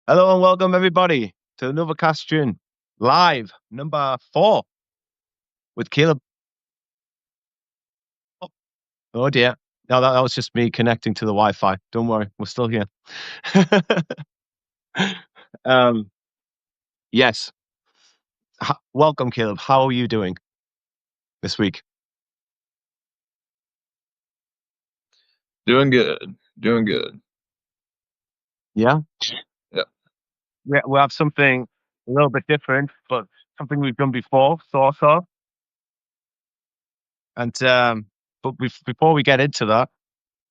Hello and welcome everybody to the Novocastrian live number 4 with Caleb. Oh dear. No, that was just me connecting to the Wi-Fi. Don't worry, we're still here. um, yes. Welcome, Caleb. How are you doing this week? Doing good. Doing good. Yeah. Yeah. We have something a little bit different, but something we've done before, sort of. And but before we get into that,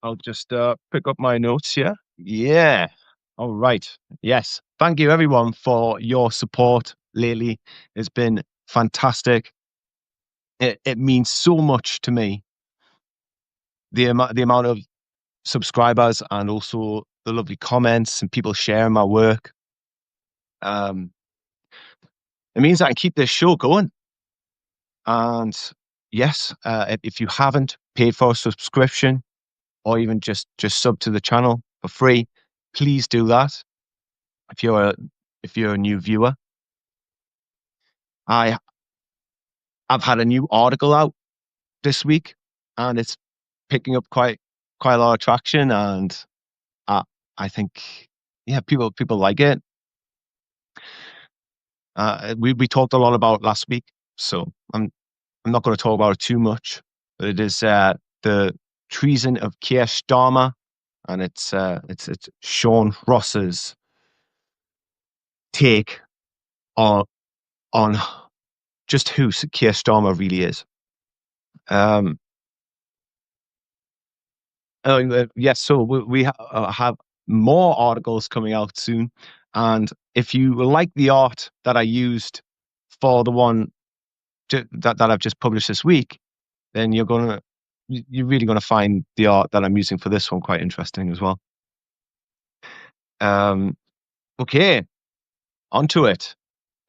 I'll just pick up my notes here. Yeah. All right. Yes. Thank you, everyone, for your support lately. It's been fantastic. It means so much to me. The amount of subscribers and also the lovely comments and people sharing my work. It means I can keep this show going. And yes, if you haven't paid for a subscription or even just sub to the channel for free, please do that. If you're a new viewer, I've had a new article out this week, and it's picking up quite a lot of traction, and I think people like it. We talked a lot about it last week, so I'm not going to talk about it too much. But it is the treason of Keir Starmer, and it's Sean Ross's take on just who Keir Starmer really is. Yes, so we have more articles coming out soon, and if you like the art that I used for the one that I've just published this week, then you're really gonna find the art that I'm using for this one quite interesting as well. Okay, onto it.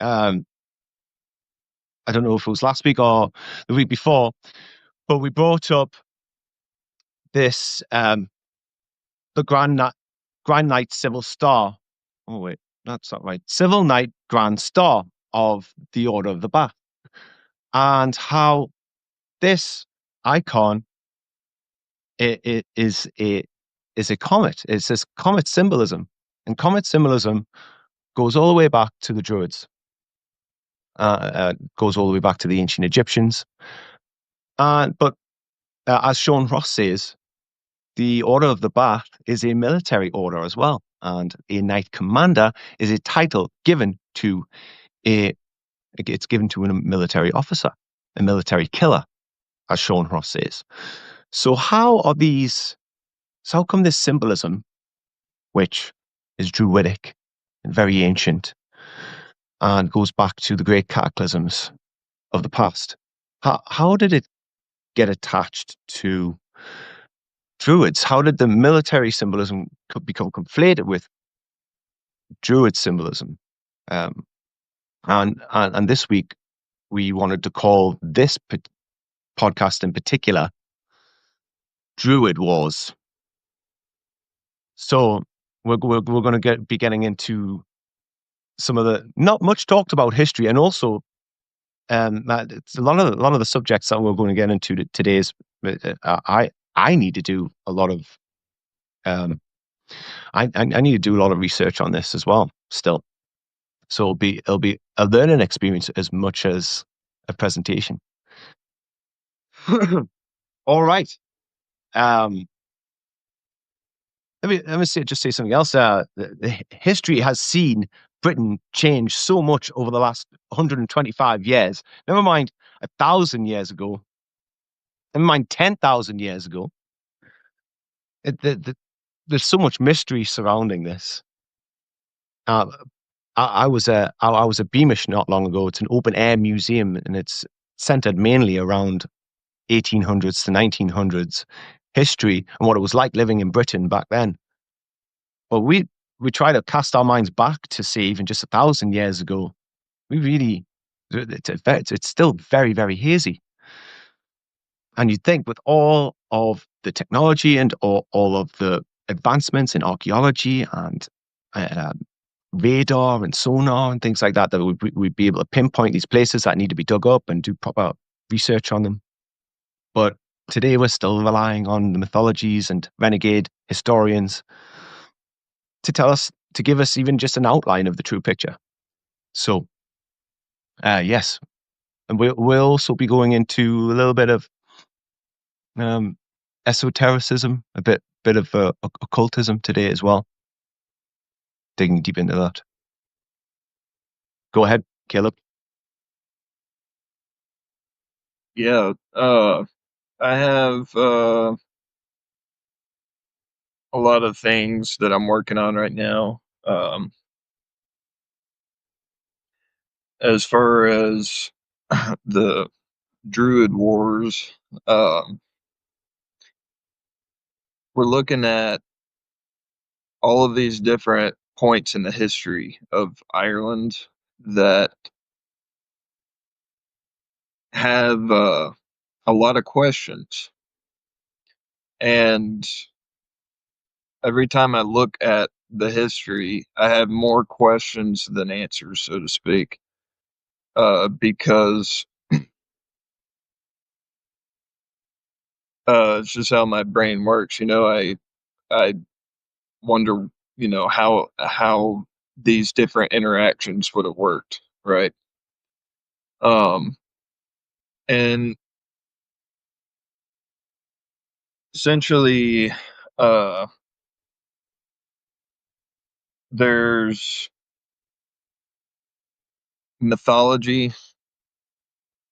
I don't know if it was last week or the week before, but we brought up this the Grand Knight Civil Star. Oh wait, that's not right. Civil Knight Grand Star of the Order of the Bath, and how this icon is a comet. It's this comet symbolism, and comet symbolism goes all the way back to the Druids. Goes all the way back to the ancient Egyptians. But as Sean Ross says, the Order of the Bath is a military order as well, and a Knight Commander is a title given to a military officer, a military killer, as Sean Ross says. So how come this symbolism, which is Druidic and very ancient, and goes back to the great cataclysms of the past, how did it get attached to Druids? How did the military symbolism become conflated with Druid symbolism? And this week we wanted to call this podcast in particular Druid Wars. So we're going to be getting into some of the not much talked about history, and also it's a lot of the subjects that we're going to get into today is I need to do a lot of I need to do a lot of research on this as well still. So it'll be a learning experience as much as a presentation. All right. Let me just say something else. The history has seen Britain change so much over the last 125 years. Never mind 1,000 years ago. Never mind 10,000 years ago. There's so much mystery surrounding this. I was a Beamish not long ago. It's an open air museum, and it's centered mainly around 1800s to 1900s history and what it was like living in Britain back then. But we try to cast our minds back to say even just 1,000 years ago. It's still very, very hazy. And you'd think with all of the technology and all of the advancements in archaeology and radar and sonar and things like that, that we'd be able to pinpoint these places that need to be dug up and do proper research on them. But today we're still relying on the mythologies and renegade historians to give us even just an outline of the true picture. So, yes, and we'll also be going into a little bit of esotericism, a bit of occultism today as well. Digging deep into that. Go ahead, Caleb. Yeah. I have a lot of things that I'm working on right now. As far as the Druid Wars, um, we're looking at all of these different points in the history of Ireland that have a lot of questions. And every time I look at the history, I have more questions than answers, so to speak, because it's just how my brain works. I wonder, how these different interactions would have worked, right? Um, and essentially, uh, there's mythology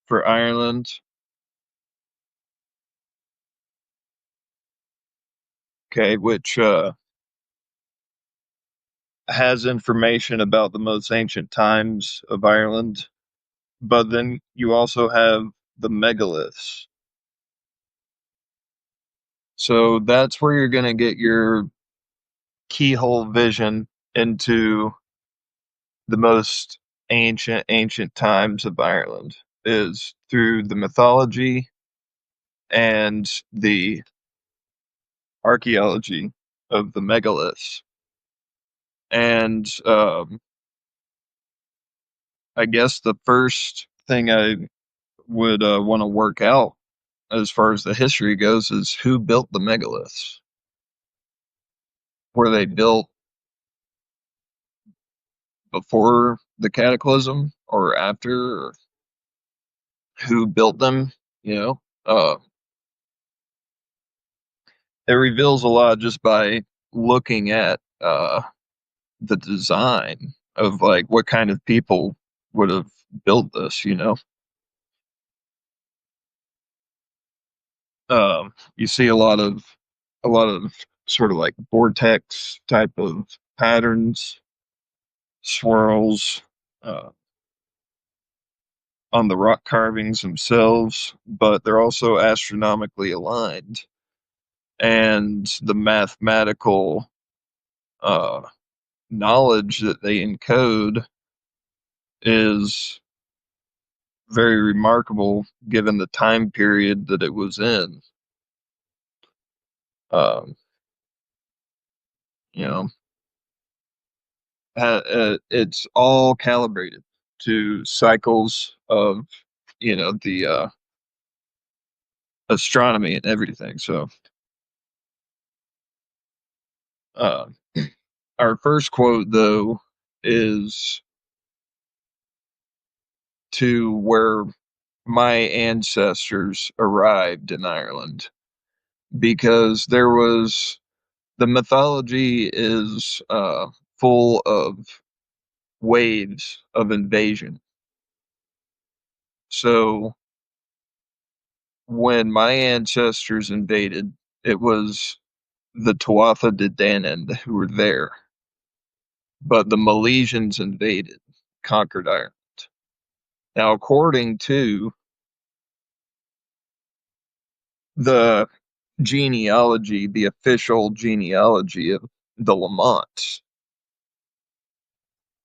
for Ireland. Okay, which has information about the most ancient times of Ireland, but then you also have the megaliths. So that's where you're going to get your keyhole vision into the most ancient times of Ireland, is through the mythology and the archaeology of the megaliths. And I guess the first thing I would want to work out as far as the history goes is who built the megaliths. Were they built before the cataclysm or after? Or who built them? You know, it reveals a lot just by looking at the design of like what kind of people would have built this. You see a lot of sort of like vortex type of patterns, swirls uh, on the rock carvings themselves, but they're also astronomically aligned, and the mathematical uh, knowledge that they encode is very remarkable given the time period that it was in. Um, you know, it's all calibrated to cycles of the astronomy and everything. So uh, our first quote though is to where my ancestors arrived in Ireland, because the mythology is full of waves of invasion. So when my ancestors invaded, it was the Tuatha De Danann who were there, but the Milesians invaded, conquered Ireland. Now, according to the genealogy, the official genealogy of the Lamont,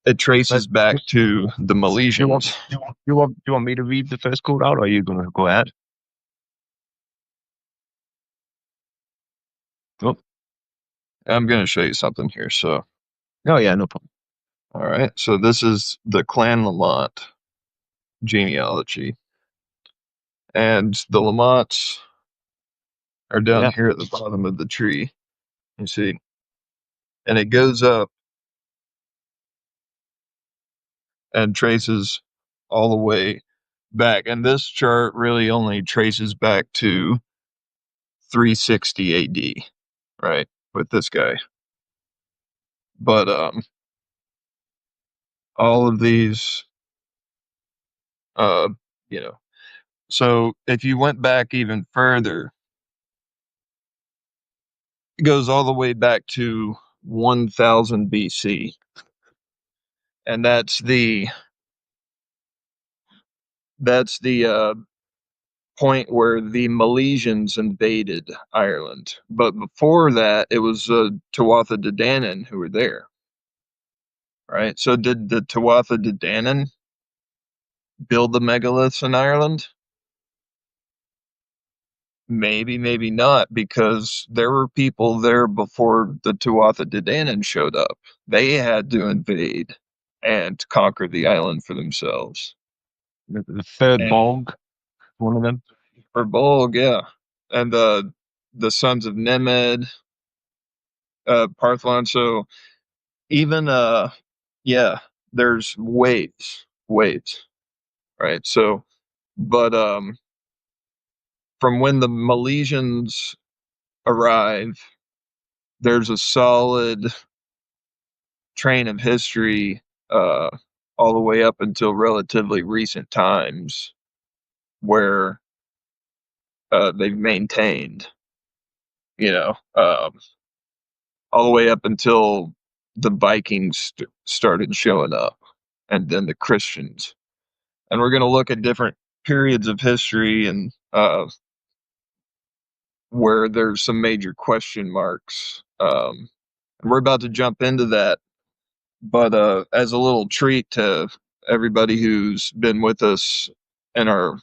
it traces back to the Milesians. You want me to read the first quote out, or are you going to go ahead? Oh, I'm going to show you something here. So, oh yeah, no problem. All right, so this is the Clan Lamont genealogy. And the Lamonts are down Yeah. here at the bottom of the tree, you see. And it goes up and traces all the way back. And this chart really only traces back to 360 AD, right? With this guy. But all of these uh you know, so if you went back even further, it goes all the way back to 1000 BC. And that's the point where the Milesians invaded Ireland. But before that, it was Tuatha De Danann who were there, right? So did the Tuatha De Danann build the megaliths in Ireland? Maybe, maybe not, because there were people there before the Tuatha De Danann showed up. They had to invade and conquer the island for themselves. The third And Bolg, one of them. for Bolg, yeah. And the sons of Nemed, Partholon. So even yeah, there's waves, right? So, but from when the Milesians arrive, there's a solid train of history uh, all the way up until relatively recent times where they've maintained, you know, all the way up until the Vikings started showing up, and then the Christians. And we're going to look at different periods of history and where there's some major question marks. And we're about to jump into that. But as a little treat to everybody who's been with us in our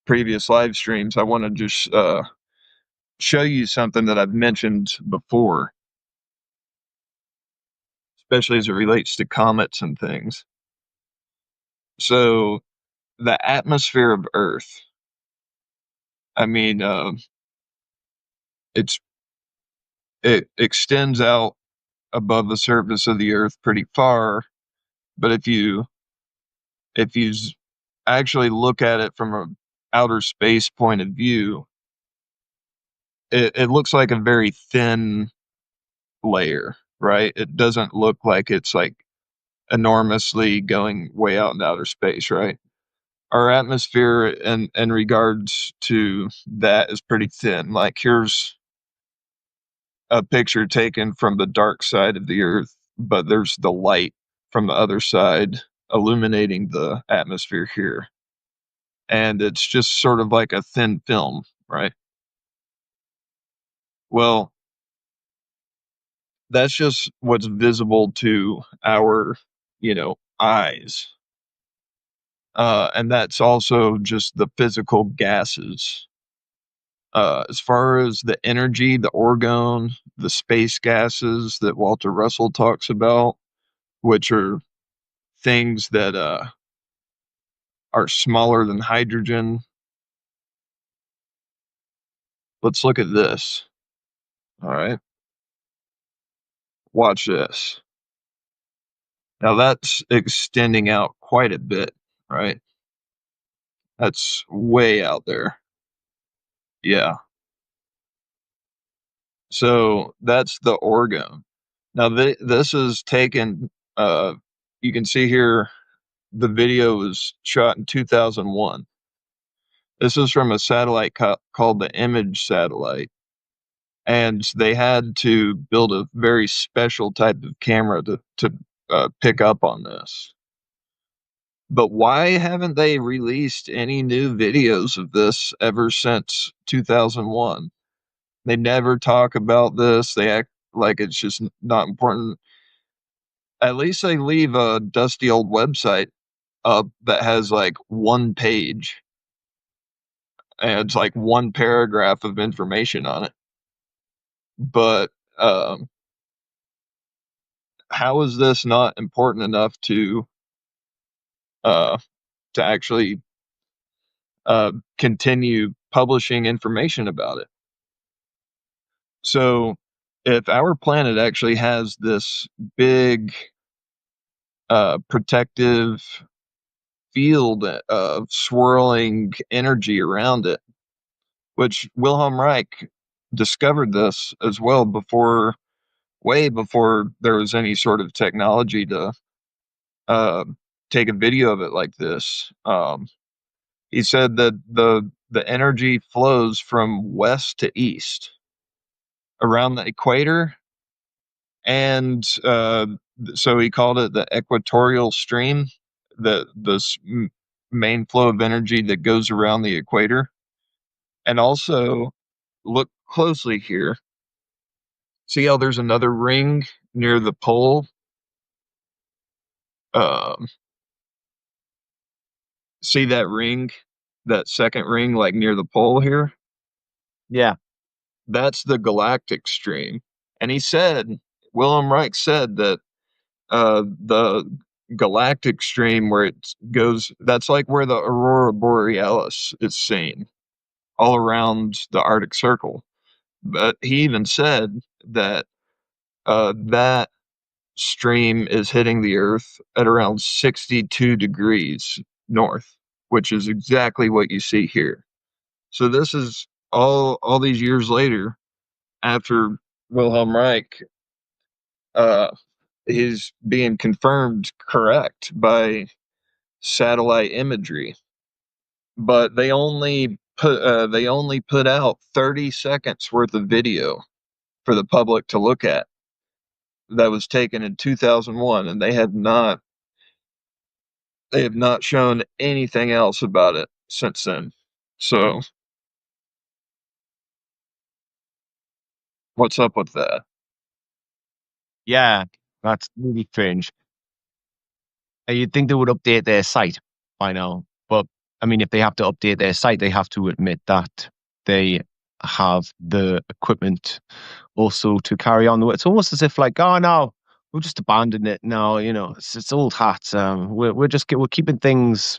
previous live streams, I want to just show you something that I've mentioned before, especially as it relates to comets and things. So, the atmosphere of Earth, I mean, it's it extends out above the surface of the Earth pretty far, but if you actually look at it from a outer space point of view, it looks like a very thin layer, right? It doesn't look like it's like enormously going way out into outer space, right? Our atmosphere in regards to that is pretty thin. Like here's a picture taken from the dark side of the Earth, but there's the light from the other side illuminating the atmosphere here. And it's just sort of like a thin film, right? Well, that's just what's visible to our, eyes. And that's also just the physical gases. As far as the energy, the orgone, the space gases that Walter Russell talks about, which are things that are smaller than hydrogen. Let's look at this. All right. Watch this. Now that's extending out quite a bit, right? That's way out there. Yeah. So that's the orgone. Now this is taken. You can see here the video was shot in 2001. This is from a satellite called the Image satellite, and they had to build a very special type of camera to pick up on this. But why haven't they released any new videos of this ever since 2001? They never talk about this. They act like it's just not important. At least they leave a dusty old website up that has like one page and it's like one paragraph of information on it. But um, how is this not important enough uh, to actually continue publishing information about it? So, if our planet actually has this big protective field of swirling energy around it, which Wilhelm Reich discovered this as well before, way before there was any sort of technology to uh, take a video of it like this. He said that the energy flows from west to east around the equator, and so he called it the equatorial stream, the main flow of energy that goes around the equator. And also, look closely here. See how there's another ring near the pole? Um, see that ring, that second ring, like near the pole here? Yeah. That's the galactic stream. And he said, Wilhelm Reich said that the galactic stream where it goes, that's like where the aurora borealis is seen all around the Arctic Circle. But he even said that that stream is hitting the Earth at around 62 degrees north, which is exactly what you see here. So this is all these years later, after Wilhelm Reich, uh, is being confirmed correct by satellite imagery. But they only put out 30 seconds worth of video for the public to look at that was taken in 2001, and they have not shown anything else about it since then. So what's up with that? Yeah, that's really strange. You'd think they would update their site by now, but I mean, if they have to update their site, they have to admit that they have the equipment also to carry on. It's almost as if like, oh no, we'll just abandon it now. It's old hat. We're keeping things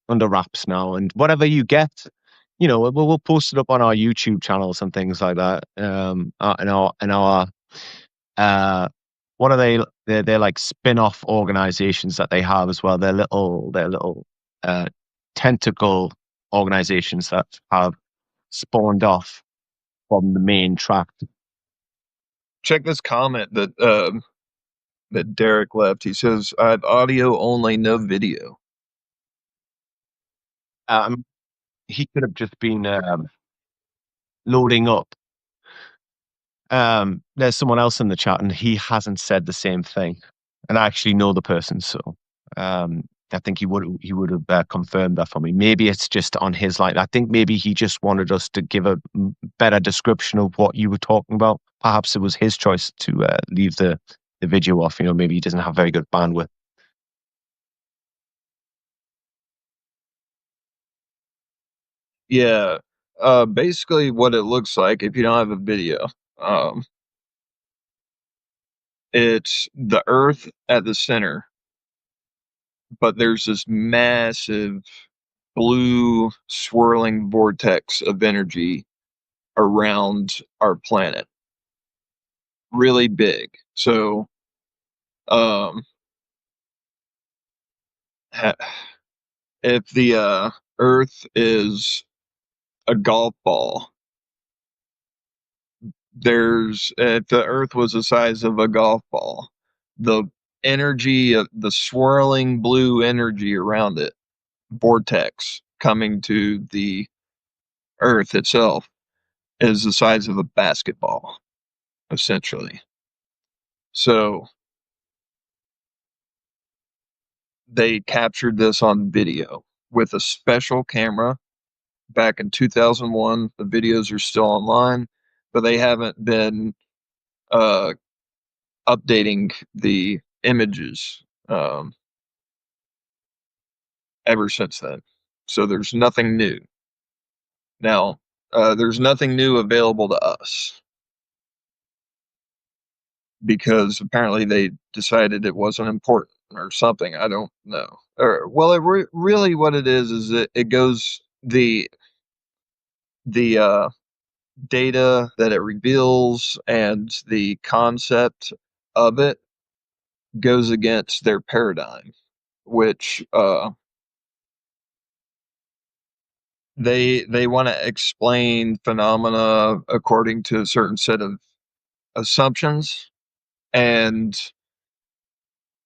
under wraps now, and whatever you get, we'll post it up on our YouTube channels and things like that. In our uh, what are they? They're like spin-off organizations that they have as well. They're little uh, tentacle organizations that have spawned off from the main track. Check this comment that Derek left. He says, "I have audio only, no video." Um, he could have just been loading up. There's someone else in the chat, and he hasn't said the same thing. And I actually know the person, so I think he would have confirmed that for me. Maybe it's just on his line. I think maybe he just wanted us to give a better description of what you were talking about. Perhaps it was his choice to leave the video off. Maybe he doesn't have very good bandwidth. Yeah. Basically what it looks like if you don't have a video. Um, it's the Earth at the center, but there's this massive blue swirling vortex of energy around our planet. Really big. So, um, if the Earth is a golf ball, if the Earth was the size of a golf ball, the energy, the swirling blue energy around it, vortex coming to the Earth itself, is the size of a basketball, essentially. So they captured this on video with a special camera back in 2001. The videos are still online, but they haven't been uh, updating the images ever since then. So there's nothing new. Now, there's nothing new available to us. because apparently they decided it wasn't important or something. I don't know. Or well, really what it is it goes the data that it reveals and the concept of it goes against their paradigm, which they want to explain phenomena according to a certain set of assumptions. And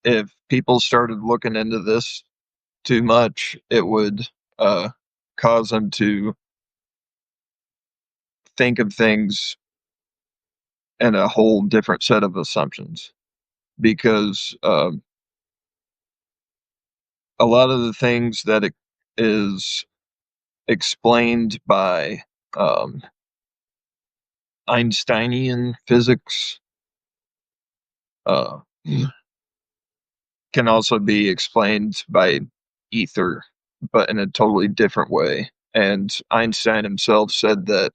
if people started looking into this too much, it would cause them to think of things in a whole different set of assumptions. Because a lot of the things that it is explained by um, Einsteinian physics uh, can also be explained by ether, but in a totally different way. And Einstein himself said that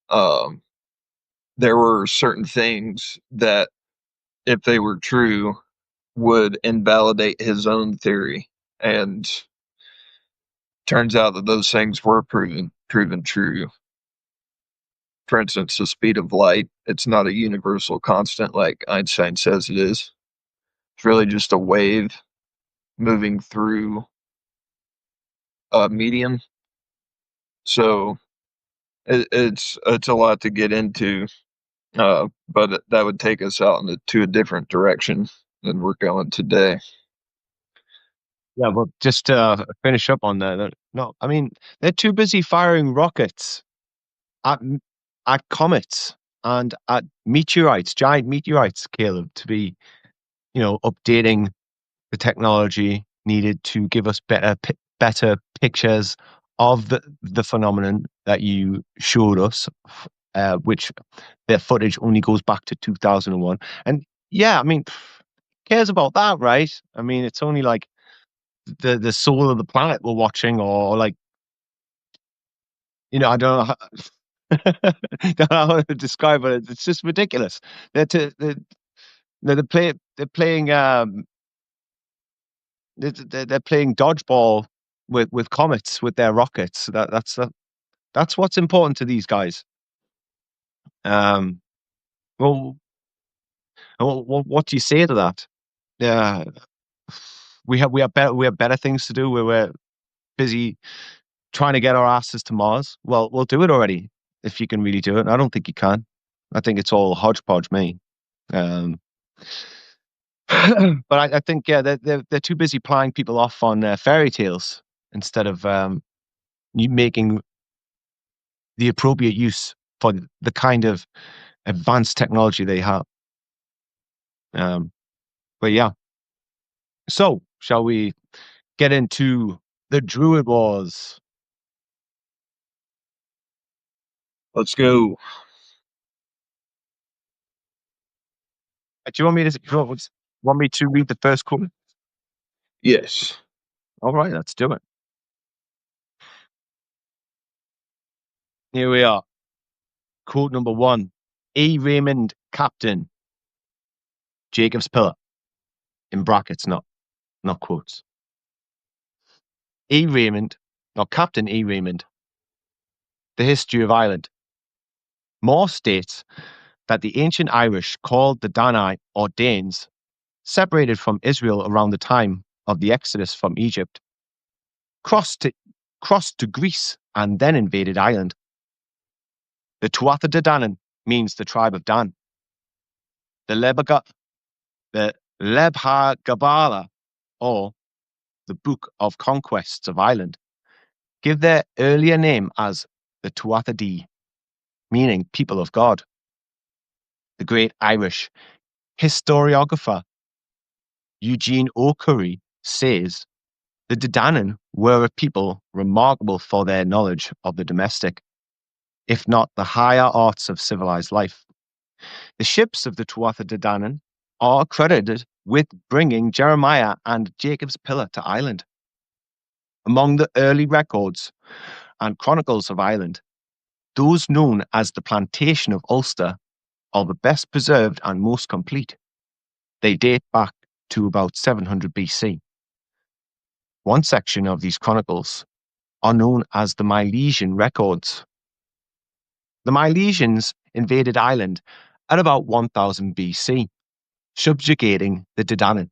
um, there were certain things that, if they were true, would invalidate his own theory. And turns out that those things were proven true. For instance, the speed of light, it's not a universal constant like Einstein says it is. It's really just a wave moving through a medium. So it's a lot to get into, but that would take us out into a different direction than we're going today. Yeah, well, just to finish up on that, no, I mean, they're too busy firing rockets at at comets and at meteorites, giant meteorites, Caleb, to be, updating the technology needed to give us better pictures of the phenomenon that you showed us, which their footage only goes back to 2001. And yeah, I mean, cares about that, right? I mean, it's only like the soul of the planet we're watching, or like, I don't know don't know how to describe it. It's just ridiculous. They're playing they're playing dodgeball with comets with their rockets. That's what's important to these guys. Um, well, what do you say to that? Yeah, we have better things to do. We're busy trying to get our asses to Mars. Well, we'll do it already if you can really do it. I don't think you can. I think it's all hodgepodge, me. Um, but I think yeah, they're too busy plying people off on fairy tales instead of making the appropriate use for the kind of advanced technology they have. Um, but yeah, so shall we get into the Druid Wars? Let's go. Do you want me to want me to read the first quote? Yes. All right, let's do it. Here we are. Quote number one: E. Raymond, Captain, Jacob's Pillar. In brackets, not quotes. E. Raymond, or Captain E. Raymond. The History of Ireland. Moore states that the ancient Irish, called the Danai or Danes, separated from Israel around the time of the Exodus from Egypt, crossed to, crossed to Greece, and then invaded Ireland. The Tuatha De Danann means the tribe of Dan. The the Lebha Gabala, or the Book of Conquests of Ireland, give their earlier name as the Tuatha Dé, meaning people of God. The great Irish historiographer Eugene O'Curry says the Danann were a people remarkable for their knowledge of the domestic, if not the higher arts of civilized life. The ships of the Tuatha De Danann are credited with bringing Jeremiah and Jacob's Pillar to Ireland. Among the early records and chronicles of Ireland, those known as the Plantation of Ulster are the best preserved and most complete. They date back to about 700 BC. One section of these chronicles are known as the Milesian records. The Milesians invaded Ireland at about 1000 BC, subjugating the Dedanan.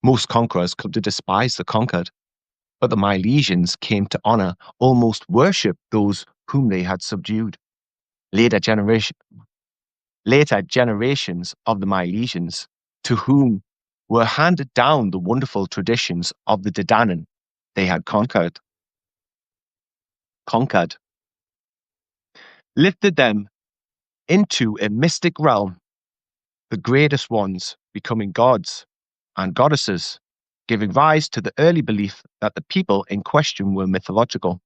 Most conquerors come to despise the conquered, but the Milesians came to honor, almost worship those whom they had subdued. Later generations of the Milesians, to whom were handed down the wonderful traditions of the Dedanan they had conquered, lifted them into a mystic realm, the greatest ones becoming gods and goddesses, giving rise to the early belief that the people in question were mythological.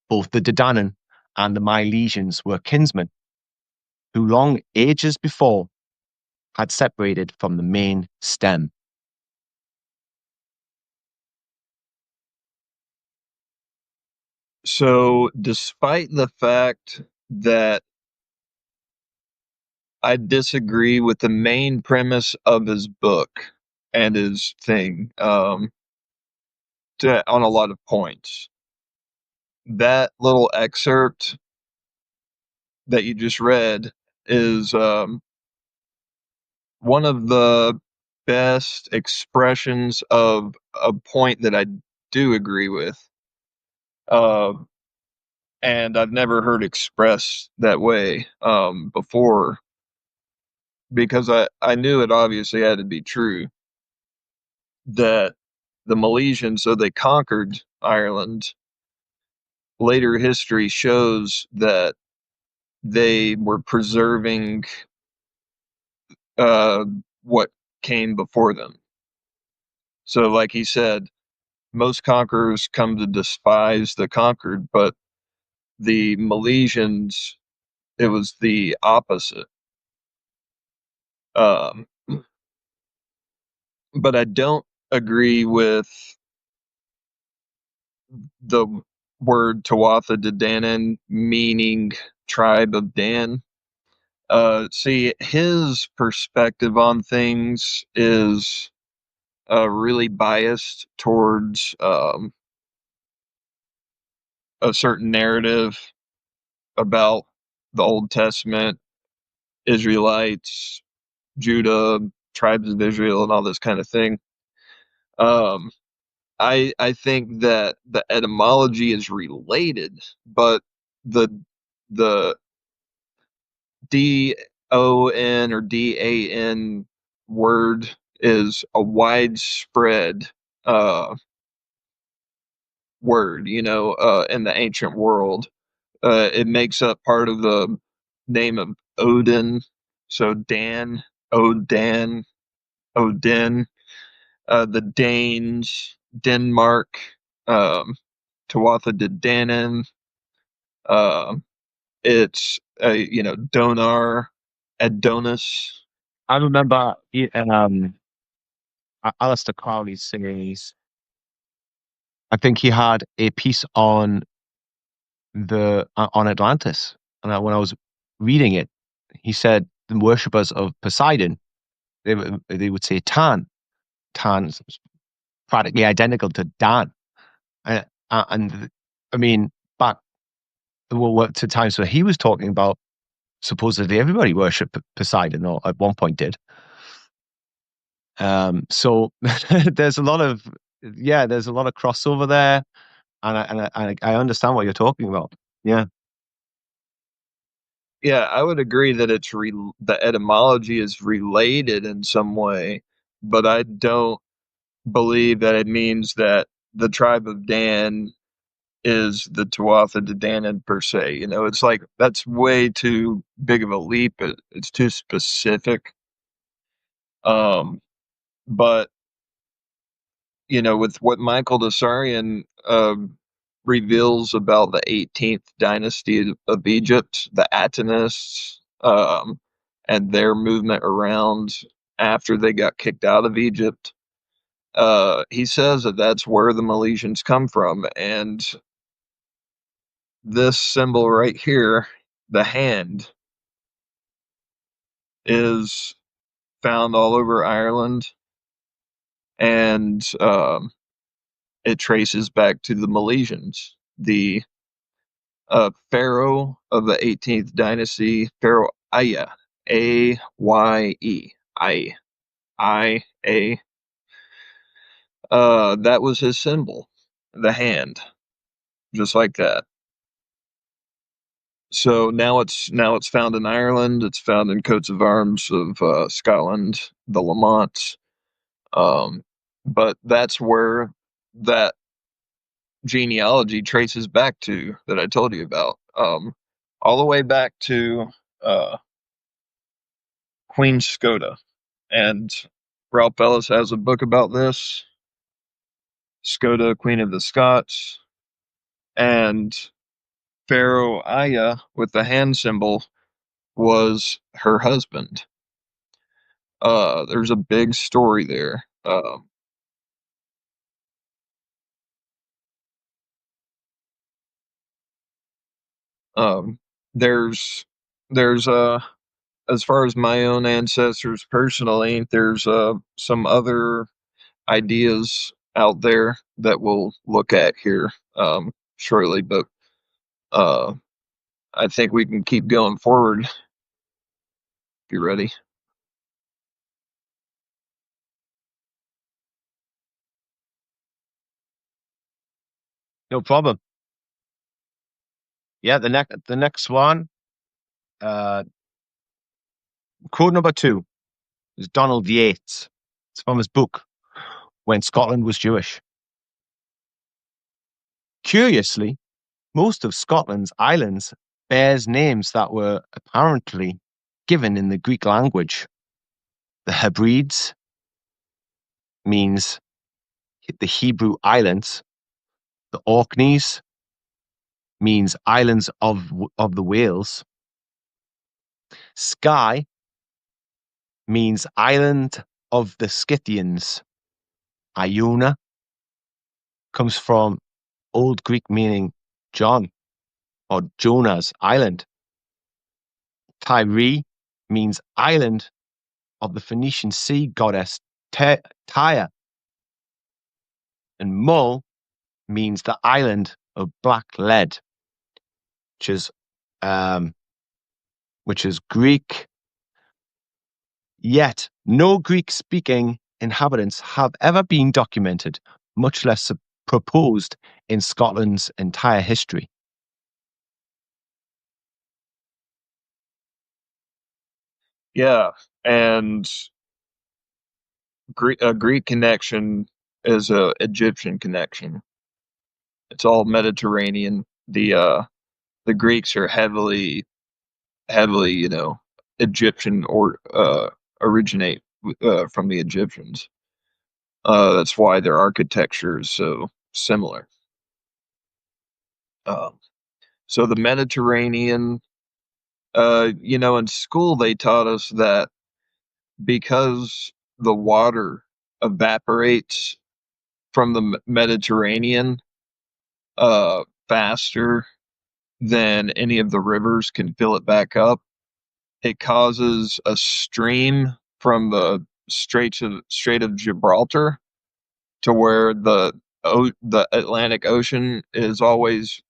Both the Dedanan and the Milesians were kinsmen, who long ages before had separated from the main stem. So, despite the fact that I disagree with the main premise of his book and his thing, on a lot of points, that little excerpt that you just read is one of the best expressions of a point that I do agree with. And I've never heard expressed that way before, because I knew it obviously had to be true that the Milesians, so they conquered Ireland. Later history shows that they were preserving what came before them. So, like he said, most conquerors come to despise the conquered, but the Milesians, it was the opposite. Um, but I don't agree with the word Tuatha De Danann meaning tribe of Dan. See, his perspective on things is really biased towards a certain narrative about the Old Testament, Israelites, Judah, tribes of Israel, and all this kind of thing. I think that the etymology is related, but the the D-O-N or D-A-N word is a widespread word, in the ancient world. It makes up part of the name of Odin. So Dan, Odin, Odin, the Danes, Denmark, Tuatha De Danann. It's Donar, Adonis. I remember Alistair Crowley's series. I think he had a piece on on Atlantis, and when I was reading it, he said the worshippers of Poseidon, they would say Tan. Tan's practically identical to Dan, and I mean back to times where he was talking about supposedly everybody worshipped Poseidon, or at one point did. So there's a lot of crossover there, and I understand what you're talking about. Yeah. Yeah, I would agree that the etymology is related in some way, but I don't believe that it means that the tribe of Dan is the Tuatha De Danann per se. It's like that's way too big of a leap. It's too specific. But with what Michael Dasarian reveals about the 18th dynasty of Egypt, the Atenists, and their movement around after they got kicked out of Egypt, he says that that's where the Milesians come from. And this symbol right here, the hand, is found all over Ireland, and it traces back to the Milesians, the pharaoh of the 18th dynasty, Pharaoh Aya, Aye, I-A. That was his symbol, the hand, just like that. So now it's found in Ireland. It's found in coats of arms of Scotland, the Lamont. But that's where that genealogy traces back to that I told you about. All the way back to uh, Queen Skoda. And Ralph Ellis has a book about this. Skoda, Queen of the Scots. And Pharaoh Aya with the hand symbol was her husband. There's a big story there. Um, there's as far as my own ancestors personally, there's some other ideas out there that we'll look at here shortly, but uh, I think we can keep going forward if you're ready. No problem. Yeah, the next one, uh, quote number 2 is Donald Yates. It's from his book, When Scotland Was Jewish. Curiously, most of Scotland's islands bears names that were apparently given in the Greek language. The Hebrides means the Hebrew islands. The Orkneys means islands of the Wales. Skye means island of the Scythians. Iona comes from Old Greek meaning John or Jonah's island. Tyre means island of the Phoenician sea goddess Tyre. And Mull means the island of black lead, which is um, Greek. Yet no Greek-speaking inhabitants have ever been documented, much less proposed in Scotland's entire history. Yeah, and a Greek connection is a Egyptian connection. It's all Mediterranean. The Greeks are heavily, Egyptian or originate from the Egyptians. That's why their architecture is so similar. Um, so the Mediterranean, in school they taught us that because the water evaporates from the Mediterranean faster than any of the rivers can fill it back up, it causes a stream from the Strait of Gibraltar to where the Atlantic Ocean is always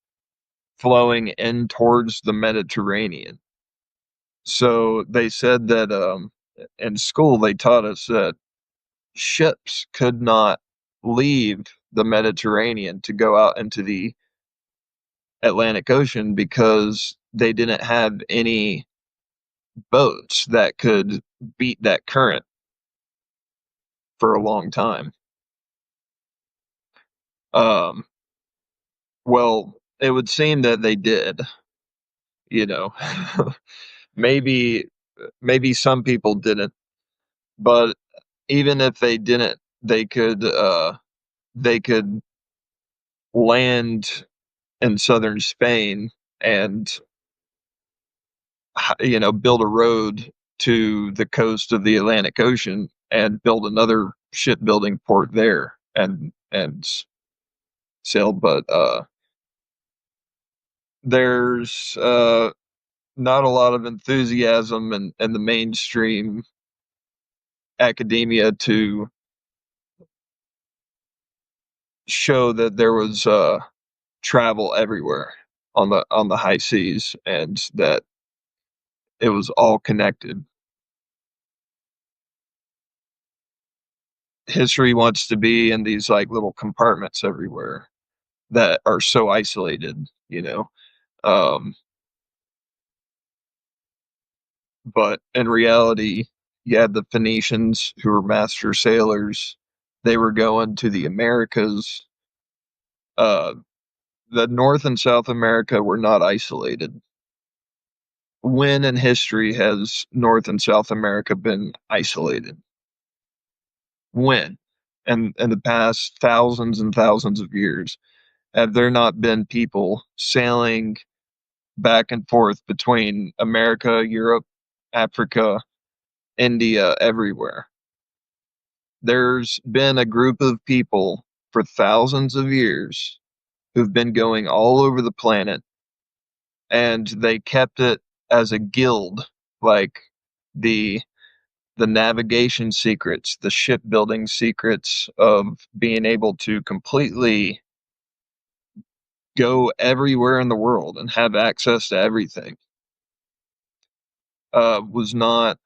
flowing in towards the Mediterranean. So they said that in school they taught us that ships could not leave the Mediterranean to go out into the Atlantic Ocean because they didn't have any boats that could beat that current for a long time. Um, well, it would seem that they did, you know. maybe maybe some people didn't, but even if they didn't, they could land in southern Spain and build a road to the coast of the Atlantic Ocean and build another shipbuilding port there and sail. But there's not a lot of enthusiasm and the mainstream academia to show that there was travel everywhere on the high seas and that it was all connected. History wants to be in these like little compartments everywhere that are so isolated, you know. Um, but in reality, you had the Phoenicians who were master sailors. They were going to the Americas. Uh, the North and South America were not isolated. When in history has North and South America been isolated? When? And in the past thousands and thousands of years, have there not been people sailing back and forth between America, Europe, Africa, India, everywhere? There's been a group of people for thousands of years who've been going all over the planet, and they kept it as a guild, like the the navigation secrets, the shipbuilding secrets of being able to completely go everywhere in the world and have access to everything, was not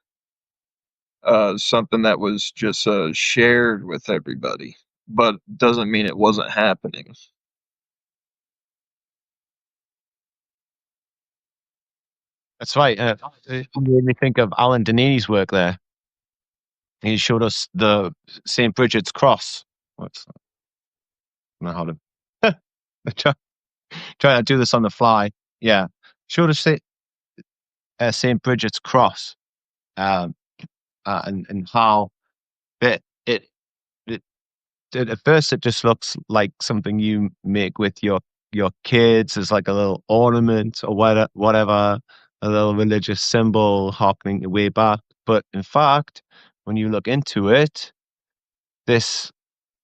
something that was just shared with everybody, but doesn't mean it wasn't happening. That's right. It made me think of Alan Deneny's work there. He showed us the St. Bridget's Cross. What's I don't know how to try, trying to do this on the fly. Yeah, showed us St. Bridget's Cross, um, and how it, it it at first it just looks like something you make with your kids as like a little ornament or whatever, a little religious symbol harkening way back. But in fact, when you look into it, this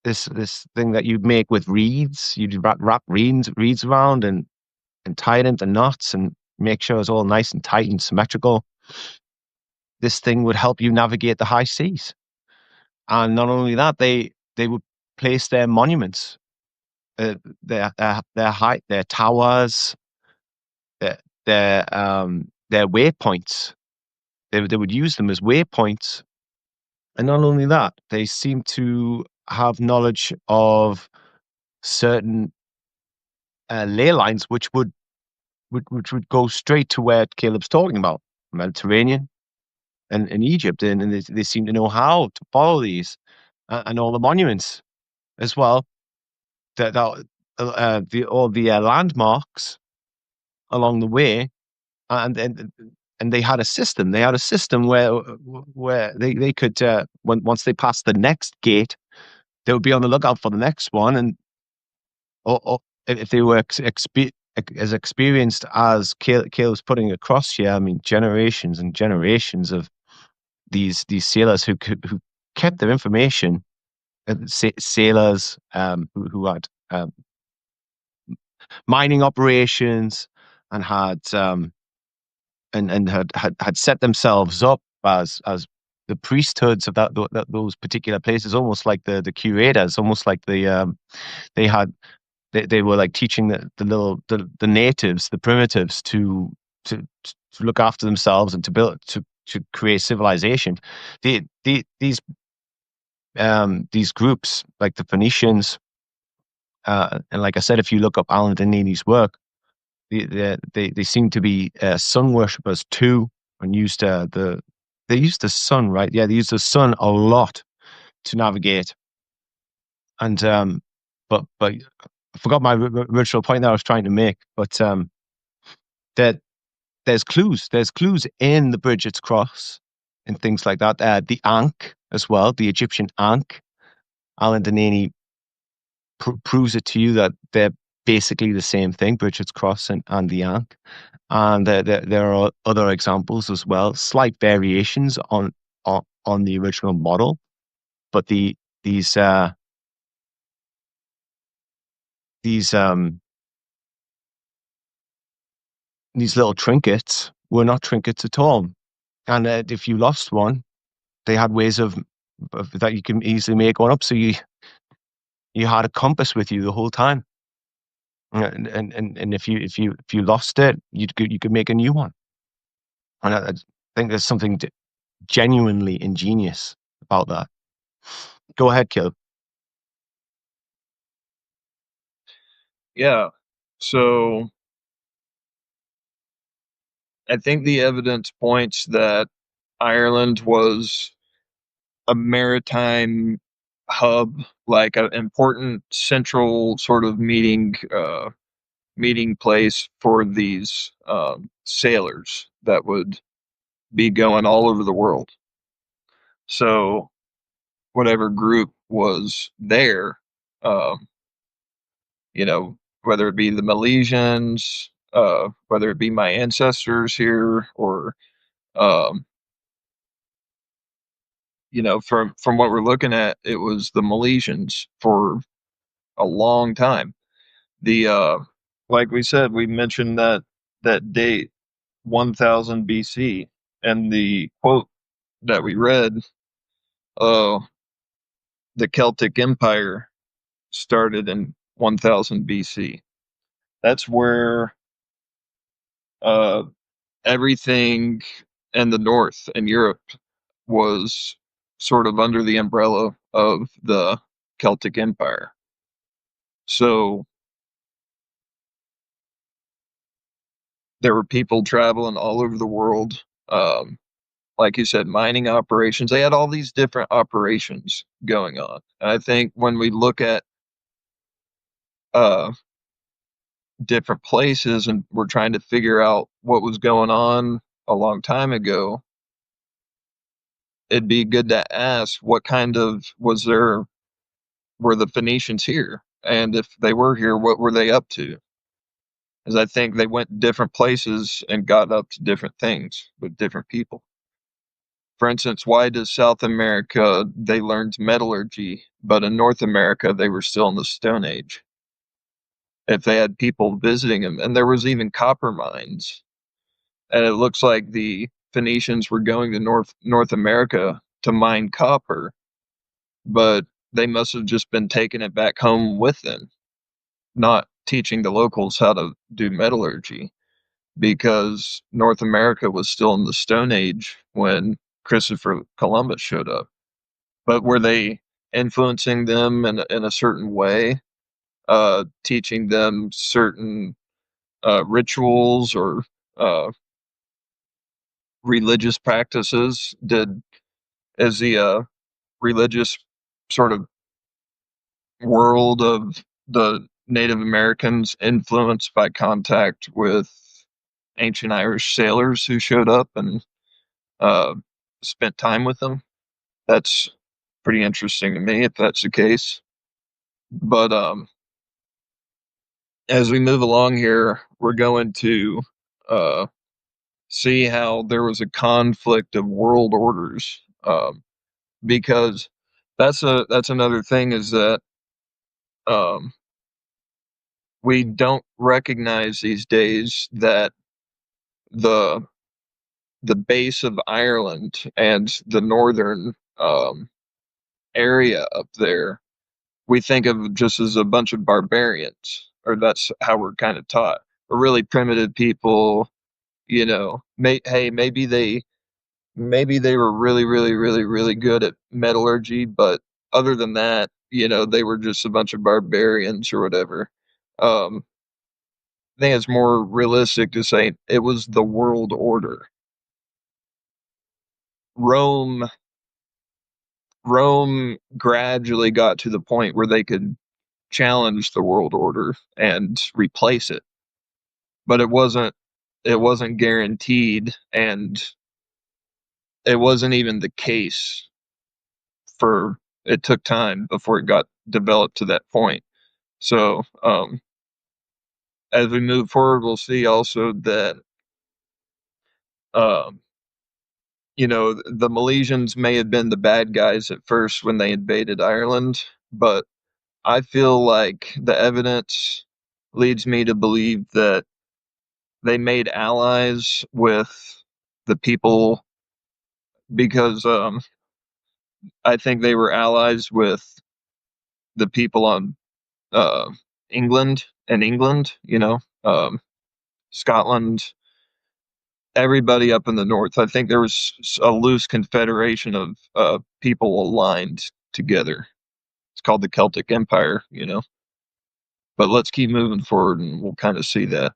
this thing that you make with reeds, you wrap reeds around and tie it into knots and make sure it's all nice and tight and symmetrical. This thing would help you navigate the high seas. And not only that, they would place their monuments, their height, their towers, their their waypoints. They would use them as waypoints. And not only that, they seem to have knowledge of certain ley lines, which would go straight to where Caleb's talking about, Mediterranean and Egypt, and they seem to know how to follow these and all the monuments as well. That the all the landmarks along the way, and they had a system. They had a system where they could once they passed the next gate, they would be on the lookout for the next one, and or if they were as experienced as Caleb's putting across here. I mean, generations and generations of these sailors who kept their information, sailors who had mining operations and had had set themselves up as the priesthoods of those particular places, almost like the curators, almost like they had they were like teaching the natives, the primitives, to look after themselves and to build to create civilization. These groups like the Phoenicians, and like I said, if you look up Alan Deneny's work, they seem to be sun worshippers too, and used they used the sun, right? Yeah, they used the sun a lot to navigate. And but I forgot my original point that I was trying to make. But that there's clues in the Bridget's Cross and things like that. The Ankh as well, the Egyptian Ankh. Alan Deneny proves it to you that they're basically the same thing, Bridget's Cross and the Ankh. And there are other examples as well, slight variations on the original model, but these these these little trinkets were not trinkets at all. And if you lost one, they had ways of that you can easily make one up. So you had a compass with you the whole time. And if you lost it, you could make a new one. And I think there's something genuinely ingenious about that. Go ahead, Caleb. Yeah. So I think the evidence points that Ireland was a maritime hub, like an important central sort of meeting place for these sailors that would be going all over the world. So whatever group was there, um, whether it be the Milesians, whether it be my ancestors here, or um, from what we're looking at, it was the Milesians for a long time. The like we said, we mentioned that date 1000 BC, and the quote that we read, uh, the Celtic Empire started in 1000 BC. That's where uh, everything in the north and Europe was sort of under the umbrella of the Celtic Empire. So there were people traveling all over the world. Like you said, mining operations. They had all these different operations going on. And I think when we look at uh, different places and we're trying to figure out what was going on a long time ago, it'd be good to ask what kind of were the Phoenicians here? And if they were here, what were they up to? Because I think they went different places and got up to different things with different people. For instance, why does South America, they learned metallurgy, but in North America, they were still in the Stone Age? If they had people visiting them, and there was even copper mines, and it looks like the Phoenicians were going to North America to mine copper, but they must have just been taking it back home with them, not teaching the locals how to do metallurgy, because North America was still in the Stone Age when Christopher Columbus showed up. But were they influencing them in a certain way, teaching them certain rituals or uh, religious practices? Is the religious sort of world of the Native Americans influenced by contact with ancient Irish sailors who showed up and uh, spent time with them? That's pretty interesting to me if that's the case. But as we move along here, we're going to uh, see how there was a conflict of world orders, because that's another thing, is that um, we don't recognize these days that the the base of Ireland and the northern area up there, we think of just as a bunch of barbarians, or that's how we're kind of taught. We're really primitive people, hey, maybe they were really, really, really, really good at metallurgy, but other than that, they were just a bunch of barbarians or whatever. I think it's more realistic to say it was the world order. Rome Rome gradually got to the point where they could challenge the world order and replace it, but it wasn't guaranteed, and it wasn't even the case for it took time before it got developed to that point. So as we move forward, we'll see also that um, the Milesians may have been the bad guys at first when they invaded Ireland, but I feel like the evidence leads me to believe that they made allies with the people because I think they were allies with the people on uh, England, Scotland, everybody up in the north. I think there was a loose confederation of people aligned together. It's called the Celtic Empire. But let's keep moving forward and we'll kind of see that.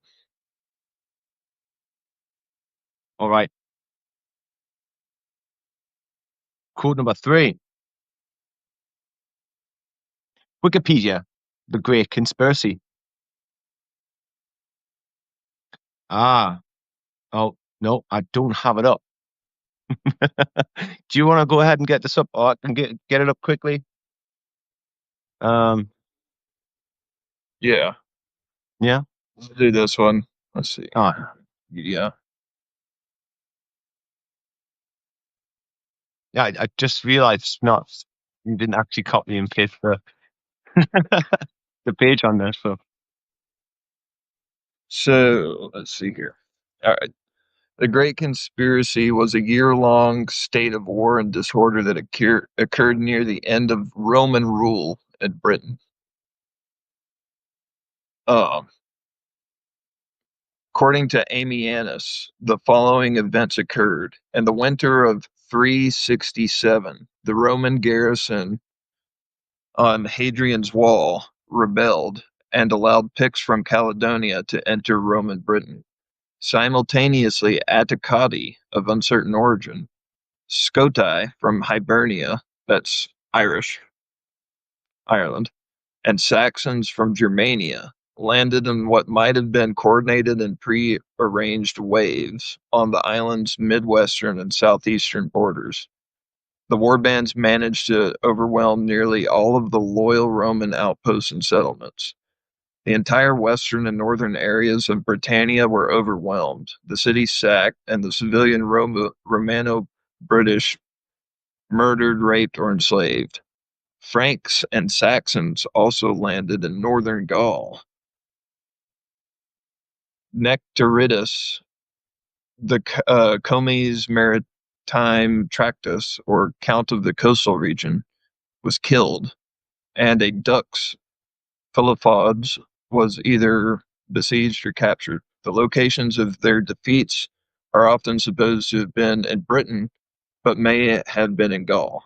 All right. Quote number 3. Wikipedia, The Great Conspiracy. Ah, oh, no, I don't have it up. Do you want to go ahead and get this up, or I can get it up quickly? Um, Yeah, yeah. let's do this one. Let's see. Ah, Yeah. yeah. I just realized not you didn't actually copy and paste the page on there. So let's see here. All right. The Great Conspiracy was a year-long state of war and disorder that occurred near the end of Roman rule in Britain. Uh, According to Ammianus, the following events occurred. In the winter of 367, the Roman garrison on Hadrian's Wall rebelled and allowed Picts from Caledonia to enter Roman Britain. Simultaneously, Atticati, of uncertain origin, Scotai from Hibernia, that's Irish, Ireland, and Saxons from Germania landed in what might have been coordinated and pre-arranged waves on the island's midwestern and southeastern borders. The warbands managed to overwhelm nearly all of the loyal Roman outposts and settlements. The entire western and northern areas of Britannia were overwhelmed, the city sacked, and the civilian Romano-British murdered, raped, or enslaved. Franks and Saxons also landed in northern Gaul. Nectaridus, the Comes Maritime Tractus, or Count of the coastal region, was killed, and a Dux Philophods was either besieged or captured. The locations of their defeats are often supposed to have been in Britain, but may have been in Gaul.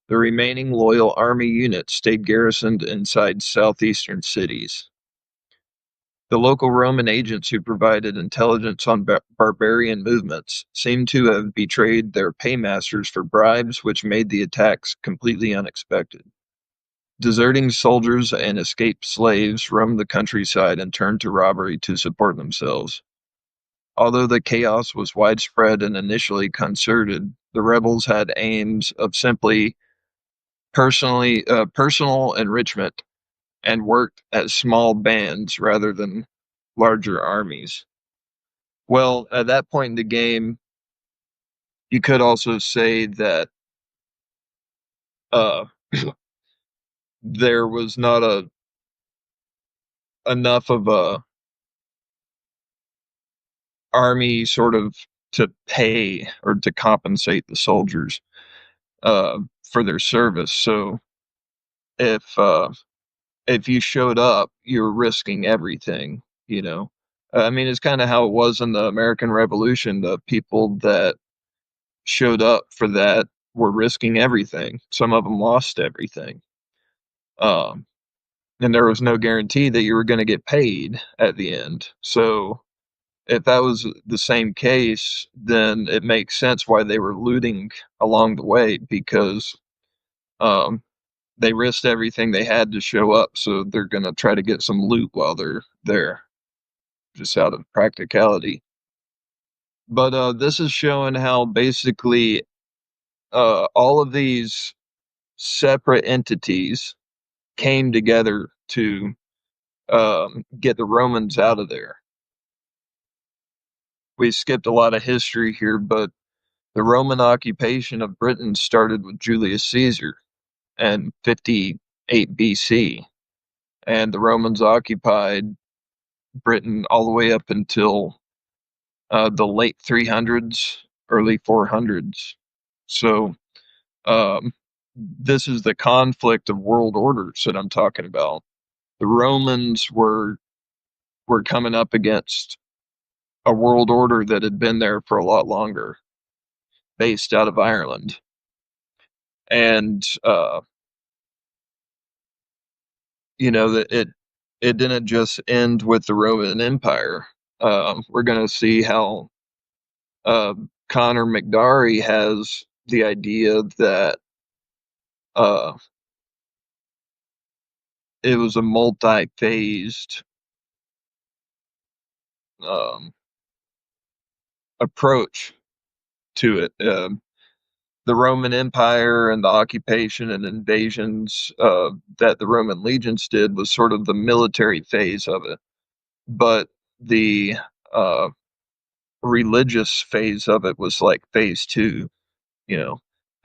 The remaining loyal army units stayed garrisoned inside southeastern cities. The local Roman agents who provided intelligence on barbarian movements seem to have betrayed their paymasters for bribes, which made the attacks completely unexpected. Deserting soldiers and escaped slaves roamed the countryside and turned to robbery to support themselves. Although the chaos was widespread and initially concerted, the rebels had aims of simply personal enrichment and worked as small bands rather than larger armies. Well, at that point in the game, you could also say that uh, there was not a enough of a army sort of to pay or to compensate the soldiers for their service. So if uh, if you showed up, you're risking everything. You know, I mean, it's kind of how it was in the American Revolution. The people that showed up for that were risking everything. Some of them lost everything. Um, and there was no guarantee that you were going to get paid at the end. So if that was the same case, then it makes sense why they were looting along the way because um, they risked everything they had to show up. So they're going to try to get some loot while they're there, just out of practicality. But this is showing how basically all of these separate entities came together to get the Romans out of there. We skipped a lot of history here, but the Roman occupation of Britain started with Julius Caesar in 58 BC, and the Romans occupied Britain all the way up until the late 300s, early 400s. So this is the conflict of world orders that I'm talking about. The Romans were coming up against a world order that had been there for a lot longer, based out of Ireland. And that it didn't just end with the Roman Empire. We're going to see how Connor McDarry has the idea that it was a multi-phased approach to it. The Roman Empire and the occupation and invasions that the Roman legions did was sort of the military phase of it, but the religious phase of it was like phase two.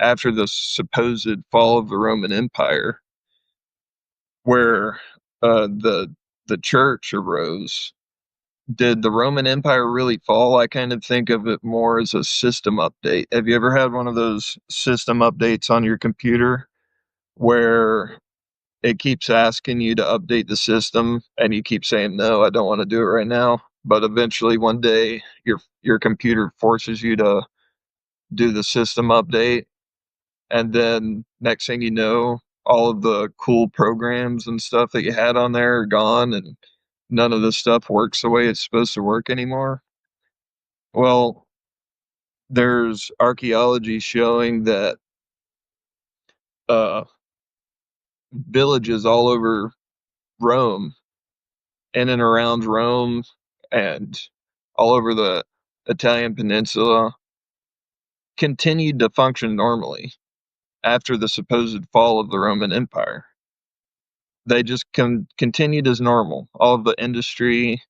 After the supposed fall of the Roman Empire, where the church arose. Did the Roman Empire really fall? I kind of think of it more as a system update. Have you ever had one of those system updates on your computer where it keeps asking you to update the system and you keep saying, no, I don't want to do it right now. But eventually one day your computer forces you to do the system update. And then next thing you know, all of the cool programs and stuff that you had on there are gone and none of the stuff works the way it's supposed to work anymore. Well, there's archaeology showing that uh, villages all over Rome, in and around Rome, and all over the Italian peninsula continued to function normally after the supposed fall of the Roman Empire. They just continued as normal. All of the industry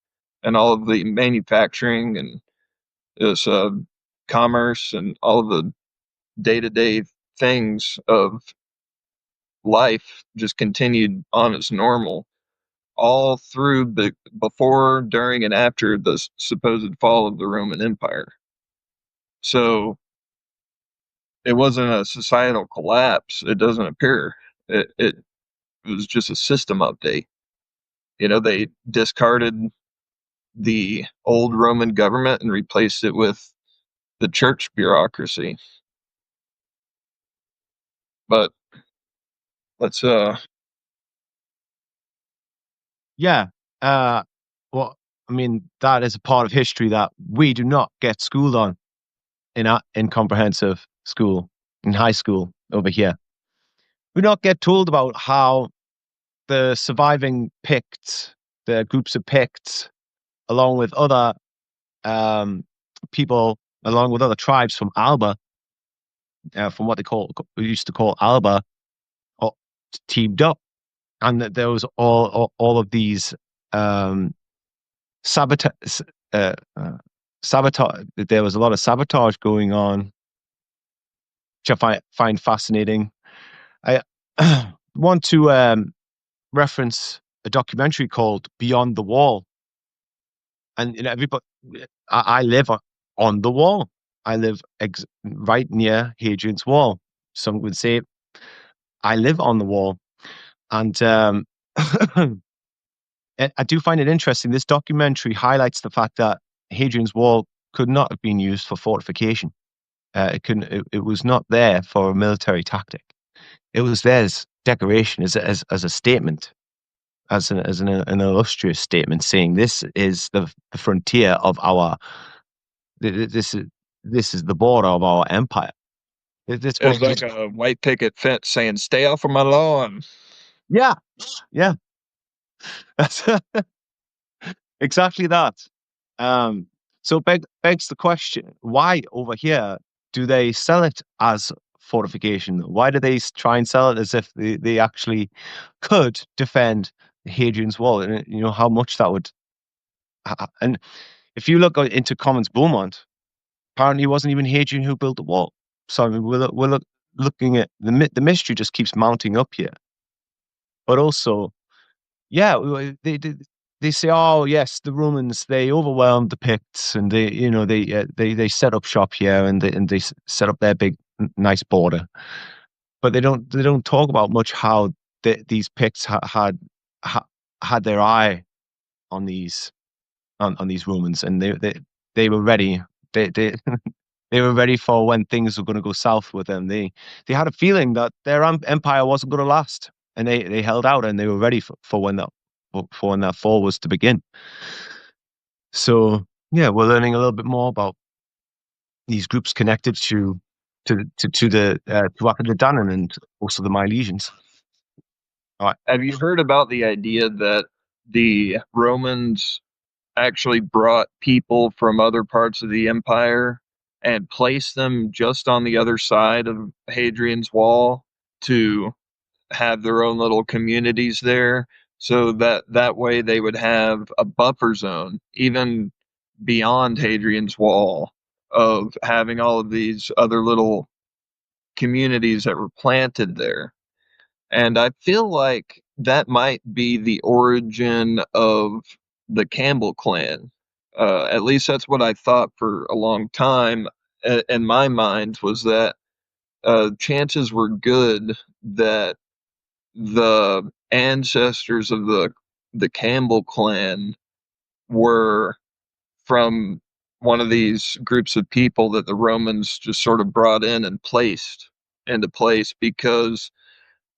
and all of the manufacturing and this commerce and all of the day-to-day things of life just continued on as normal all through the before, during, and after the supposed fall of the Roman Empire. So it wasn't a societal collapse. It doesn't appear. It was just a system update. They discarded the old Roman government and replaced it with the church bureaucracy. But let's Yeah. Well, I mean, that is a part of history that we do not get schooled on in comprehensive school, in high school over here. We not get told about how the surviving Picts, the groups of Picts, along with other people, along with other tribes from Alba, from what we used to call Alba, teamed up, and that there was all of these sabotage. Sabotage. There was a lot of sabotage going on, which I find fascinating. I want to reference a documentary called Beyond the Wall, and everybody. I live on the wall. I live right near Hadrian's Wall. Some would say I live on the wall, and I do find it interesting. This documentary highlights the fact that Hadrian's Wall could not have been used for fortification. It couldn't. It was not there for a military tactic. It was there as decoration, as a statement, as an illustrious statement, saying this is the frontier of our. This is the border of our empire. This It was goes. like a white picket fence saying, "Stay off of my lawn." Yeah, yeah. That's exactly that. So begs the question: why over here do they sell it as fortification? Why do they try and sell it as if they actually could defend Hadrian's Wall? And how much that would. And if you look into Commons Beaumont, apparently it wasn't even Hadrian who built the wall. So I mean, we're looking at the mystery just keeps mounting up here. But also, yeah, they did. they say, oh yes, the Romans, they overwhelmed the Picts, and they set up shop here, and they set up their big nice border. But they don't talk about much how these Picts ha, had their eye on these Romans, and they were ready. They they were ready for when things were going to go south with them. They had a feeling that their empire wasn't going to last, and they held out, and they were ready for when that fall was to begin. So yeah, we're learning a little bit more about these groups connected to the Tuatha De Danann and also the Milesians. All right. Have you heard about the idea that the Romans actually brought people from other parts of the empire and placed them just on the other side of Hadrian's Wall to have their own little communities there, so that way they would have a buffer zone even beyond Hadrian's Wall, of having all of these other little communities that were planted there. And I feel like that might be the origin of the Campbell clan. At least that's what I thought for a long time. In my mind, was that chances were good that the ancestors of the Campbell clan were from one of these groups of people that the Romans just sort of brought in and placed into place, because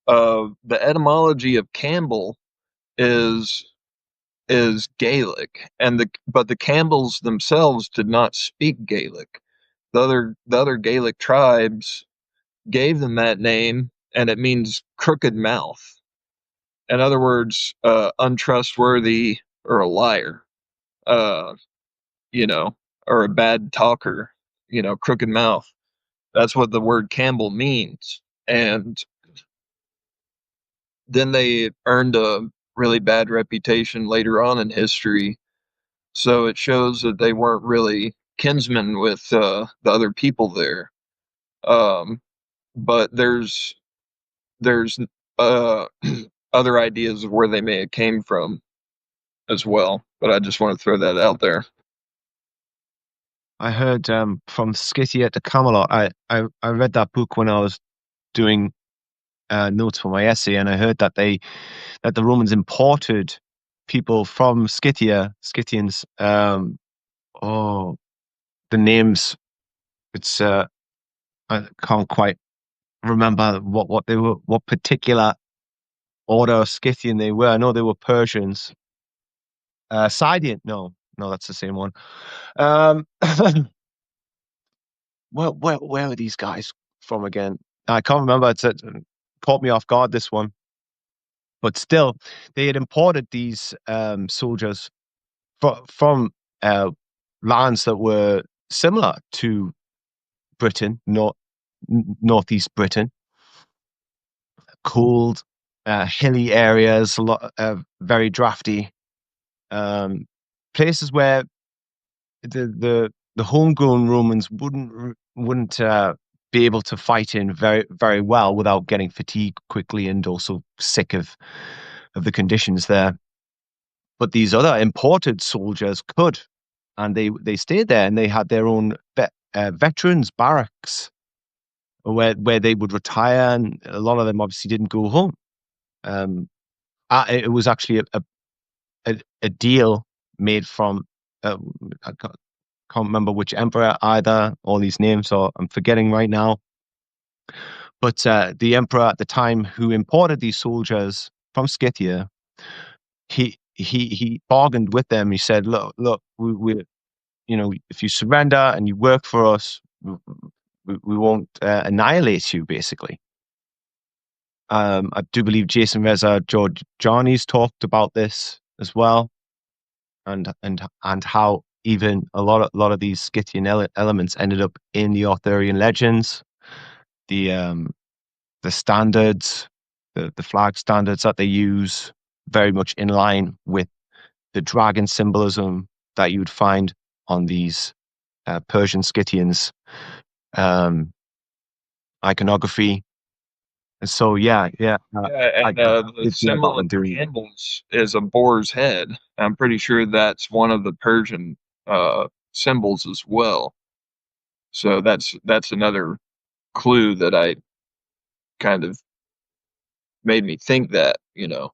the etymology of Campbell is Gaelic, and the Campbells themselves did not speak Gaelic. The other Gaelic tribes gave them that name, and it means crooked mouth. In other words, untrustworthy or a liar, uh, you know, or a bad talker, crooked mouth. That's what the word Campbell means. And then they earned a really bad reputation later on in history. So it shows that they weren't really kinsmen with the other people there. Um, but there's uh, other ideas of where they may have came from as well. But I just want to throw that out there. I heard from Scythia to Camelot. I read that book when I was doing notes for my essay, and I heard that the Romans imported people from Scythians. Oh, the names. It's I can't quite remember what they were, what particular order of Scythian they were. I know they were Persians. Scythian, no, that's the same one. Um, where are these guys from again? I can't remember. It caught me off guard, this one. But still, they had imported these soldiers from lands that were similar to Britain, northeast Britain, cold, hilly areas, a lot, very drafty, um, places where the homegrown Romans wouldn't be able to fight in very very well without getting fatigued quickly and also sick of the conditions there. But these other imported soldiers could, and they stayed there, and they had their own veterans barracks where they would retire, and a lot of them obviously didn't go home. Um, it was actually a deal made from I can't remember which emperor either. All these names, or I'm forgetting right now. But the emperor at the time who imported these soldiers from Scythia, he bargained with them. He said, "Look, we if you surrender and you work for us, we won't annihilate you." Basically, I do believe Jason Reza George Johnny's talked about this as well, and how even a lot of these Scythian elements ended up in the Arthurian legends, the standards, the flag standards that they use, very much in line with the dragon symbolism that you would find on these Persian Scythians iconography. And so, yeah, Yeah, I and the did hear about symbol them in doing. Campbell's is a boar's head, I'm pretty sure that's one of the Persian symbols as well. So that's another clue that I kind of made me think that, that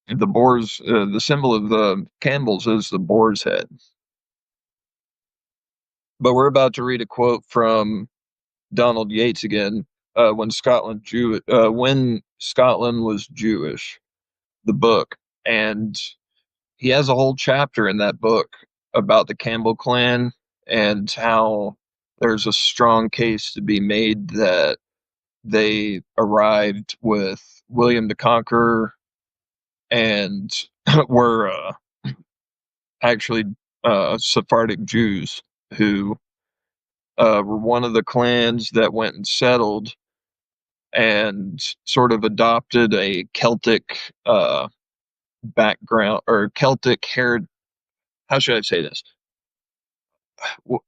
the symbol of the Campbells is the boar's head. But we're about to read a quote from Donald Yates again. When when Scotland was Jewish, the book, and he has a whole chapter in that book about the Campbell clan and how there's a strong case to be made that they arrived with William the Conqueror and were actually Sephardic Jews who were one of the clans that went and settled and sort of adopted a Celtic background or Celtic heritage. How should I say this?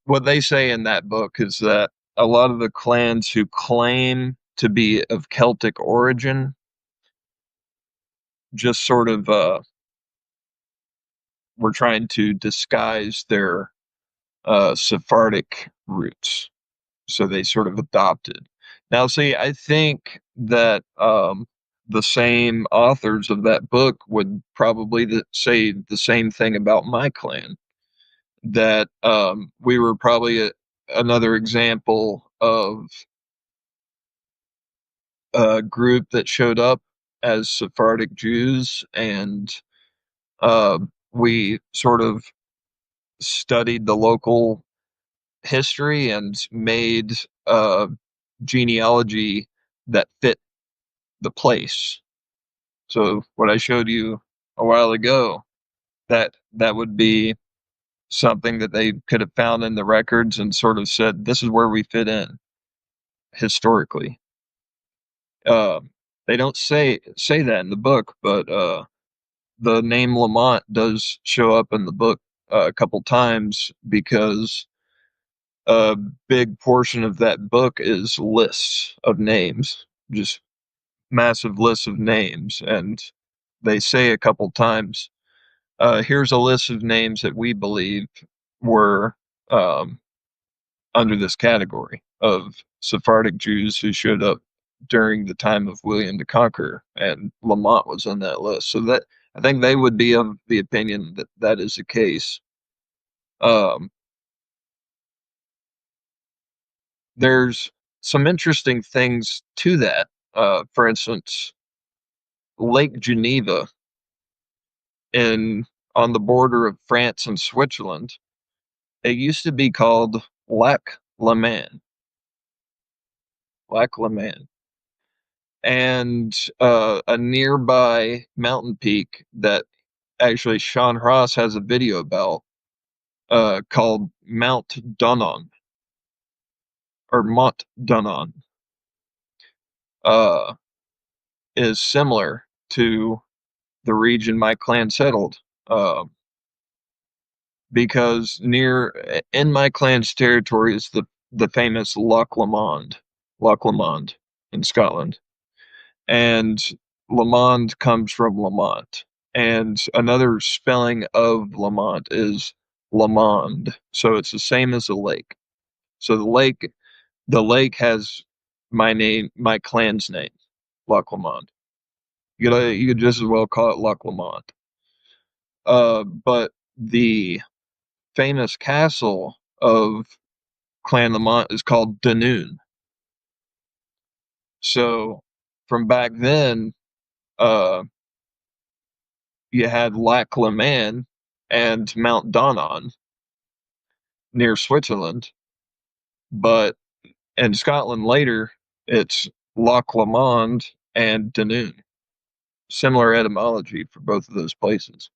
What they say in that book is that a lot of the clans who claim to be of Celtic origin just sort of were trying to disguise their Sephardic roots. So they sort of adopted. Now, see, I think that the same authors of that book would probably say the same thing about my clan. That we were probably another example of a group that showed up as Sephardic Jews, and we sort of studied the local history and made a genealogy that fit the place. So what I showed you a while ago, that would be something that they could have found in the records and sort of said, this is where we fit in historically. Uh, they don't say that in the book, but the name Lamont does show up in the book a couple times because a big portion of that book is lists of names, just massive lists of names, and they say a couple times, here's a list of names that we believe were um, under this category of Sephardic Jews who showed up during the time of William the Conqueror, and Lamont was on that list. So that I think they would be of the opinion that that is the case. Um, there's some interesting things to that. For instance, Lake Geneva in on the border of France and Switzerland, it used to be called Lac Leman. Lac Leman. And a nearby mountain peak that actually Sean Ross has a video about called Mount Dunnon or Mont Dunnon uh, is similar to the region my clan settled uh, because near in my clan's territory is the famous Loch Lomond in Scotland, and Lamond comes from Lamont, and another spelling of Lamont is Lamond, so it's the same as the lake. So the lake has my clan's name, Loch Lomond. You could just as well call it Loch Lomond. But the famous castle of Clan Lamont is called Dunoon. So from back then, uh, you had Lac Leman and Mount Donnan near Switzerland, but in Scotland later, it's Loch Lomond and Dunoon. Similar etymology for both of those places.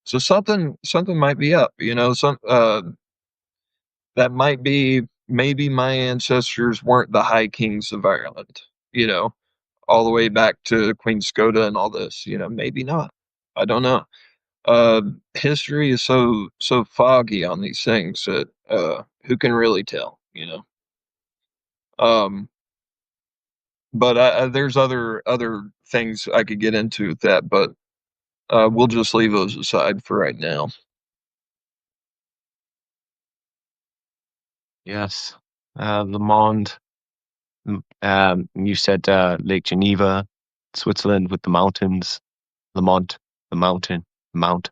So something might be up, that might be maybe my ancestors weren't the High Kings of Ireland, you know, all the way back to Queen Skoda and all this, maybe not. I don't know. History is so foggy on these things that who can really tell. Um, but there's other things I could get into with that, but We'll just leave those aside for right now. Yes. Lamont. You said Lake Geneva, Switzerland with the mountains. Lamont, the mountain, Mount.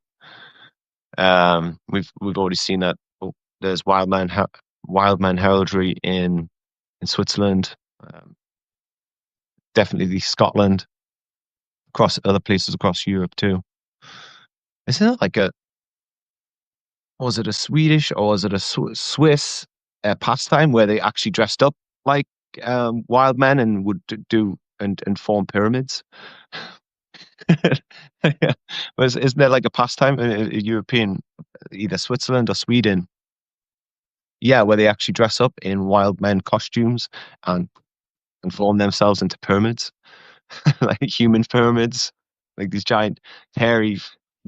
We've already seen that. Oh, there's wildman heraldry in Switzerland. Definitely Scotland. Across other places across Europe too. Isn't it like a was it a Swedish or was it a Swiss pastime where they actually dressed up like wild men and would do and form pyramids? Yeah. Isn't there like a pastime in European, either Switzerland or Sweden? Yeah, where they actually dress up in wild men costumes and form themselves into pyramids, like human pyramids, like these giant hairy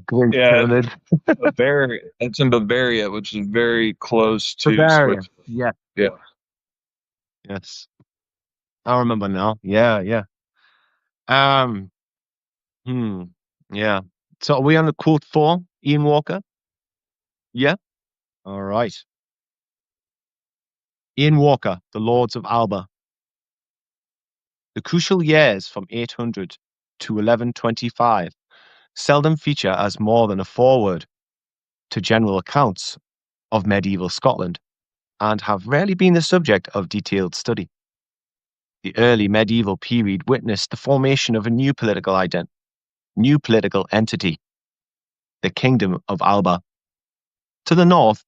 glint Yeah, pyramids. Bavaria. It's in Bavaria, which is very close to Bavaria. Switzerland. Yeah. Yeah. Yes. I remember now. Yeah, yeah. Um, hmm. Yeah. So are we on the quote for Ian Walker? Yeah. All right. Ian Walker, The Lords of Alba. The crucial years from 800 to 1125 seldom feature as more than a foreword to general accounts of medieval Scotland and have rarely been the subject of detailed study. The early medieval period witnessed the formation of a new political entity, the Kingdom of Alba. To the north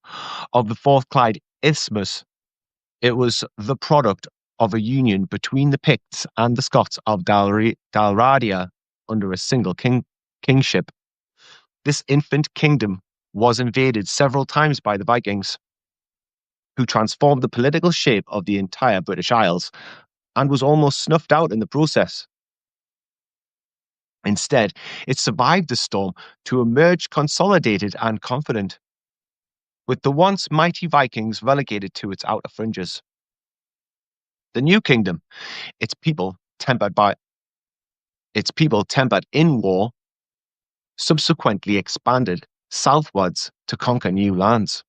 of the Fourth Clyde Isthmus, it was the product of a union between the Picts and the Scots of Dalradia under a single kingship. This infant kingdom was invaded several times by the Vikings, who transformed the political shape of the entire British Isles and was almost snuffed out in the process. Instead, it survived the storm to emerge consolidated and confident, with the once mighty Vikings relegated to its outer fringes. The new kingdom, its people tempered by its people tempered in war, subsequently expanded southwards to conquer new lands.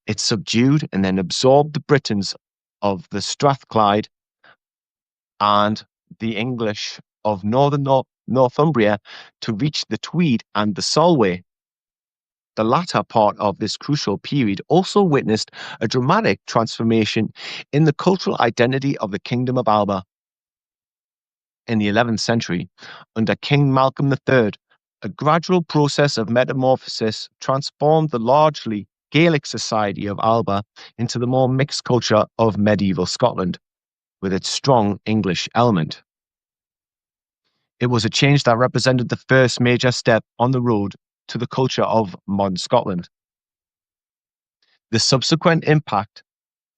It subdued and then absorbed the Britons of the Strathclyde and the English of northern Northumbria to reach the Tweed and the Solway. The latter part of this crucial period also witnessed a dramatic transformation in the cultural identity of the Kingdom of Alba. In the 11th century, under King Malcolm III, a gradual process of metamorphosis transformed the largely Gaelic society of Alba into the more mixed culture of medieval Scotland, with its strong English element. It was a change that represented the first major step on the road to the culture of modern Scotland. The subsequent impact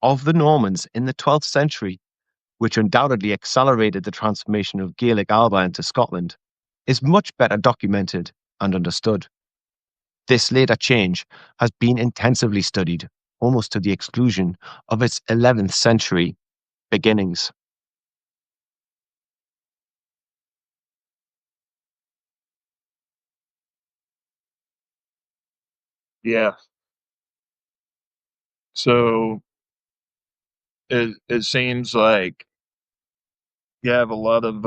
of the Normans in the 12th century, which undoubtedly accelerated the transformation of Gaelic Alba into Scotland, is much better documented and understood. This later change has been intensively studied, almost to the exclusion of its 11th century beginnings. Yeah. So it seems like you have a lot of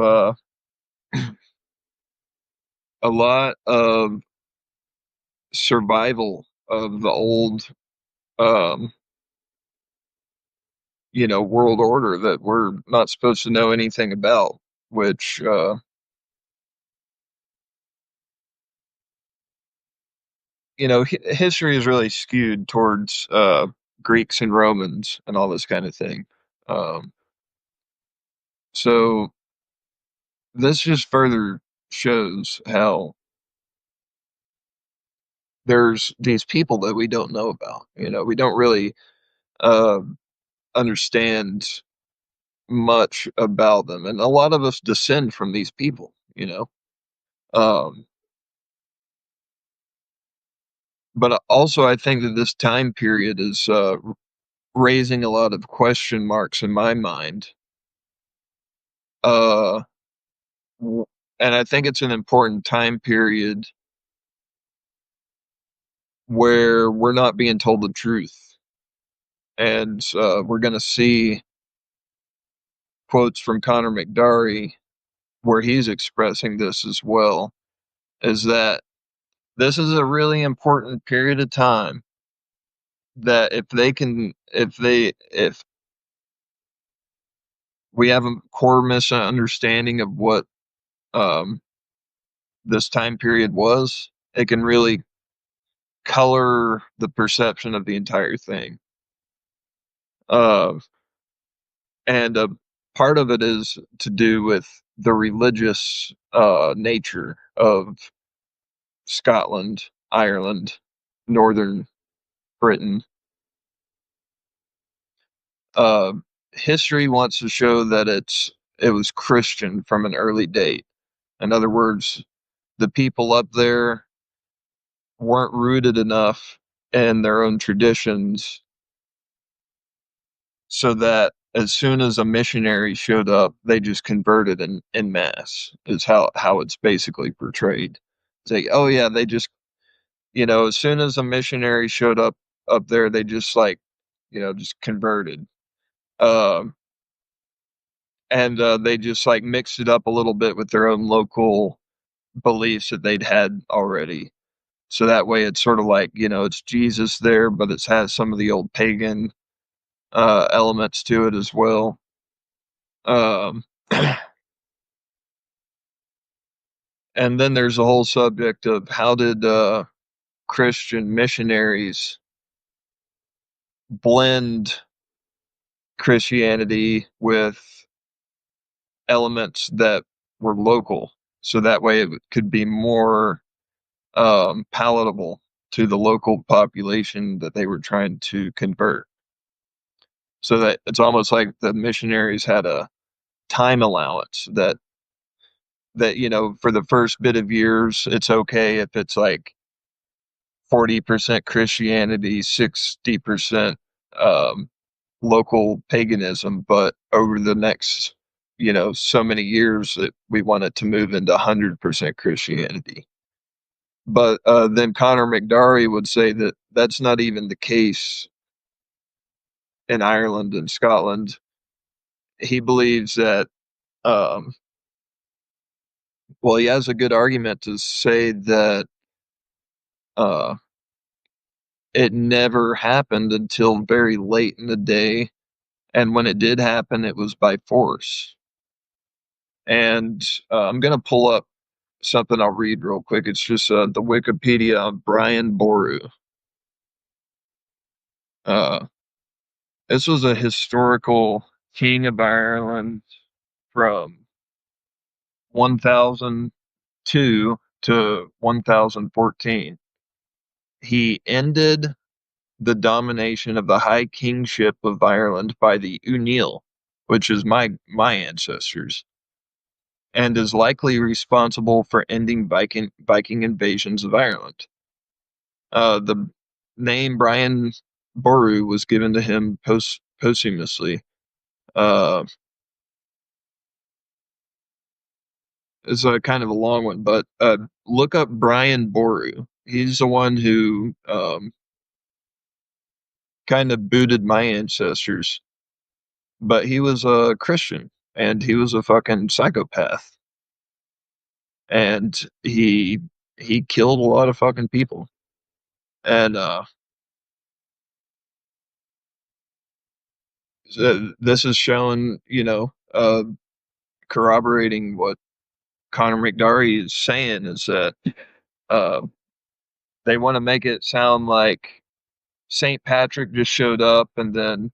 survival of the old um world order that we're not supposed to know anything about, which history is really skewed towards Greeks and Romans and all this kind of thing. Um, so this just further shows how there's these people that we don't know about. We don't really uh, understand much about them, and a lot of us descend from these people. Um, but also, I think that this time period is raising a lot of question marks in my mind. Uh, w- and I think it's an important time period where we're not being told the truth. And we're going to see quotes from Connor McDarry where he's expressing this as well, is that this is a really important period of time that if we have a core misunderstanding of what um, this time period was, it can really color the perception of the entire thing. Uh, and part of it is to do with the religious nature of Scotland, Ireland, Northern Britain. Uh, History wants to show that it was Christian from an early date. In other words, the people up there weren't rooted enough in their own traditions so that as soon as a missionary showed up, they just converted in mass, is how it's basically portrayed. It's like, oh yeah, they just, as soon as a missionary showed up there, they just like, just converted. Um, and they just like mixed it up a little bit with their own local beliefs that they'd had already. So that way it's sort of like, it's Jesus there, but it has some of the old pagan elements to it as well. Um, and then there's the whole subject of how did Christian missionaries blend Christianity with elements that were local, so that way it could be more palatable to the local population that they were trying to convert. So that it's almost like the missionaries had a time allowance that for the first bit of years it's okay if it's like 40% Christianity, 60% um, local paganism, but over the next so many years that we want it to move into 100% Christianity. But then Connor McDarry would say that that's not even the case in Ireland and Scotland. He believes that, um, well, he has a good argument to say that uh, it never happened until very late in the day. And when it did happen, it was by force. And I'm going to pull up something I'll read real quick. It's just the Wikipedia of Brian Boru. Uh, this was a historical king of Ireland from 1002 to 1014. He ended the domination of the High Kingship of Ireland by the Uníl, which is my ancestors, and is likely responsible for ending Viking invasions of Ireland. The name Brian Boru was given to him posthumously. Uh, it's a kind of a long one, but look up Brian Boru. He's the one who kind of booted my ancestors, but he was a Christian and he was a fucking psychopath, and he killed a lot of fucking people, and this is showing, corroborating what Connor McDarry is saying, is that uh, they want to make it sound like St. Patrick just showed up and then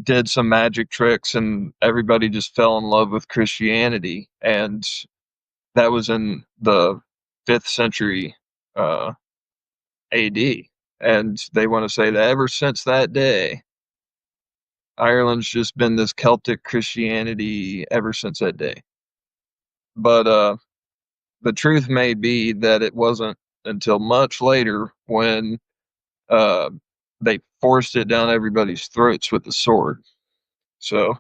did some magic tricks and everybody just fell in love with Christianity. And that was in the 5th century AD. And they want to say that ever since that day, Ireland's just been this Celtic Christianity ever since that day. But the truth may be that it wasn't until much later when uh, they forced it down everybody's throats with the sword. So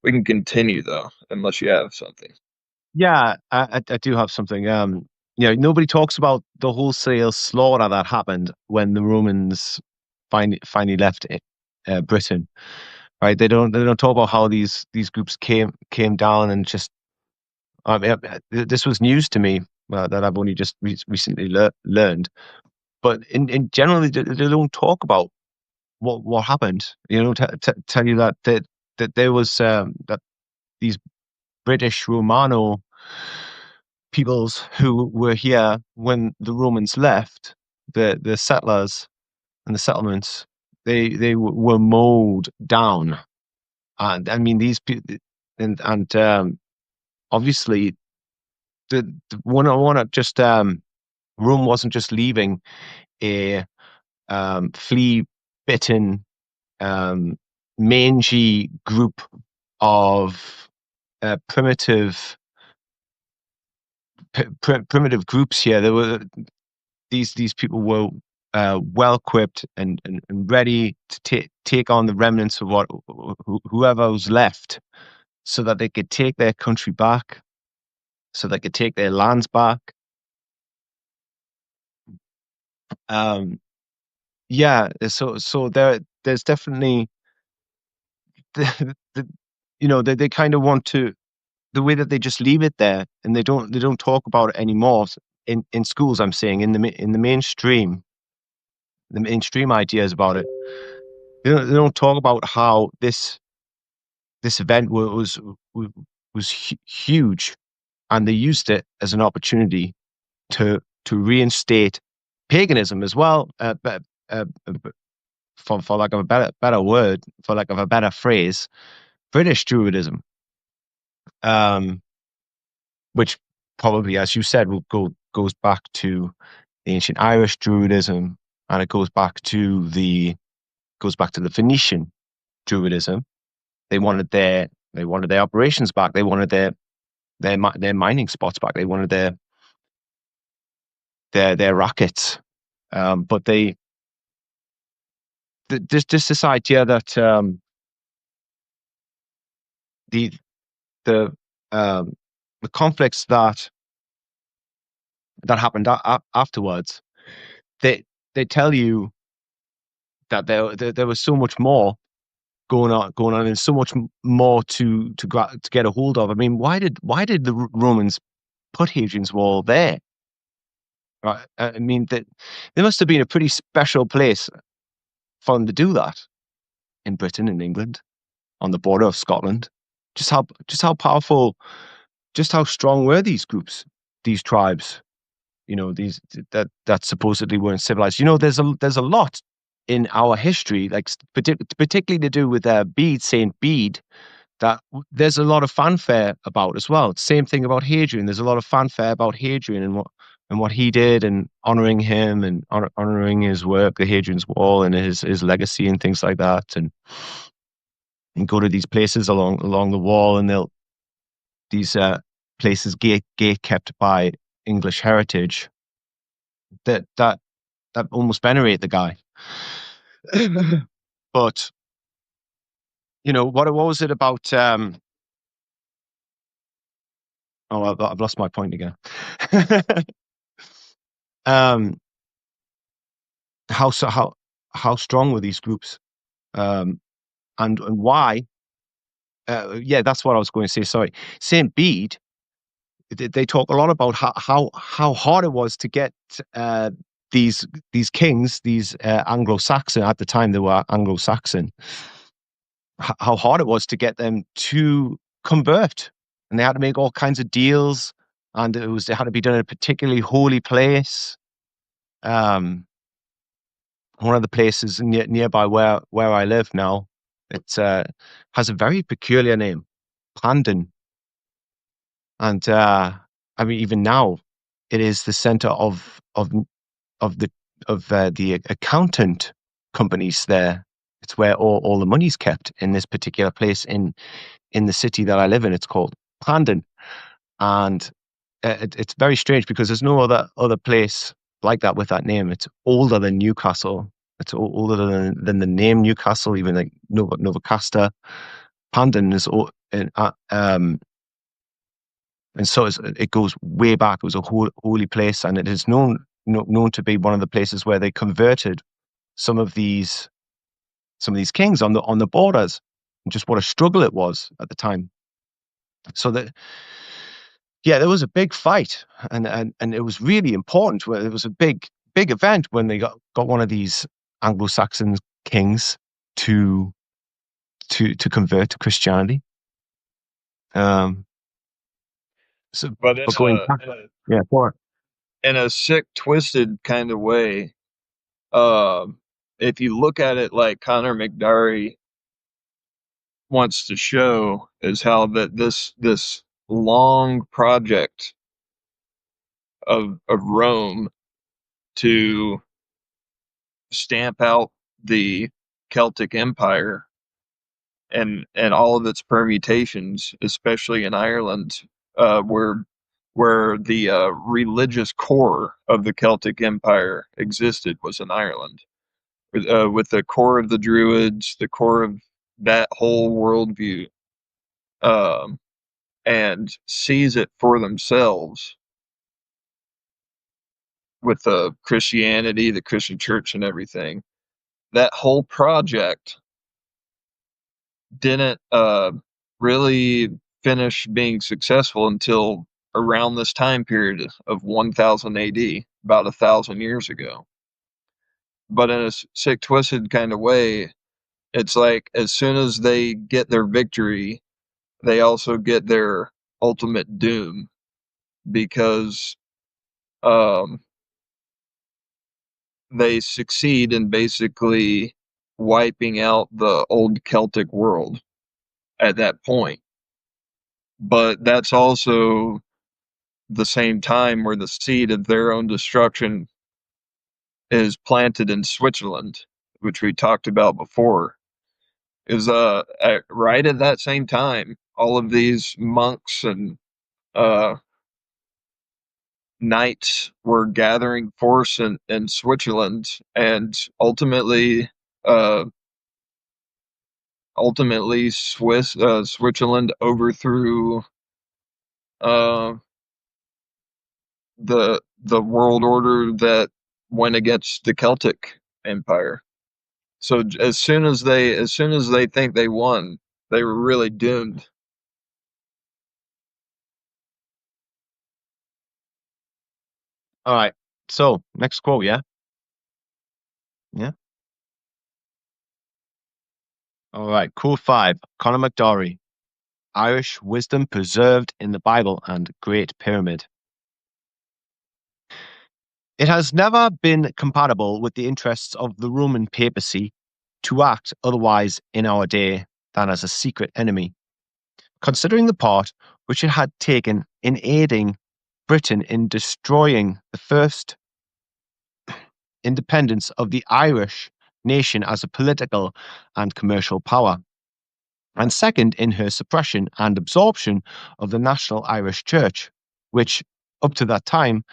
we can continue though, unless you have something. Yeah, I do have something. nobody talks about the wholesale slaughter that happened when the Romans finally left Britain, right? They don't talk about how these groups came down and just. This was news to me that I've only just recently learned. But in general, they don't talk about what happened. Tell you that there was that these British Romano peoples who were here when the Romans left, the settlers and the settlements, were mowed down. And I mean these people, and obviously the one just Rome wasn't just leaving a flea bitten, mangy group of primitive groups here. There were these people were well equipped and ready to take on the remnants of whoever was left, so that they could take their country back, so they could take their lands back. Yeah, so there's definitely they kind of want to, the way that they just leave it there and they don't talk about it anymore in schools. I'm saying in the mainstream, the mainstream ideas about it. They don't talk about how this event was huge, and they used it as an opportunity to reinstate paganism as well. For lack of a better word, for lack of a better phrase, British Druidism, um, which probably, as you said, goes back to the ancient Irish Druidism, and it goes back to the Phoenician Druidism. They wanted their operations back. They wanted their mining spots back. They wanted their rackets. But there's just this idea that the the um, the conflicts that happened afterwards, they tell you that there was so much more going on, and so much more to get a hold of. I mean, why did the Romans put Hadrian's Wall there? Right? I mean, that there must have been a pretty special place for them to do that in Britain and England, on the border of Scotland. Just how powerful, just how strong were these groups, these tribes? These that supposedly weren't civilized. There's a lot in our history, like particularly to do with Saint Bede, that there's a lot of fanfare about as well. Same thing about Hadrian. There's a lot of fanfare about Hadrian and what he did, and honoring him and honoring his work, the Hadrian's Wall, and his legacy and things like that. And go to these places along the wall, and these places gate kept by English heritage that almost venerate the guy. But what was it about? I've lost my point again. um, how strong were these groups, and why? Yeah, that's what I was going to say. Sorry, Saint Bede. They talk a lot about how hard it was to get these kings, these Anglo-Saxon, at the time they were Anglo-Saxon, how hard it was to get them to convert, and they had to make all kinds of deals, and it had to be done in a particularly holy place. One of the places nearby where I live now, it has a very peculiar name, Pandon. And I mean, even now, it is the center of the accountant companies there. It's where all the money's kept in this particular place in the city that I live in. It's called Pandon, and it's very strange because there's no other place like that with that name. It's older than Newcastle. It's older than the name Newcastle, even like Novocastrian. Pandon is And so it goes way back. It was a holy place, and it is known to be one of the places where they converted some of these kings on the borders, and just what a struggle it was at the time. So that, yeah, there was a big fight, and it was really important. Where it was a big event when they got one of these Anglo-Saxon kings to convert to Christianity. So, But in but going back, yeah, for a sick, twisted kind of way, uh, if you look at it like Connor McDarry wants to show, is how that this long project of Rome to stamp out the Celtic Empire and all of its permutations, especially in Ireland, where the religious core of the Celtic Empire existed, was in Ireland, with the core of the Druids, the core of that whole worldview, um, and sees it for themselves with the Christianity, the Christian church, and everything. That whole project didn't really finish being successful until around this time period of 1000 AD, about 1,000 years ago. But in a sick, twisted kind of way, it's like as soon as they get their victory, they also get their ultimate doom, because um, they succeed in basically wiping out the old Celtic world at that point. But that's also the same time where the seed of their own destruction is planted in Switzerland, which we talked about before. Is right at that same time, all of these monks and uh, knights were gathering force in Switzerland, and uh, ultimately Switzerland overthrew uh, the world order that went against the Celtic Empire. So as soon as they think they won, they were really doomed. all right. So next quote, yeah, yeah. All right. Quote 5, Conor McDorry. Irish wisdom preserved in the Bible and Great Pyramid. It has never been compatible with the interests of the Roman papacy to act otherwise in our day than as a secret enemy, considering the part which it had taken in aiding Britain in destroying the first independence of the Irish nation as a political and commercial power, and second in her suppression and absorption of the National Irish Church, which, up to that time,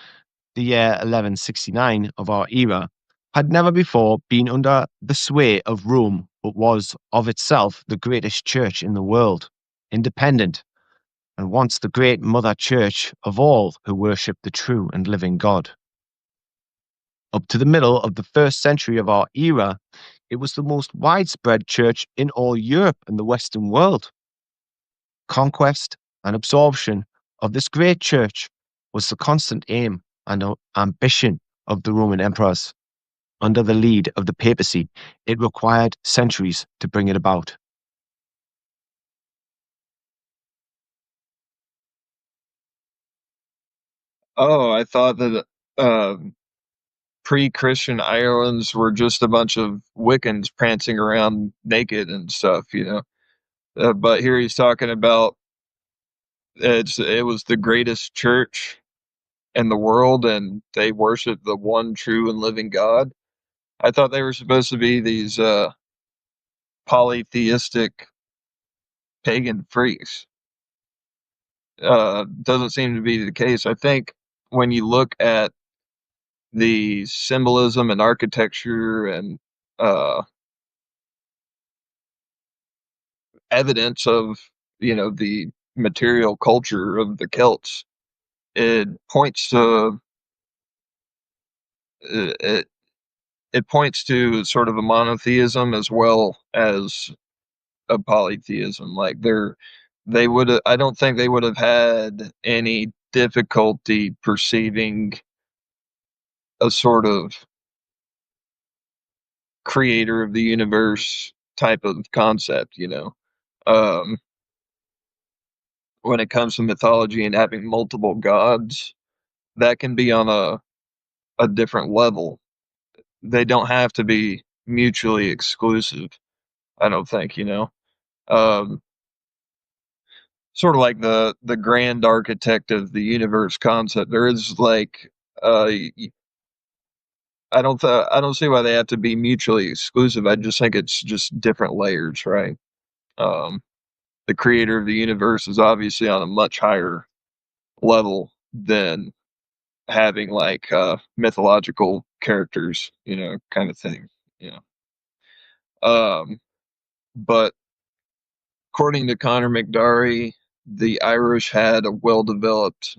the year 1169 of our era, had never before been under the sway of Rome, but was of itself the greatest church in the world, independent, and once the great mother church of all who worship the true and living God. Up to the middle of the first century of our era, it was the most widespread church in all Europe and the Western world. Conquest and absorption of this great church was the constant aim and ambition of the Roman emperors. Under the lead of the papacy, it required centuries to bring it about. Oh, I thought that uh, pre-Christian Irelands were just a bunch of Wiccans prancing around naked and stuff, you know. But here he's talking about it was the greatest church in the world, and they worship the one true and living God. I thought they were supposed to be these polytheistic pagan freaks. Doesn't seem to be the case. I think when you look at the symbolism and architecture and uh, evidence of, the material culture of the Celts. It points to it, it points to sort of a monotheism as well as a polytheism. Like they would I don't think they would have had any difficulty perceiving a sort of creator of the universe type of concept, you know. Um, when it comes to mythology and having multiple gods, that can be on a different level. They don't have to be mutually exclusive, I don't think, you know. Um, sort of like the grand architect of the universe concept. There is like I don't see why they have to be mutually exclusive. I just think it's just different layers, right? Um, the creator of the universe is obviously on a much higher level than having like mythological characters, you know, kind of thing. You know. But according to Connor McDarry, the Irish had a well developed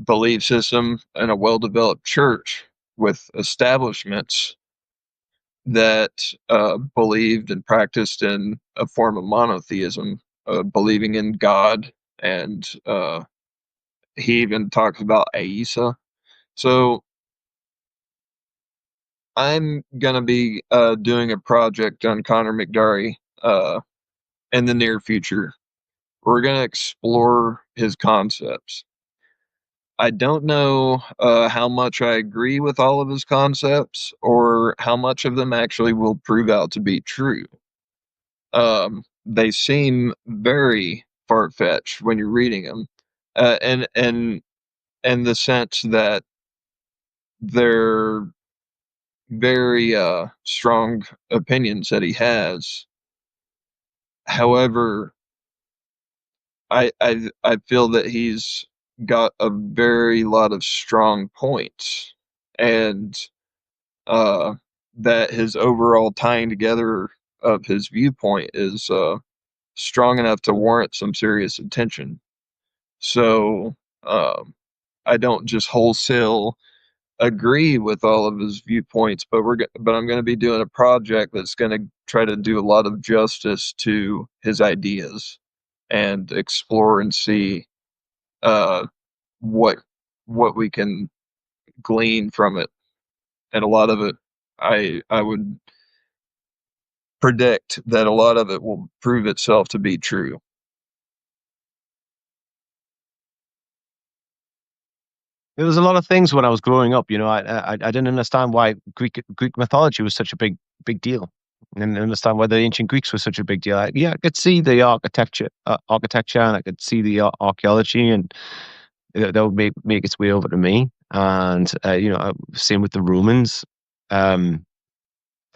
belief system and a well developed church with establishments that believed and practiced in a form of monotheism, believing in God, and he even talks about Aisa. So I'm gonna be doing a project on Connor McDarry in the near future. We're gonna explore his concepts. I don't know how much I agree with all of his concepts or how much of them actually will prove out to be true. They seem very far fetched when you're reading them, and in the sense that they're very strong opinions that he has. However, I feel that he's got a very lot of strong points, and uh, that his overall tying together of his viewpoint is strong enough to warrant some serious attention. So um, I don't just wholesale agree with all of his viewpoints, but but I'm going to be doing a project that's going to try to do a lot of justice to his ideas and explore and see uh, what what we can glean from it. And a lot of it, I would predict that a lot of it will prove itself to be true. There was a lot of things when I was growing up. You know, I didn't understand why Greek mythology was such a big deal. I didn't understand why the ancient Greeks were such a big deal. Yeah, I could see the architecture, and I could see the archaeology, and that would make its way over to me. And you know, same with the Romans. Um,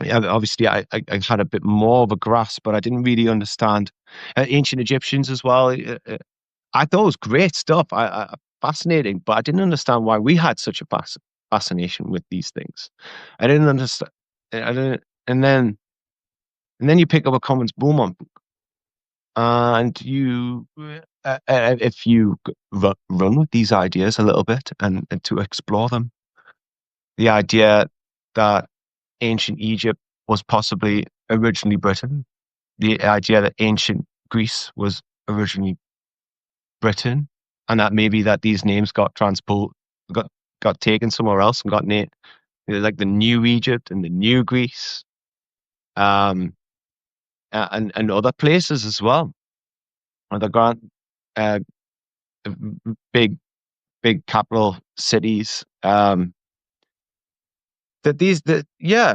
yeah, obviously, I had a bit more of a grasp, but I didn't really understand ancient Egyptians as well. I thought it was great stuff. Fascinating, but I didn't understand why we had such a fascination with these things. I didn't understand. I didn't, and then you pick up a Commons Beaumont book, and if you run with these ideas a little bit and to explore them, the idea that ancient Egypt was possibly originally Britain, the idea that ancient Greece was originally Britain, and that maybe that these names got got taken somewhere else and got named like the New Egypt and the New Greece, um, and other places as well. And the grand, uh, big capital cities. That these that yeah,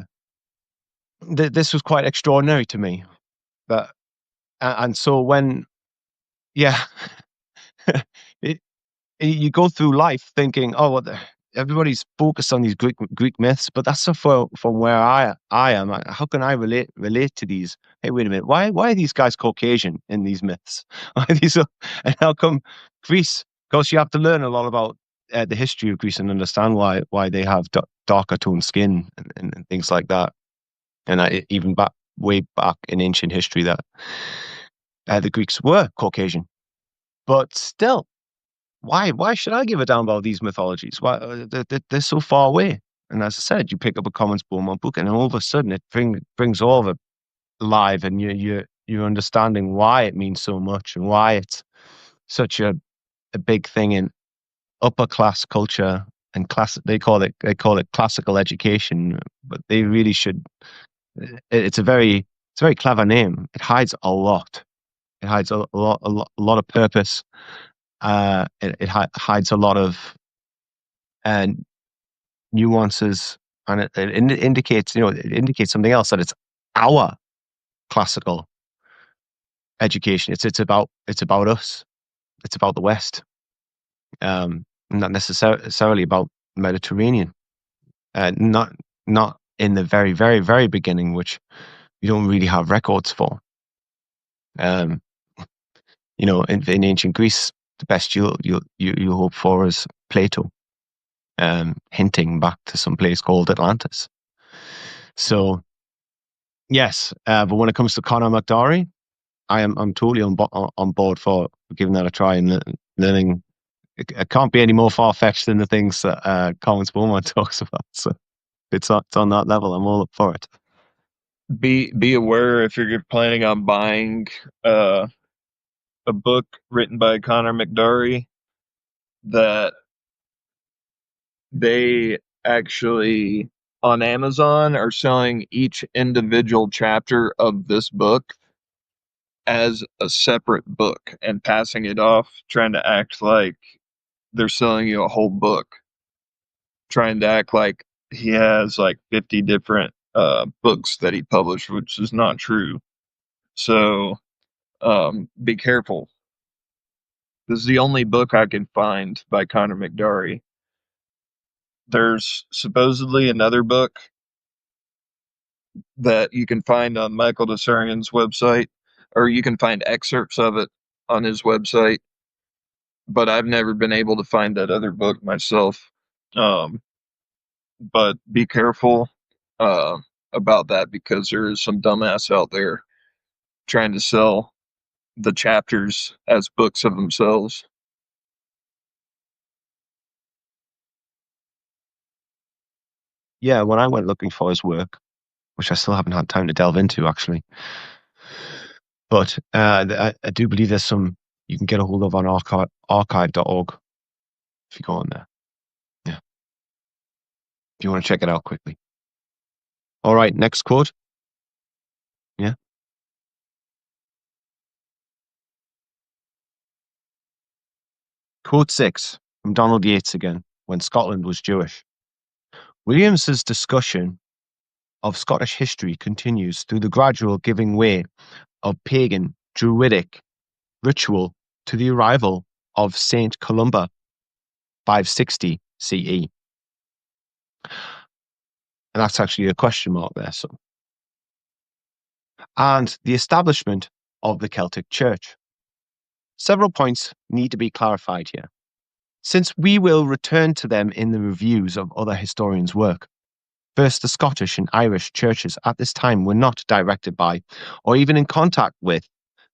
this was quite extraordinary to me. But and so when yeah, it, you go through life thinking, oh, well, everybody's focused on these Greek myths, but that's not from where I am. How can I relate to these? Hey, wait a minute. Why are these guys Caucasian in these myths? Why are these? And how come Greece? Because you have to learn a lot about the history of Greece and understand why they have darker toned skin and things like that. And even way back in ancient history, that The Greeks were Caucasian, but still, why should I give a damn about these mythologies? Why they're so far away? And as I said, you pick up a Commons Beaumont book, and all of a sudden it brings all of it live, and you're understanding why it means so much and why it's such a big thing in upper class culture and class. They call it classical education, but they really should. It's a very clever name. It hides a lot. It hides a lot of purpose. It hides a lot of uh, nuances, and it indicates it indicates something else, that it's our classical education. It's about us. It's about the West, not necessarily about Mediterranean. Not in the very very beginning, which you don't really have records for. Um, in ancient Greece, the best you hope for is Plato, hinting back to some place called Atlantis. So yes, but when it comes to Conor McDowry, I'm totally on board for giving that a try and learning. It can't be any more far fetched than the things that Collins Beaumont talks about. So it's on that level. I'm all up for it. Be aware if you're planning on buying a book written by Conor McDowry that they actually on Amazon are selling each individual chapter of this book as a separate book and passing it off, trying to act like they're selling you a whole book, trying to act like he has like 50 different books that he published, which is not true. So be careful. This is the only book I can find by Conor McDowry. There's supposedly another book that you can find on Michael Desarian's website, or you can find excerpts of it on his website, but I've never been able to find that other book myself. But be careful uh, about that, because there is some dumbass out there trying to sell the chapters as books of themselves. Yeah, when I went looking for his work, which I still haven't had time to delve into actually, but I do believe there's some you can get a hold of on archive.org if you go on there. Yeah, if you want to check it out quickly. All right, next quote. Yeah. Quote 6 from Donald Yates again, when Scotland was Jewish. Williams's discussion of Scottish history continues through the gradual giving way of pagan, Druidic ritual to the arrival of Saint Columba, 560 CE. And that's actually a question mark there. So, and the establishment of the Celtic Church. Several points need to be clarified here, since we will return to them in the reviews of other historians' work. First, the Scottish and Irish churches at this time were not directed by, or even in contact with,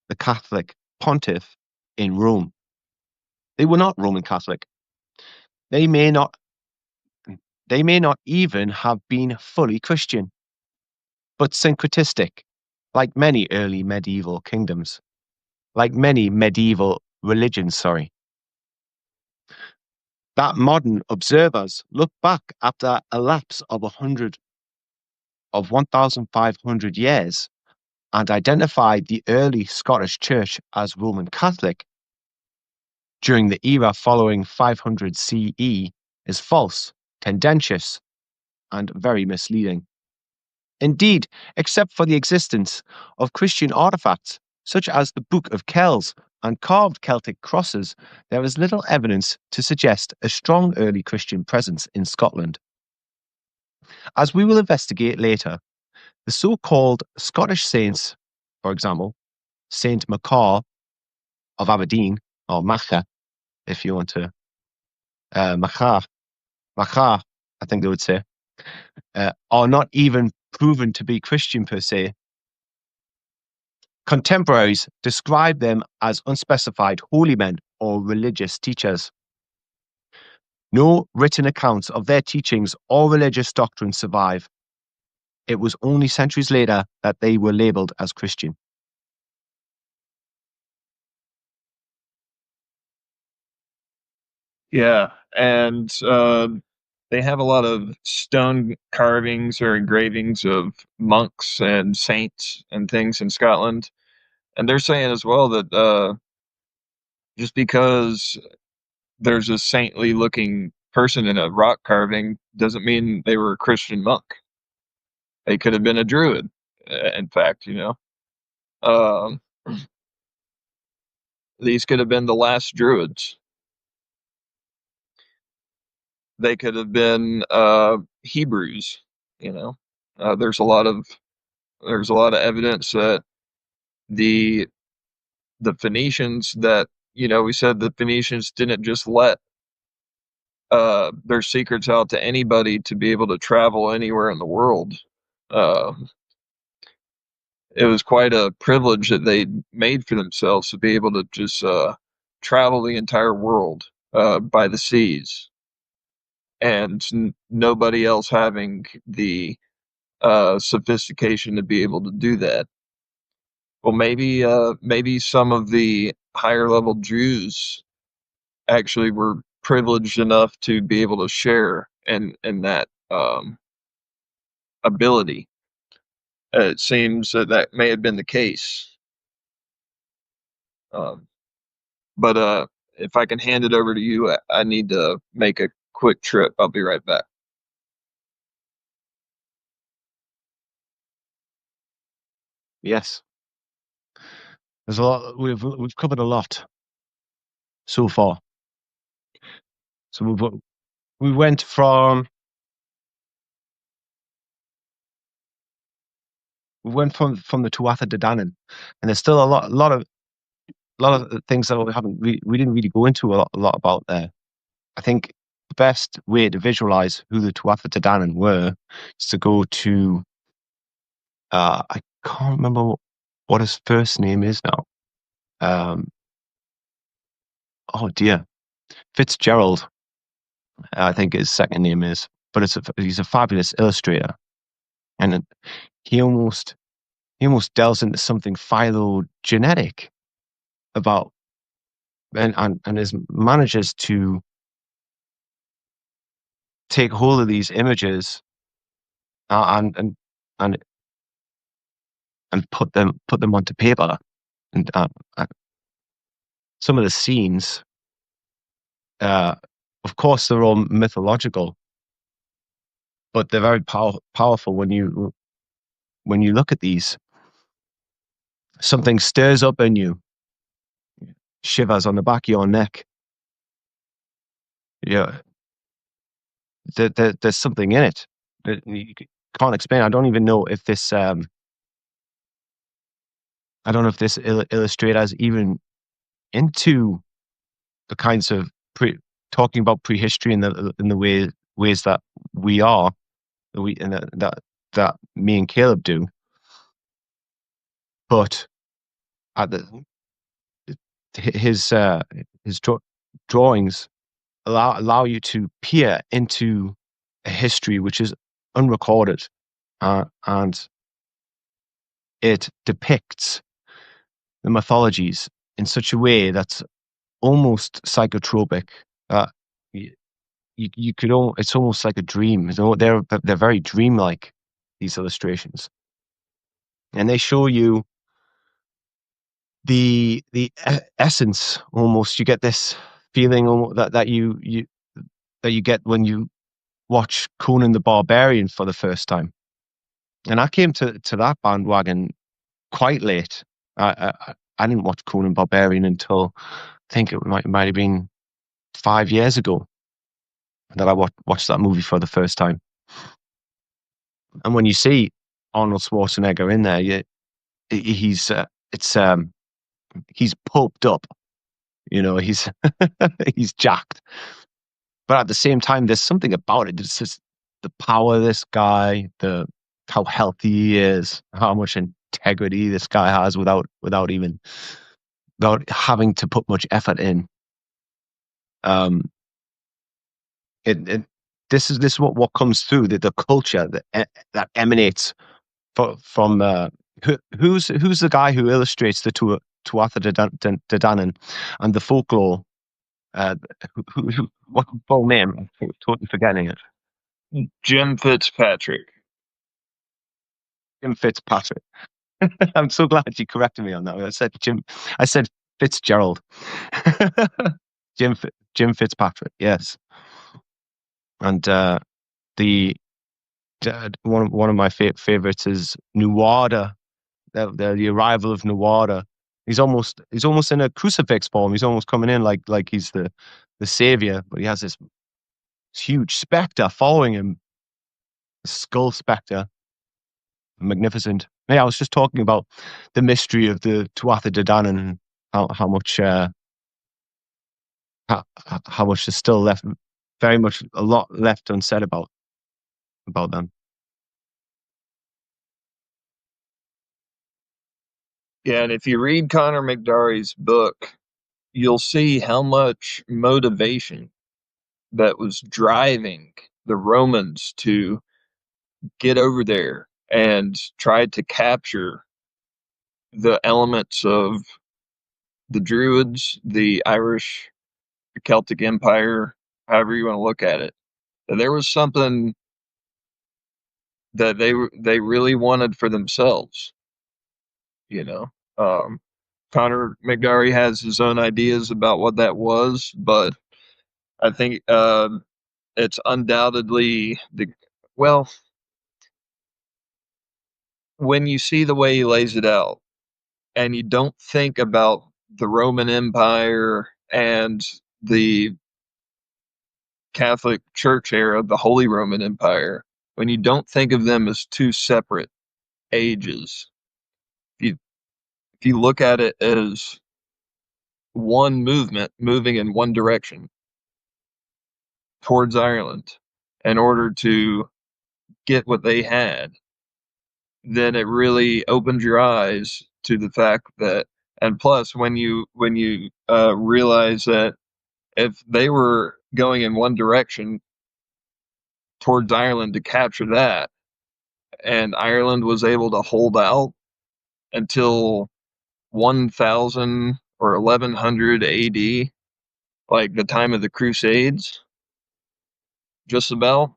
the Catholic pontiff in Rome. They were not Roman Catholic. They may not even have been fully Christian, but syncretistic, like many early medieval kingdoms, like many medieval religions, that modern observers look back after a lapse of 1,500 years and identify the early Scottish Church as Roman Catholic during the era following 500 CE is false, tendentious, and very misleading. Indeed, except for the existence of Christian artifacts such as the Book of Kells and carved Celtic crosses, there is little evidence to suggest a strong early Christian presence in Scotland. As we will investigate later, the so-called Scottish saints, for example, Saint Macaw of Aberdeen, or Macha, if you want to, Macha, I think they would say, are not even proven to be Christian per se. Contemporaries describe them as unspecified holy men or religious teachers. No written accounts of their teachings or religious doctrine survive. It was only centuries later that they were labeled as Christian. Yeah, and they have a lot of stone carvings or engravings of monks and saints and things in Scotland. And they're saying as well that just because there's a saintly looking person in a rock carving doesn't mean they were a Christian monk. They could have been a druid, in fact, you know. Um, these could have been the last druids. They could have been Hebrews, you know. There's a lot of evidence that the Phoenicians that, you know, we said the Phoenicians didn't just let their secrets out to anybody to be able to travel anywhere in the world. Uh, it was quite a privilege that they made for themselves to be able to just travel the entire world by the seas, and nobody else having the sophistication to be able to do that. Well, maybe some of the higher level Jews actually were privileged enough to be able to share in that ability. It seems that that may have been the case. Um, but if I can hand it over to you, I need to make a quick trip. I'll be right back. Yes, there's a lot. We've covered a lot so far. So we went from the Tuatha De Danann, and there's still a lot of things that we didn't really go into a lot about there. I think the best way to visualize who the Tuatha De Danann were is to go to I can't remember what his first name is now. Oh dear, Fitzgerald, I think his second name is, but he's a fabulous illustrator, and he almost delves into something phylogenetic about and is manages to take hold of these images and and put them onto paper, and some of the scenes, of course, they're all mythological, but they're very powerful when you look at these. Something stirs up in you, shivers on the back of your neck. Yeah, there's something in it that you can't explain. I don't even know if this illustrator is even into the kinds of talking about prehistory in the ways that we are, that me and Caleb do. But at his drawings allow you to peer into a history which is unrecorded, and it depicts the mythologies in such a way that's almost psychotropic. You could it's almost like a dream. They're very dreamlike, these illustrations, and they show you the essence almost. You get this feeling that you get when you watch Conan the Barbarian for the first time. And I came to that bandwagon quite late. I didn't watch Conan Barbarian until I think it might have been 5 years ago that I watched that movie for the first time. And when you see Arnold Schwarzenegger in there, he's he's pulped up, he's he's jacked. But at the same time, there's something about it. It's just the power of this guy, how healthy he is, how much integrity this guy has without having to put much effort in. This is what comes through the culture that emanates from who's the guy who illustrates the Tuatha De Danann and the folklore. What's the full name? I'm totally forgetting it. Jim Fitzpatrick. Jim Fitzpatrick. I'm so glad you corrected me on that. I said Fitzgerald. Jim Fitzpatrick. Yes. And one of my favorites is Nuada. The arrival of Nuada. He's almost in a crucifix form. He's almost coming in like he's the savior, but he has this huge specter following him. A skull specter. Magnificent. Yeah, I was just talking about the mystery of the Tuatha De Danann and how much is still left. Very much a lot left unsaid about them. Yeah, and if you read Connor McDarry's book, you'll see how much motivation that was driving the Romans to get over there and try to capture the elements of the Druids, the Irish, the Celtic Empire, however you want to look at it. There was something that they really wanted for themselves, you know. Connor McDarry has his own ideas about what that was, but I think it's undoubtedly when you see the way he lays it out, and you don't think about the Roman Empire and the Catholic Church era, the Holy Roman Empire, when you don't think of them as two separate ages, if you look at it as one movement moving in one direction towards Ireland in order to get what they had, then it really opens your eyes to the fact that, and plus when you realize that if they were going in one direction towards Ireland to capture that, and Ireland was able to hold out until 1000 or 1100 AD, like the time of the Crusades, just about,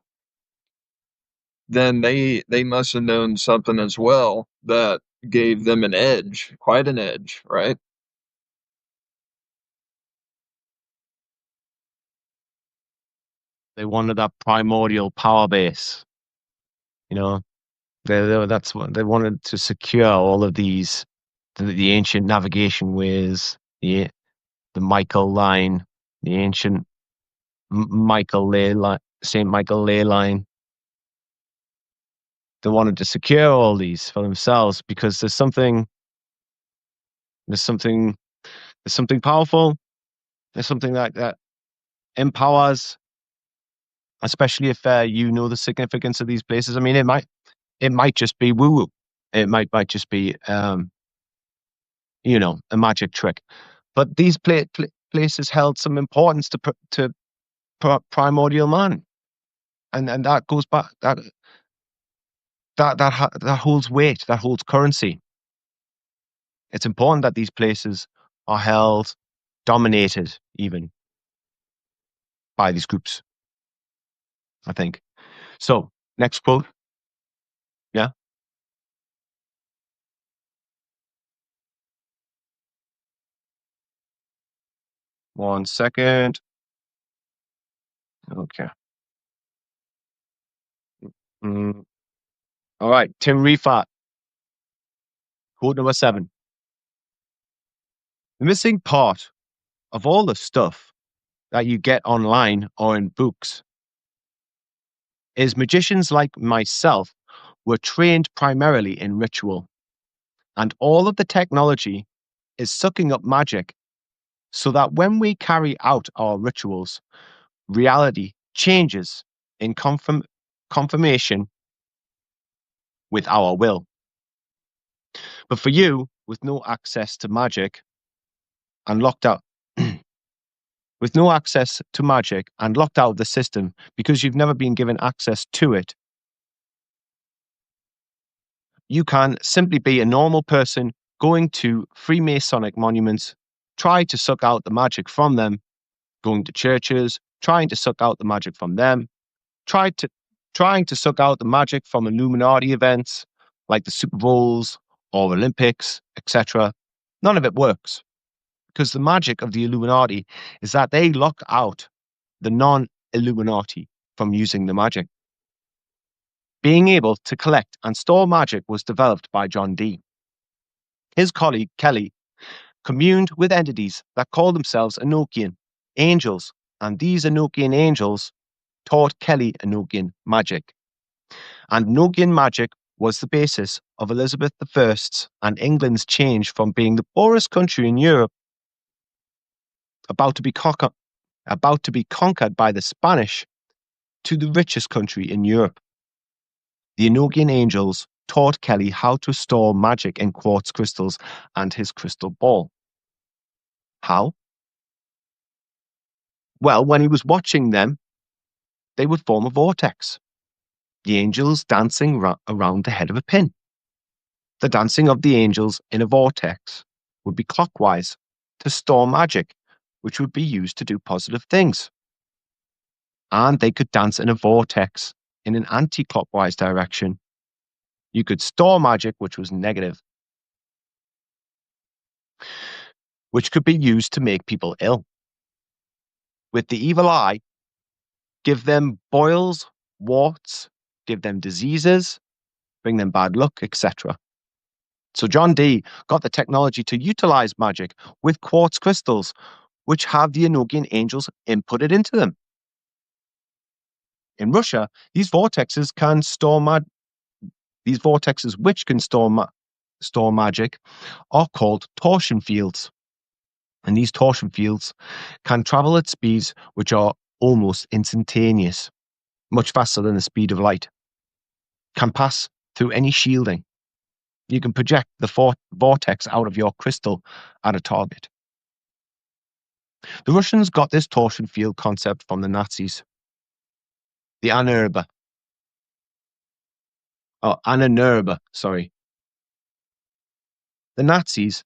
then they must have known something as well that gave them an edge, quite an edge, right? They wanted that primordial power base. You know, that's what they wanted, to secure all of these, the ancient navigation ways, the Michael line, the ancient Michael ley line, Saint Michael ley line. They wanted to secure all these for themselves because there's something powerful. There's something that empowers, especially if you know the significance of these places. I mean, it might just be woo woo. It might just be a magic trick, but these places held some importance to primordial man, and that goes back, that holds weight, that holds currency. It's important that these places are held, dominated even by these groups, I think. So, next quote. Yeah. One second. Okay. All right. Tim Riefat. Quote number 7. The missing part of all the stuff that you get online or in books is magicians like myself were trained primarily in ritual, and all of the technology is sucking up magic so that when we carry out our rituals, reality changes in confirmation with our will. But for you, with no access to magic and locked out, with no access to magic and locked out of the system because you've never been given access to it, you can simply be a normal person going to Freemasonic monuments, try to suck out the magic from them, going to churches, trying to suck out the magic from them, trying to suck out the magic from Illuminati events like the Super Bowls or Olympics, etc. None of it works because the magic of the Illuminati is that they lock out the non-Illuminati from using the magic. Being able to collect and store magic was developed by John Dee. His colleague Kelly communed with entities that called themselves Enochian angels, and these Enochian angels taught Kelly Enochian magic. And Enochian magic was the basis of Elizabeth I's and England's change from being the poorest country in Europe, about to be conquered by the Spanish, to the richest country in Europe. The Enochian angels taught Kelly how to store magic in quartz crystals and his crystal ball. How? Well, when he was watching them, they would form a vortex. The angels dancing around the head of a pin. The dancing of the angels in a vortex would be clockwise to store magic, which would be used to do positive things. And they could dance in a vortex in an anti-clockwise direction. You could store magic, which was negative, which could be used to make people ill. With the evil eye, give them boils, warts, give them diseases, bring them bad luck, etc. So John Dee got the technology to utilize magic with quartz crystals, which have the Enochian angels inputted into them. In Russia, these vortexes which can store magic are called torsion fields. And these torsion fields can travel at speeds which are almost instantaneous, much faster than the speed of light, can pass through any shielding. You can project the vortex out of your crystal at a target. The Russians got this torsion field concept from the Nazis. The Annenerbe, sorry. The Nazis,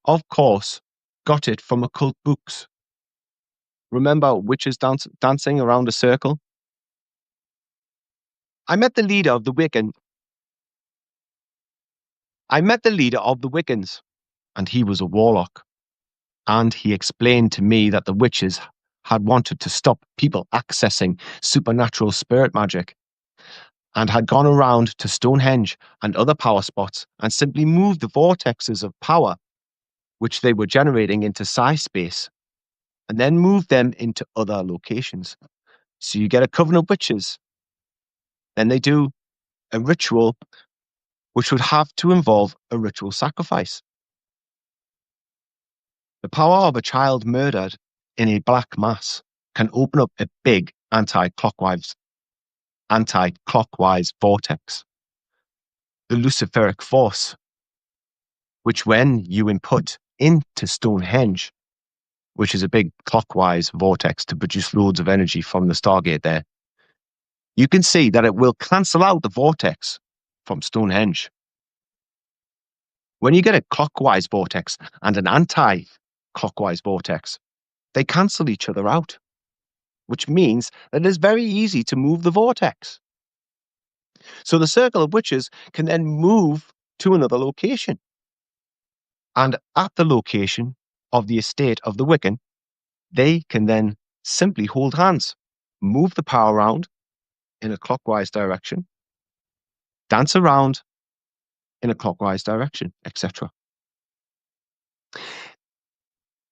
of course, got it from occult books. Remember witches dancing around a circle? I met the leader of the Wiccans, and he was a warlock. And he explained to me that the witches had wanted to stop people accessing supernatural spirit magic and had gone around to Stonehenge and other power spots and simply moved the vortexes of power, which they were generating, into psi space, and then moved them into other locations. So you get a coven of witches. Then they do a ritual, which would have to involve a ritual sacrifice. The power of a child murdered in a black mass can open up a big anti-clockwise vortex. The luciferic force, which when you input into Stonehenge, which is a big clockwise vortex to produce loads of energy from the Stargate there, you can see that it will cancel out the vortex from Stonehenge. When you get a clockwise vortex and an anti-clockwise vortex, they cancel each other out, which means that it is very easy to move the vortex. So the circle of witches can then move to another location. And at the location of the estate of the Wiccan, they can then simply hold hands, move the power around in a clockwise direction, dance around in a clockwise direction, etc.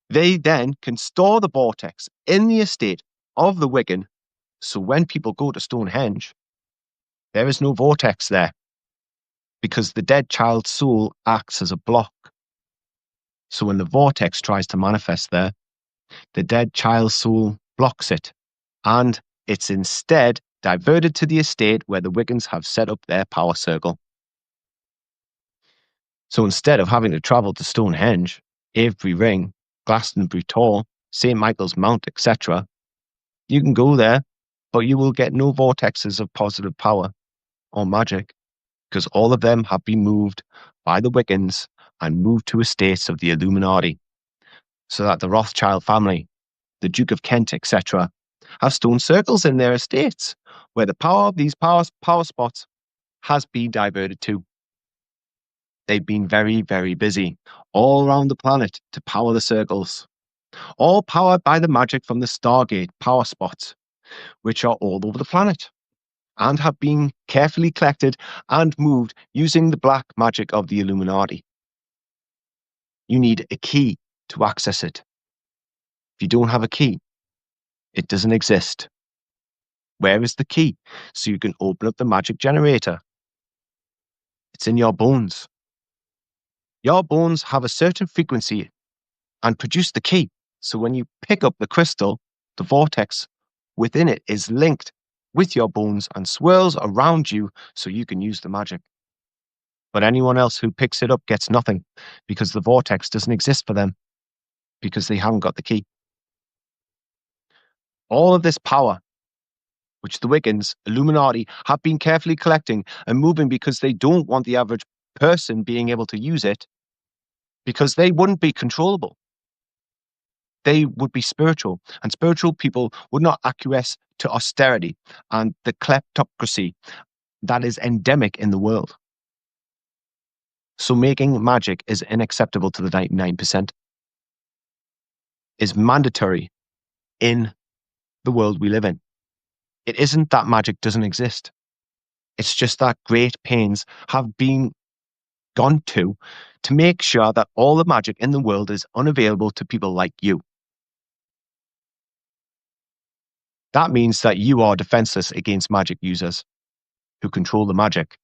They then can store the vortex in the estate of the Wiccan, so when people go to Stonehenge, there is no vortex there, because the dead child's soul acts as a block. So when the vortex tries to manifest there, the dead child's soul blocks it, and it's instead diverted to the estate where the Wiccans have set up their power circle. So instead of having to travel to Stonehenge, Avebury Ring, Glastonbury Tor, St. Michael's Mount, etc., you can go there, but you will get no vortexes of positive power or magic, because all of them have been moved by the Wiccans and moved to estates of the Illuminati, so that the Rothschild family, the Duke of Kent, etc., have stone circles in their estates, where the power of these power spots has been diverted to. They've been very, very busy all around the planet to power the circles, all powered by the magic from the Stargate power spots, which are all over the planet and have been carefully collected and moved using the black magic of the Illuminati. You need a key to access it. If you don't have a key, it doesn't exist. Where is the key so you can open up the magic generator? It's in your bones. Your bones have a certain frequency and produce the key. So when you pick up the crystal, the vortex within it is linked with your bones and swirls around you so you can use the magic. But anyone else who picks it up gets nothing because the vortex doesn't exist for them because they haven't got the key. All of this power, which the Wiccans, Illuminati, have been carefully collecting and moving because they don't want the average person being able to use it, because they wouldn't be controllable. They would be spiritual, and spiritual people would not acquiesce to austerity and the kleptocracy that is endemic in the world. So making magic is unacceptable to the 99%, is mandatory in the world we live in. It isn't that magic doesn't exist. It's just that great pains have been gone to make sure that all the magic in the world is unavailable to people like you. That means that you are defenseless against magic users who control the magic.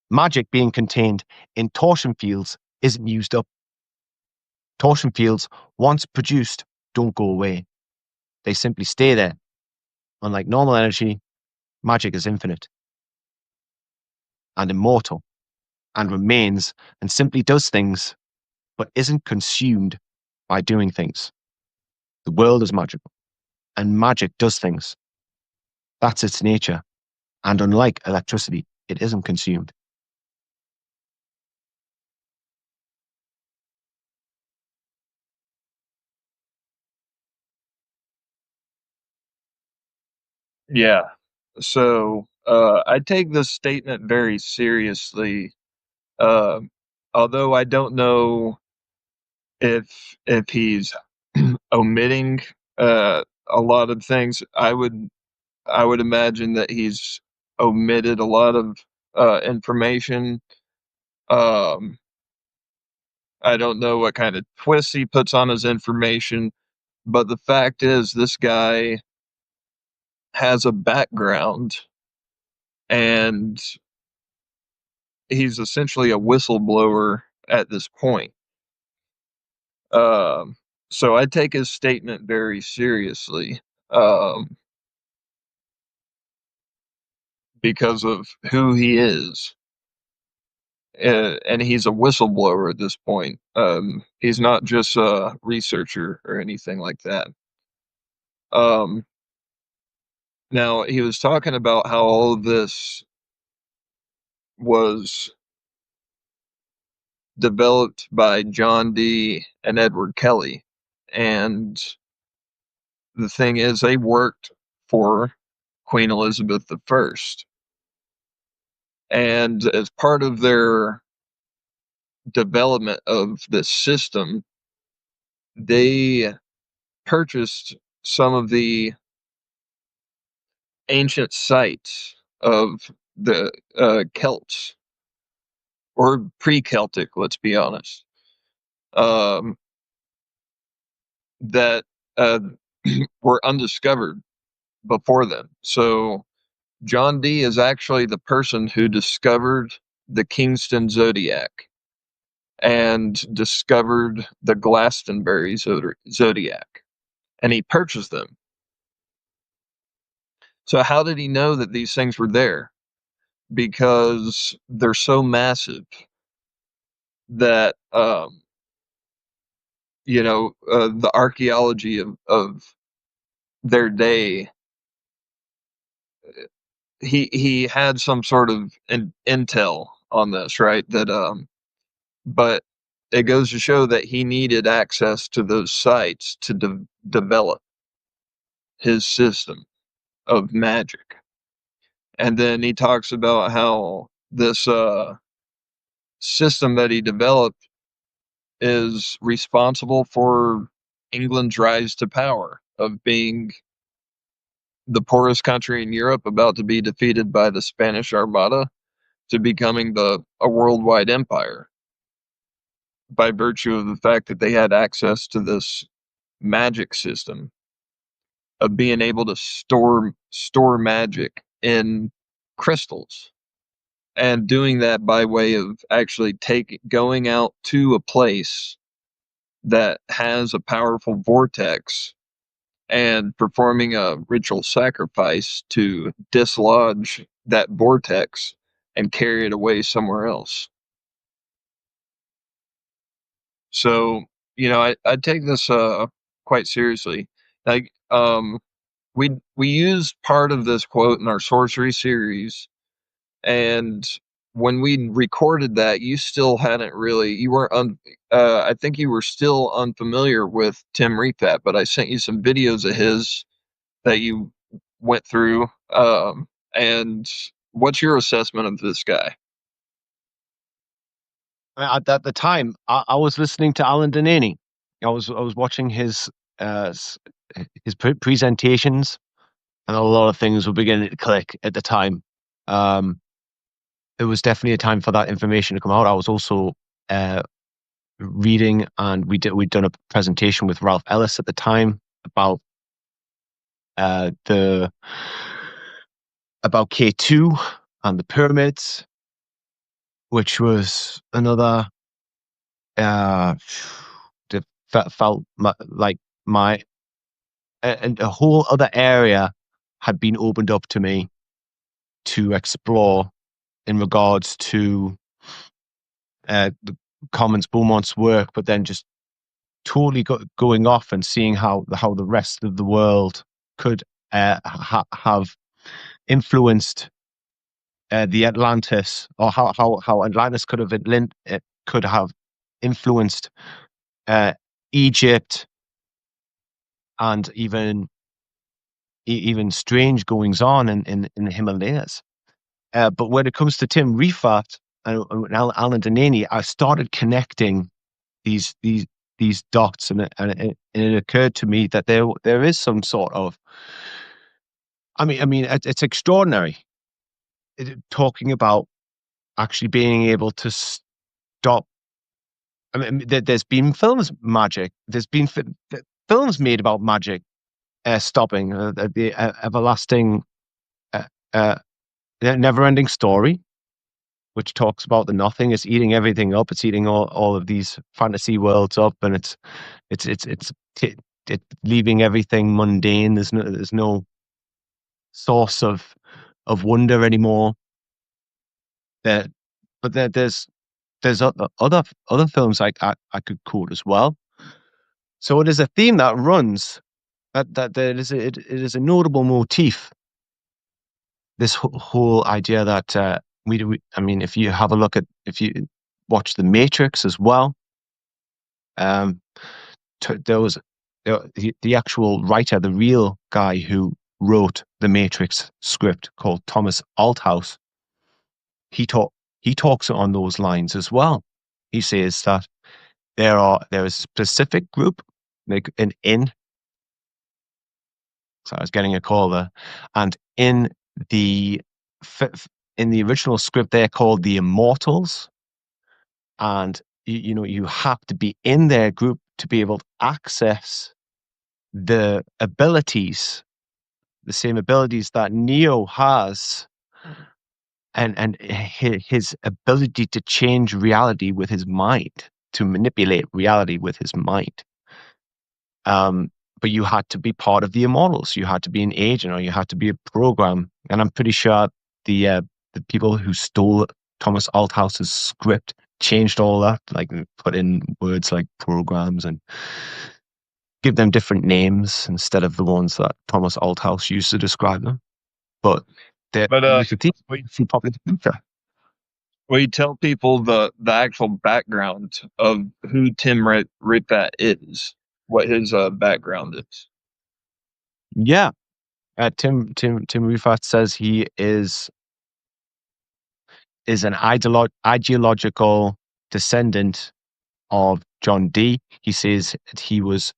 Magic being contained in torsion fields isn't used up. Torsion fields, once produced, don't go away. They simply stay there. Unlike normal energy, magic is infinite and immortal and remains and simply does things, but isn't consumed by doing things. The world is magical, and magic does things. That's its nature. And unlike electricity, it isn't consumed. Yeah. So I take this statement very seriously. Uh, Although I don't know if he's omitting a lot of things, I would imagine that he's omitted a lot of information. Um, I don't know what kind of twists he puts on his information, but the fact is, this guy has a background, and he's essentially a whistleblower at this point. Um, so I take his statement very seriously, um, because of who he is. And he's a whistleblower at this point. He's not just a researcher or anything like that. Um, Now, he was talking about how all of this was developed by John Dee and Edward Kelly. And the thing is, they worked for Queen Elizabeth I. And as part of their development of this system, they purchased some of the ancient sites of the Celts, or pre-Celtic, let's be honest, um, that were undiscovered before them. So John Dee is actually the person who discovered the Kingston Zodiac and discovered the Glastonbury Zodiac, and he purchased them. So how did he know that these things were there? Because they're so massive. that the archaeology of their day, he had some sort of intel on this, right? But it goes to show that he needed access to those sites to develop his system of magic. And then he talks about how this system that he developed is responsible for England's rise to power, of being the poorest country in Europe about to be defeated by the Spanish Armada, to becoming a worldwide empire, by virtue of the fact that they had access to this magic system of being able to store magic in crystals, and doing that by way of actually going out to a place that has a powerful vortex and performing a ritual sacrifice to dislodge that vortex and carry it away somewhere else. So, I take this quite seriously. Like, we used part of this quote in our sorcery series, and when we recorded that, you still hadn't really, you weren't I think you were still unfamiliar with Tim Refat, but I sent you some videos of his that you went through. And what's your assessment of this guy? At the time, I was listening to Alan Delaney. I was watching his presentations, and a lot of things were beginning to click at the time. It was definitely a time for that information to come out. I was also reading, and we'd done a presentation with Ralph Ellis at the time about about K2 and the pyramids, which was another felt like and a whole other area had been opened up to me to explore in regards to the Commons Beaumont's work, but then just totally going off and seeing how the rest of the world could have influenced the Atlantis, or how Atlantis could have influenced Egypt, and even strange goings on in the Himalayas. But when it comes to Tim Refat and Alan Delaney, I started connecting these dots, and it occurred to me that there is some sort of, I mean, it's extraordinary, talking about actually being able to stop. I mean, there's been magic. There's been films made about magic stopping, the everlasting, never-ending story, which talks about the nothing. It's eating everything up. It's eating all of these fantasy worlds up, and it's leaving everything mundane. There's no source of wonder anymore. But there's other films I could quote as well. So it is a theme that runs, that it is a notable motif. This whole idea that I mean, if you watch The Matrix as well, there was the actual writer, the real guy who wrote the Matrix script, called Thomas Althouse. He talks on those lines as well. He says that there is a specific group, like an inn. So I was getting a call there, and in the original script, they're called the Immortals, and you have to be in their group to be able to access the abilities, the same abilities that Neo has, and his ability to change reality with his mind, to manipulate reality with his mind. But you had to be part of the Immortals. You had to be an agent, or you had to be a program. And I'm pretty sure the people who stole Thomas Althouse's script changed all that, like put in words like programs and give them different names instead of the ones that Thomas Althouse used to describe them. But But we could see probably the future. we tell people the actual background of who Tim Rifat is, what his background is. Yeah. Tim Rifat says he is an ideological descendant of John Dee. He says he was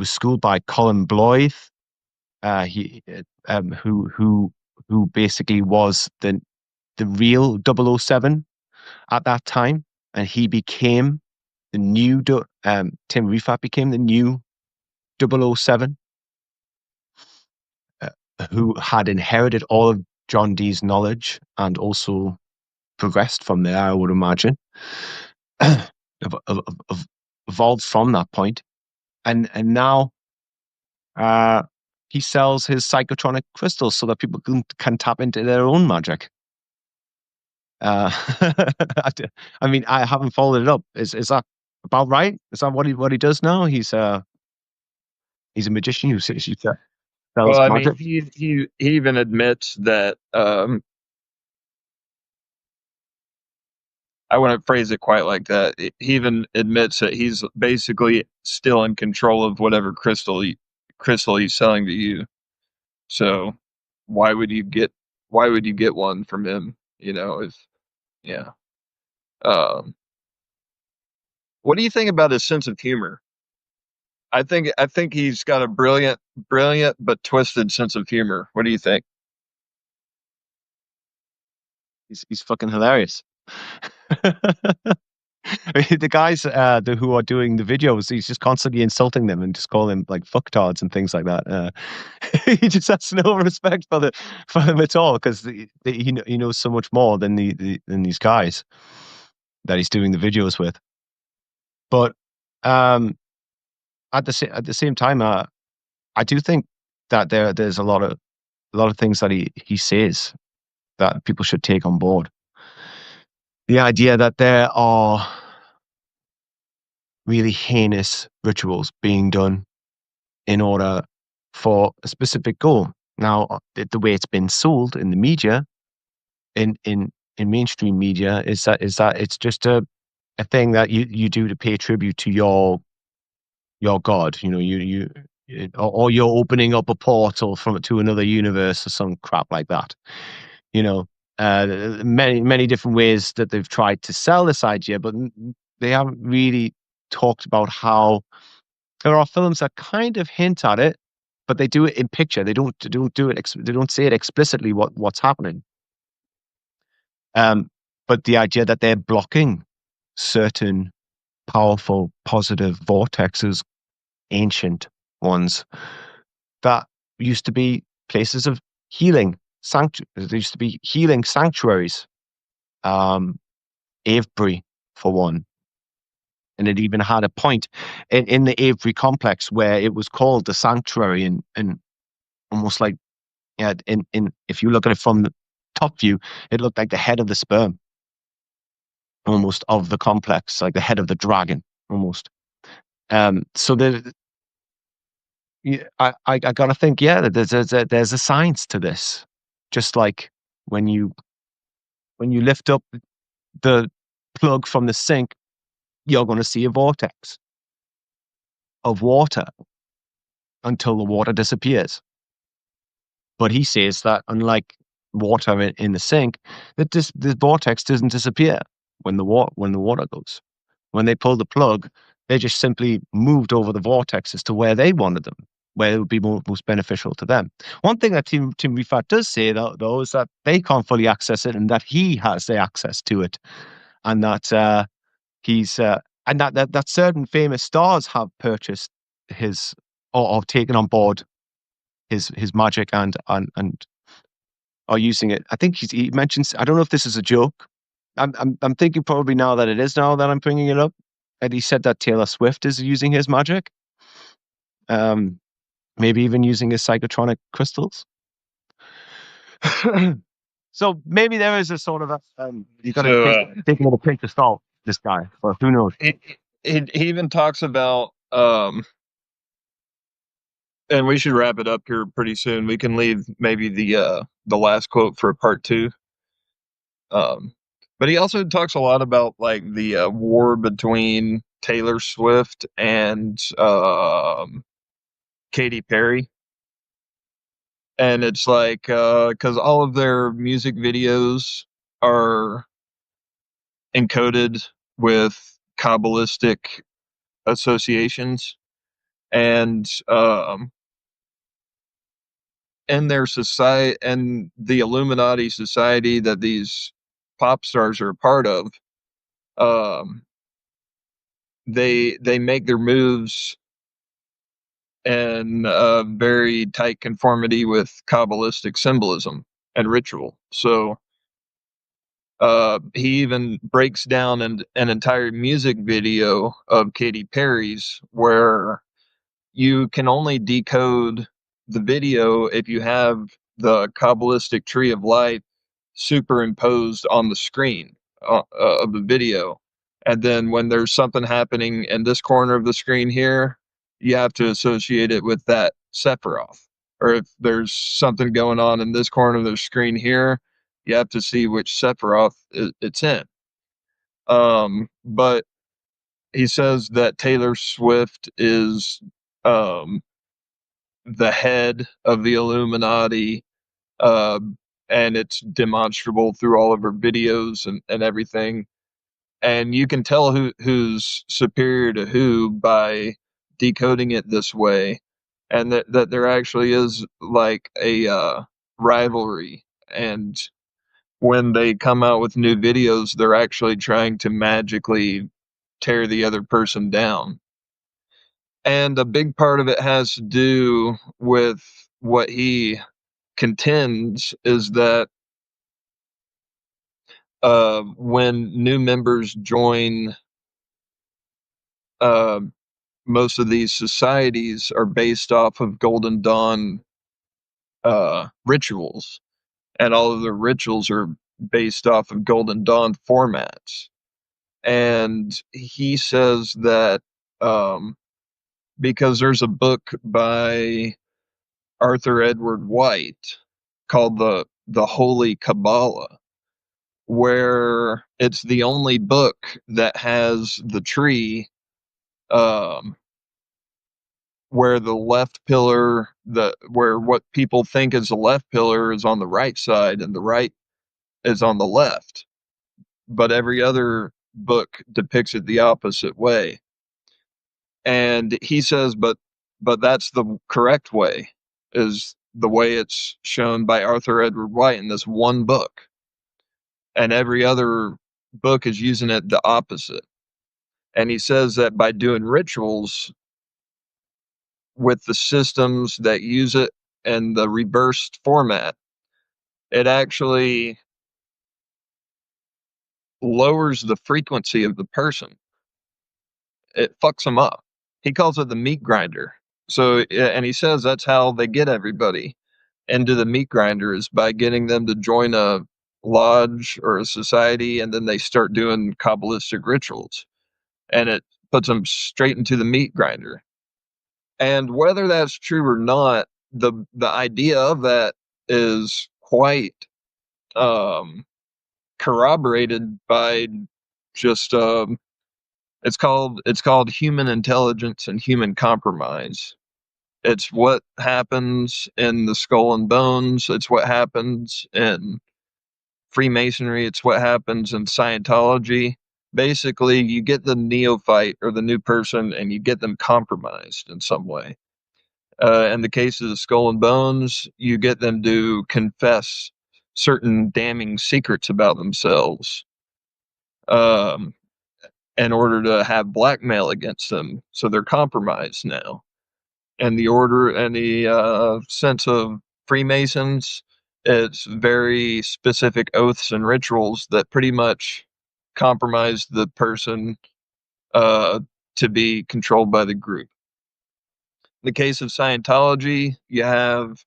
schooled by Colin Blythe, who basically was the real 007 at that time, and he became the new Tim Rifat became the new 007, who had inherited all of John Dee's knowledge and also progressed from there, I would imagine. Evolved from that point, and now he sells his psychotronic crystals so that people can tap into their own magic. I mean, I haven't followed it up. Is that about right? Is that what he does now? He's a magician who sells Well, I mean, magic. he even admits that. I wouldn't phrase it quite like that. He even admits that he's basically still in control of whatever crystal he's selling to you. So why would you get one from him? You know, if yeah. Um, what do you think about his sense of humor? I think he's got a brilliant but twisted sense of humor. What do you think? He's fucking hilarious. The guys who are doing the videos, he's just constantly insulting them and just calling them like fucktards and things like that. He just has no respect for them at all, because he knows so much more than than these guys that he's doing the videos with. But at the same time, I do think that there's a lot of things that he says that people should take on board. The idea that there are really heinous rituals being done in order for a specific goal. Now, the way it's been sold in the media, in mainstream media, is that it's just a thing that you do to pay tribute to your god. You know, or you're opening up a portal to another universe or some crap like that. You know, many different ways that they've tried to sell this idea, but they haven't really talked about how there are films that kind of hint at it, but they do it in picture. They don't do it. They don't say it explicitly what's happening. But the idea that they're blocking certain powerful positive vortexes, ancient ones that used to be places of healing. There used to be healing sanctuaries. Avebury, for one. And it even had a point in the Avebury complex where it was called the sanctuary, and almost like, yeah, in if you look at it from the top view, it looked like the head of the sperm, almost, of the complex, like the head of the dragon, almost. So I gotta think, yeah, that there's a science to this. Just like when you lift up the plug from the sink, you're going to see a vortex of water until the water disappears. But he says that unlike water in the sink, that the vortex doesn't disappear when the water goes. When they pull the plug, they just simply moved over the vortex as to where they wanted them, where it would be most beneficial to them. One thing that Tim Rifat does say, though, is that they can't fully access it, and that he has the access to it, and that he's and that certain famous stars have purchased his, or taken on board his magic and are using it. I think he mentions, I don't know if this is a joke. I'm thinking probably now that it is, now that I'm bringing it up. And he said that Taylor Swift is using his magic. Maybe even using his psychotronic crystals. So maybe there is a sort of a you got to So take him with a pinch of salt. This guy, but who knows? he even talks about and we should wrap it up here pretty soon. We can leave maybe the last quote for part two. But he also talks a lot about like the war between Taylor Swift and Katy Perry. And it's like because all of their music videos are encoded with Kabbalistic associations, and in their society and the Illuminati society that these pop stars are a part of, um, they make their moves in very tight conformity with Kabbalistic symbolism and ritual. So he even breaks down an entire music video of Katy Perry's where you can only decode the video if you have the Kabbalistic tree of life superimposed on the screen of the video. And then when there's something happening in this corner of the screen here, you have to associate it with that Sephiroth. Or if there's something going on in this corner of the screen here, you have to see which Sephiroth it's in. But he says that Taylor Swift is um, the head of the Illuminati, uh, and it's demonstrable through all of her videos and everything. And you can tell who's superior to who by decoding it this way, and that there actually is like a rivalry. And when they come out with new videos, they're actually trying to magically tear the other person down. And a big part of it has to do with what he contends is that when new members join, uh, most of these societies are based off of Golden Dawn rituals, and all of the rituals are based off of Golden Dawn formats. And he says that um, because there's a book by Arthur Edward White called the Holy Kabbalah, where it's the only book that has the tree, um, where the left pillar, where what people think is the left pillar is on the right side and the right is on the left, but every other book depicts it the opposite way. And he says, but that's the correct way, is the way it's shown by Arthur Edward White in this one book, and every other book is using it the opposite. And he says that by doing rituals with the systems that use it and the reversed format, it actually lowers the frequency of the person. It fucks them up. He calls it the meat grinder. So, and he says that's how they get everybody into the meat grinder, is by getting them to join a lodge or a society, and then they start doing Kabbalistic rituals, and it puts them straight into the meat grinder. And whether that's true or not, the idea of that is quite um, corroborated by just it's called human intelligence and human compromise. It's what happens in the Skull and Bones. It's what happens in Freemasonry. It's what happens in Scientology. Basically, you get the neophyte or the new person, and you get them compromised in some way. In the case of the Skull and Bones, you get them to confess certain damning secrets about themselves, um, in order to have blackmail against them. So they're compromised now. And the order and the sense of Freemasons, it's very specific oaths and rituals that pretty much compromise the person uh, to be controlled by the group. In the case of Scientology, you have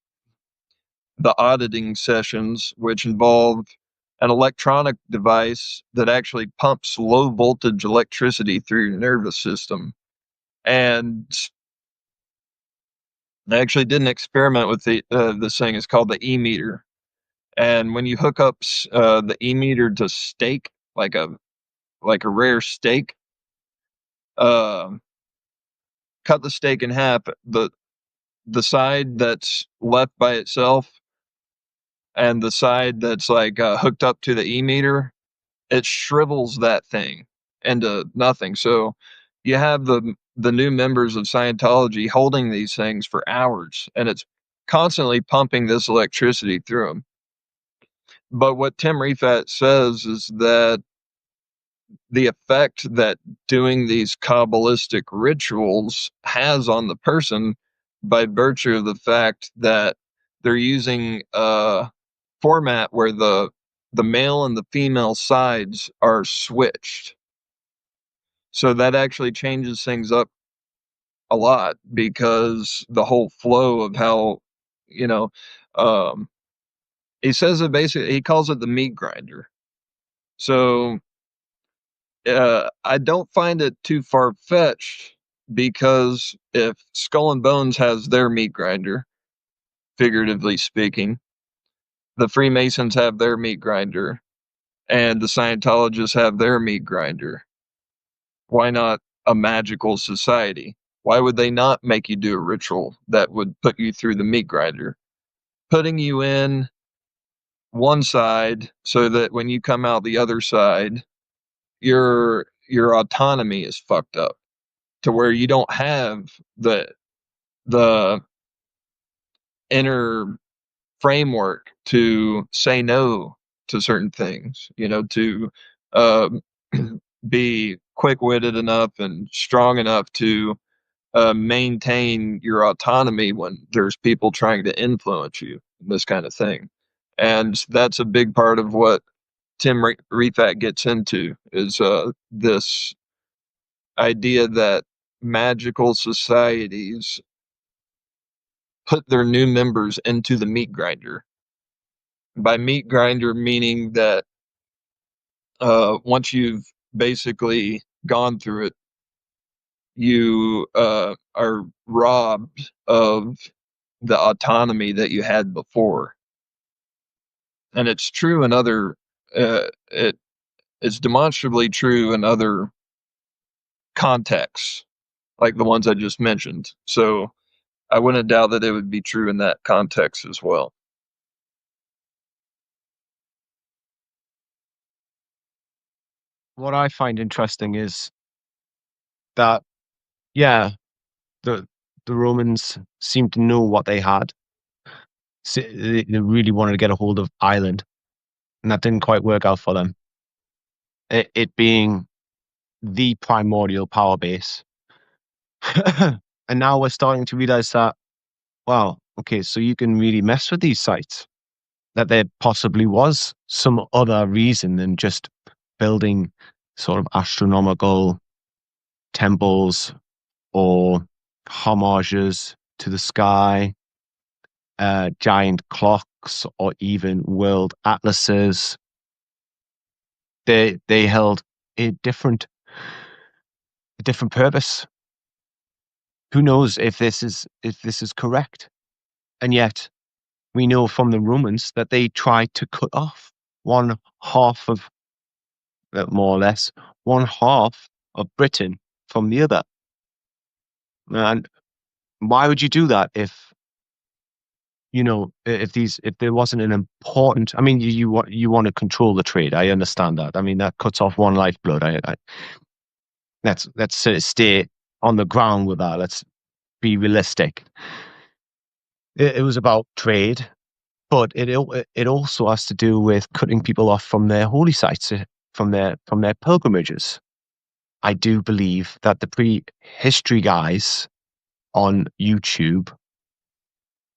the auditing sessions, which involve an electronic device that actually pumps low voltage electricity through your nervous system. And I actually did an experiment with this thing. It's called the e-meter. And when you hook up the e-meter to steak, like a rare steak, uh, cut the steak in half. The side that's left by itself and the side that's like hooked up to the e-meter, it shrivels that thing into nothing. So you have the new members of Scientology holding these things for hours, and it's constantly pumping this electricity through them. But what Tim Refat says is that the effect that doing these Kabbalistic rituals has on the person by virtue of the fact that they're using a format where the male and the female sides are switched. So that actually changes things up a lot, because the whole flow of how, you know, um, he says it basically, he calls it the meat grinder. So I don't find it too far fetched, because if Skull and Bones has their meat grinder, figuratively speaking, the Freemasons have their meat grinder, and the Scientologists have their meat grinder, why not a magical society? Why would they not make you do a ritual that would put you through the meat grinder? Putting you in one side so that when you come out the other side, your autonomy is fucked up to where you don't have the inner framework to say no to certain things, to uh, be quick-witted enough and strong enough to maintain your autonomy when there's people trying to influence you, this kind of thing. And that's a big part of what Tim Refat gets into, is this idea that magical societies put their new members into the meat grinder. By meat grinder, meaning that once you've basically gone through it, you are robbed of the autonomy that you had before. And it's true in other, it's demonstrably true in other contexts, like the ones I just mentioned. So I wouldn't doubt that it would be true in that context as well. What I find interesting is that, yeah, the the Romans seemed to know what they had. They really wanted to get a hold of Ireland, and that didn't quite work out for them. It being the primordial power base. And now we're starting to realize that, wow, okay, so you can really mess with these sites, that there possibly was some other reason than just building sort of astronomical temples or homages to the sky, giant clocks, or even world atlases. They held a different purpose. Who knows if this is correct? And yet we know from the Romans that they tried to cut off one half of, more or less, one half of Britain from the other. And why would you do that if, if there wasn't an important, I mean, you want to control the trade. I understand that. I mean, that cuts off one lifeblood. Let's sort of stay on the ground with that. Let's be realistic. It was about trade, but it also has to do with cutting people off from their holy sites, from their pilgrimages. I do believe that the prehistory guys on YouTube,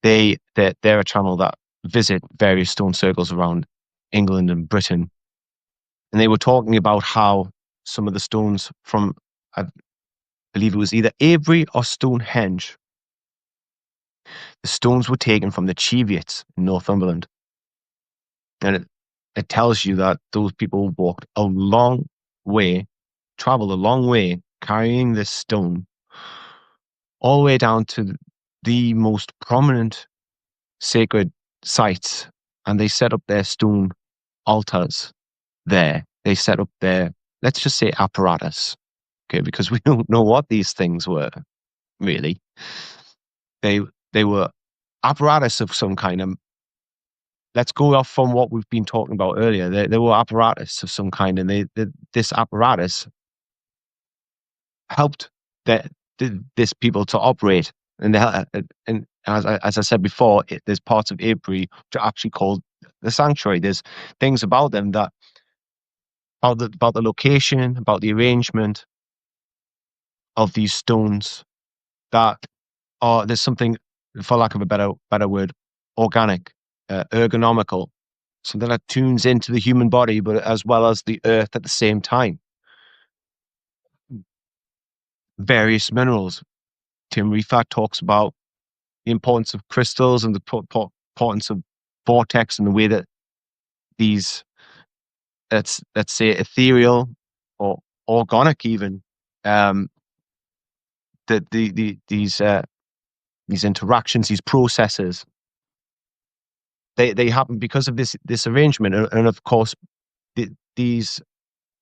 they're a channel that visit various stone circles around England and Britain, and they were talking about how some of the stones from, I believe it was either Avebury or Stonehenge, The stones were taken from the Cheviots in Northumberland. And it tells you that those people walked a long way, traveled a long way, carrying this stone all the way down to the most prominent sacred sites. And they set up their stone altars there. They set up their, let's just say, apparatus. Okay, because we don't know what these things were, really. They were apparatus of some kind. Let's go off from what we've been talking about earlier. They were apparatus of some kind, and this apparatus helped this people to operate. And as I said before, there's parts of April which are actually called the sanctuary. There's things about them that about the location, about the arrangement of these stones that are, there's something, for lack of a better word, organic, ergonomical, something that tunes into the human body, but as well as the earth at the same time. Various minerals. Tim Refat talks about the importance of crystals and the importance of vortex and the way that these, let's say, ethereal or organic even, these interactions, these processes, they happen because of this arrangement, and of course, these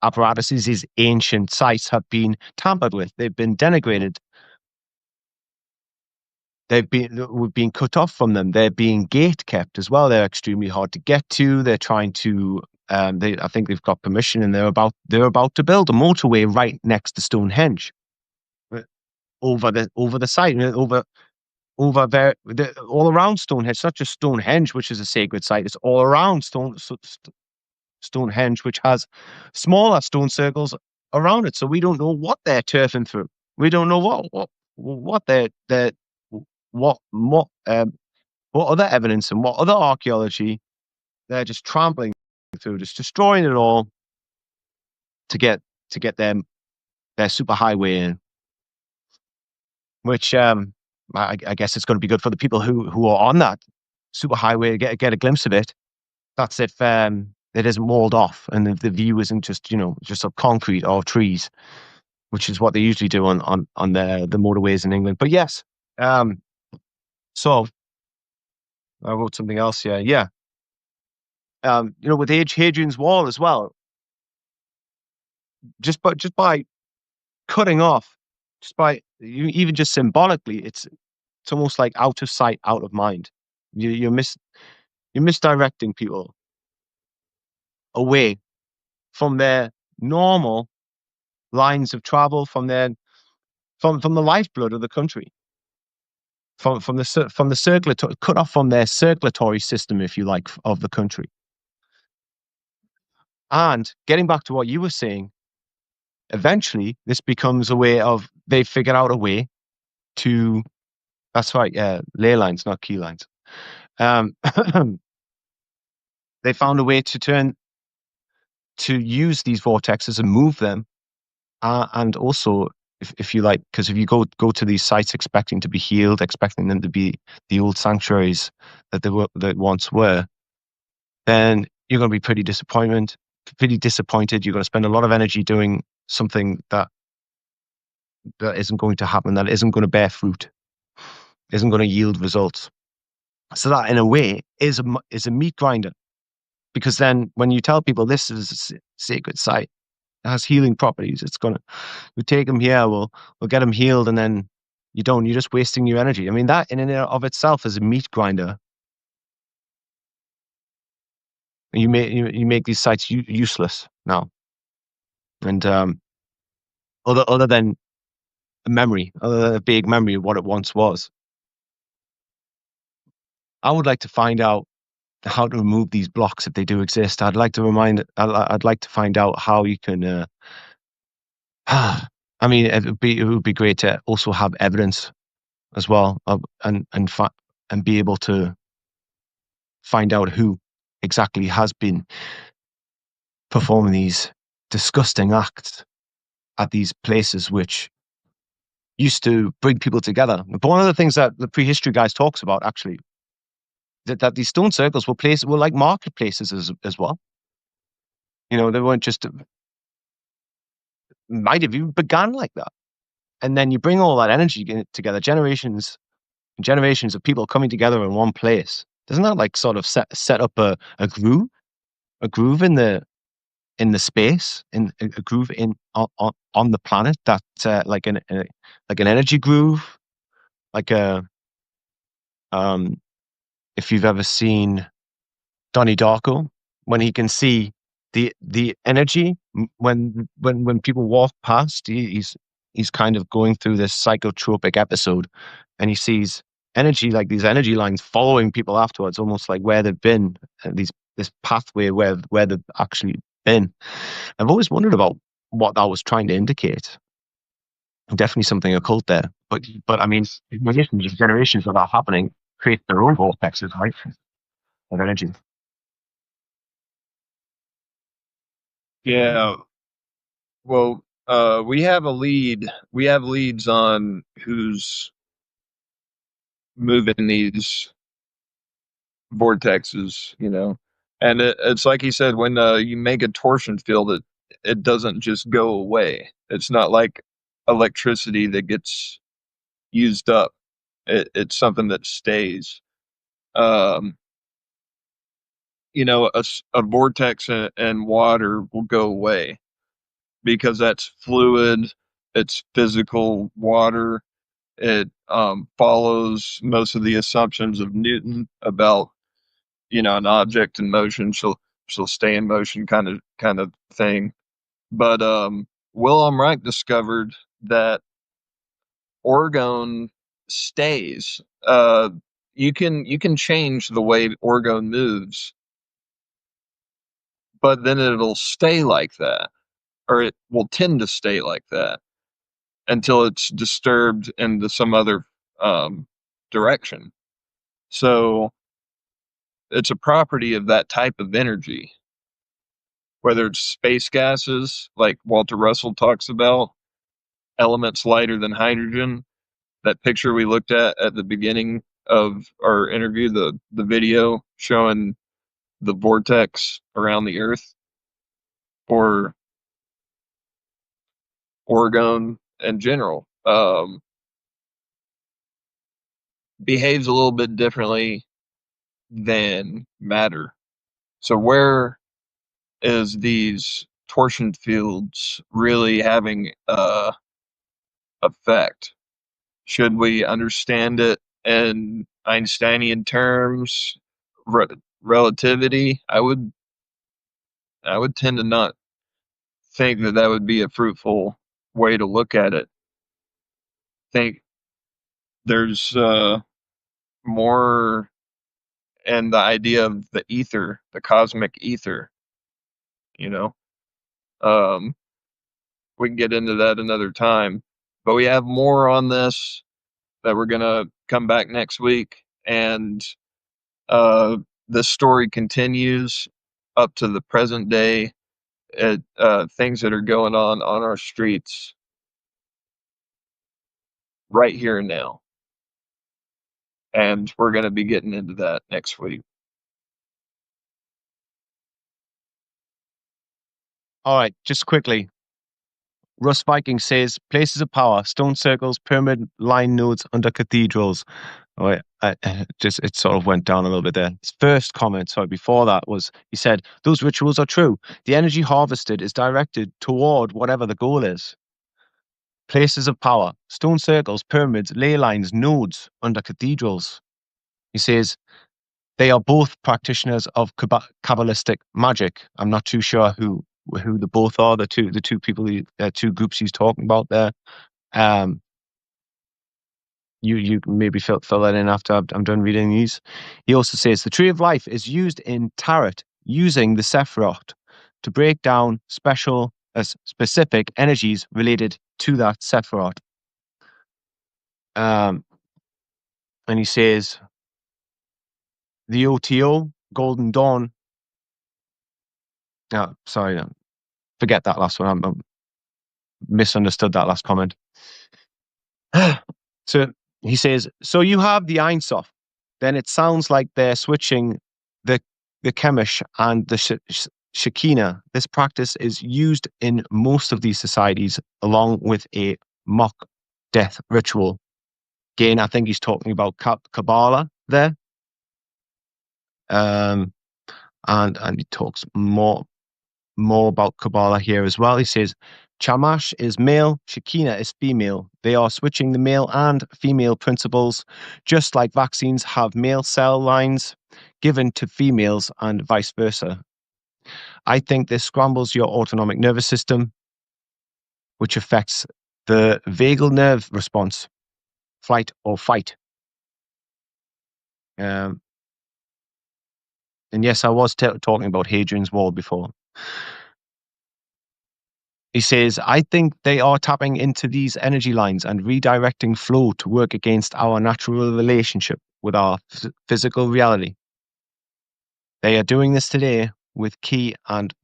apparatuses, these ancient sites, have been tampered with. They've been denigrated. We've been cut off from them. They're being gate kept as well. They're extremely hard to get to. They're trying to. I think they've got permission, and they're about to build a motorway right next to Stonehenge, over the site, over there, all around Stonehenge. It's not just Stonehenge, which is a sacred site. It's all around Stonehenge, which has smaller stone circles around it. So we don't know what they're turfing through. We don't know what other evidence and what other archaeology they're just trampling through, just destroying it all to get their superhighway in. Which I guess it's going to be good for the people who are on that superhighway to get a glimpse of it. That's if it isn't walled off and the view isn't just of concrete or trees, which is what they usually do on the motorways in England. But yes, so I wrote something else here. Yeah, with Hadrian's Wall as well, just by cutting off, even just symbolically, it's almost like out of sight, out of mind. You're misdirecting people away from their normal lines of travel, from the lifeblood of the country, from the circulatory, cut off from their circulatory system, if you like, of the country. And getting back to what you were saying, eventually this becomes a way of, they figured out a way to, that's right, ley lines, not key lines. They found a way to use these vortexes and move them, and also, if you like, because if you go to these sites expecting to be healed, expecting them to be the old sanctuaries that once were, then you're going to be pretty disappointed. You're going to spend a lot of energy doing something that isn't going to happen, that isn't going to bear fruit, isn't going to yield results. So that, in a way, is a meat grinder. Because then when you tell people this is a sacred site, it has healing properties, we take them here, we'll get them healed, and then you're just wasting your energy. I mean, that in and of itself is a meat grinder. You make these sites useless now. And other than a big memory of what it once was. I would like to find out how to remove these blocks if they do exist. I'd like to find out how you can. I mean, it would be great to also have evidence as well, and be able to find out who exactly has been performing these disgusting acts at these places, which used to bring people together. But one of the things that the prehistory guys talks about actually that these stone circles were like marketplaces as well. They weren't just might have even began like that. And then you bring all that energy together, generations and generations of people coming together in one place. Doesn't that like sort of set up a groove in the space, in a groove on the planet that like an energy groove, like a if you've ever seen Donnie Darko, when he can see the energy when people walk past, he's kind of going through this psychotropic episode, and he sees energy like these energy lines following people afterwards, almost like where they've been, this pathway where they've actually been. I've always wondered about what that was trying to indicate. Definitely something occult there, but I mean, generations of that happening create their own vortexes, right, of energy. Yeah. Well, we have a lead. We have leads on who's moving these vortexes, and it's like he said, when you make a torsion field, it doesn't just go away. It's not like electricity that gets used up. It's something that stays. Um, a vortex and water will go away because that's fluid. It's physical water. It follows most of the assumptions of Newton about an object in motion. She'll stay in motion, kind of thing. But Wilhelm Reich discovered that orgone stays. You can change the way orgone moves, but then it'll stay like that, or it will tend to stay like that until it's disturbed into some other direction. So it's a property of that type of energy, whether it's space gases, like Walter Russell talks about, elements lighter than hydrogen. That picture we looked at the beginning of our interview, the video showing the vortex around the Earth, or orgone in general, behaves a little bit differently than matter. So where is these torsion fields really having a effect? Should we understand it in Einsteinian terms, relativity? I would tend to not think that would be a fruitful way to look at it. Think there's more in the idea of the ether, the cosmic ether. You know, um, we can get into that another time, but we have more on this that we're gonna come back next week, and the story continues up to the present day at things that are going on our streets right here and now. And we're going to be getting into that next week. All right, just quickly. Russ Viking says places of power, stone circles, pyramid line nodes under cathedrals. Oh, it sort of went down a little bit there. His first comment, sorry, before that was he said those rituals are true. The energy harvested is directed toward whatever the goal is. Places of power, stone circles, pyramids, ley lines, nodes under cathedrals. He says they are both practitioners of Kabbalistic magic. I'm not too sure who the both are, the two people, two groups he's talking about there. You maybe fill that in after I'm done reading these. He also says the tree of life is used in tarot using the Sephiroth to break down specific energies related to that Sephiroth. And he says the OTO, Golden Dawn. Sorry, forget that last one. I misunderstood that last comment. So he says, so you have the Ein Sof. Then it sounds like they're switching the Chemish and the Shekinah. This practice is used in most of these societies, along with a mock death ritual. Again, I think he's talking about Kabbalah there. And he talks more about Kabbalah here as well. He says, Chamash is male, Shekinah is female. They are switching the male and female principles, just like vaccines have male cell lines given to females and vice versa. I think this scrambles your autonomic nervous system, which affects the vagal nerve response, flight or fight. And yes, I was talking about Hadrian's Wall before. He says, I think they are tapping into these energy lines and redirecting flow to work against our natural relationship with our physical reality. They are doing this today with key and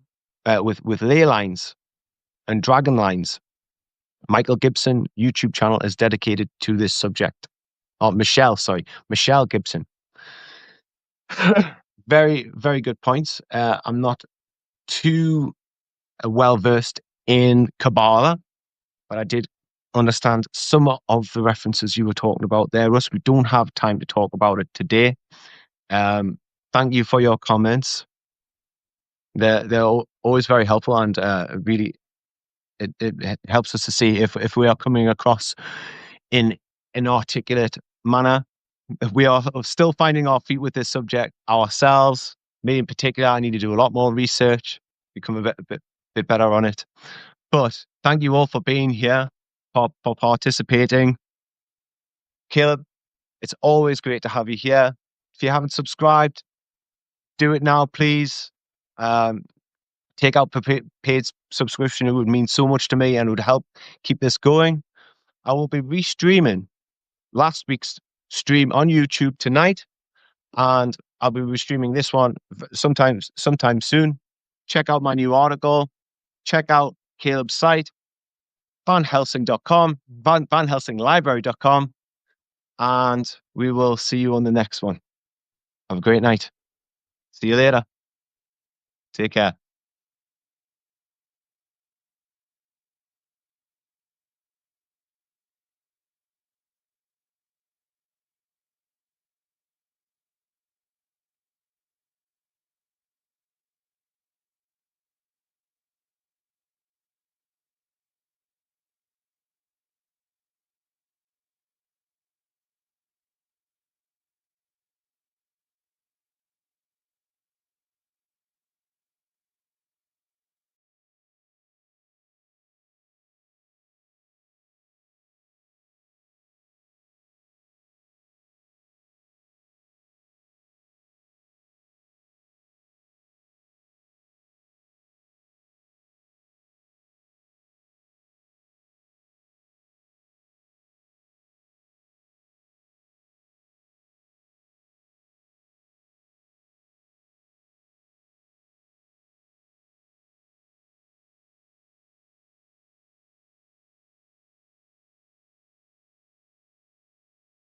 with ley lines and dragon lines. Michael Gibson YouTube channel is dedicated to this subject. Oh, Michelle Gibson. Very, very good points. I'm not too well versed in Kabbalah, but I did understand some of the references you were talking about there, Russ. We don't have time to talk about it today. Thank you for your comments. They're always very helpful, and really it helps us to see if we are coming across in an articulate manner. If we are still finding our feet with this subject ourselves, me in particular, I need to do a lot more research, become a bit better on it. But thank you all for being here, for participating. Caleb, it's always great to have you here. If you haven't subscribed, do it now, please. Take out paid subscription. It would mean so much to me and would help keep this going. I will be restreaming last week's stream on YouTube tonight, and I'll be restreaming this one sometime soon. Check out my new article. Check out Caleb's site, vanhelsing.com, vanhelsinglibrary.com, and we will see you on the next one. Have a great night. See you later. Take care.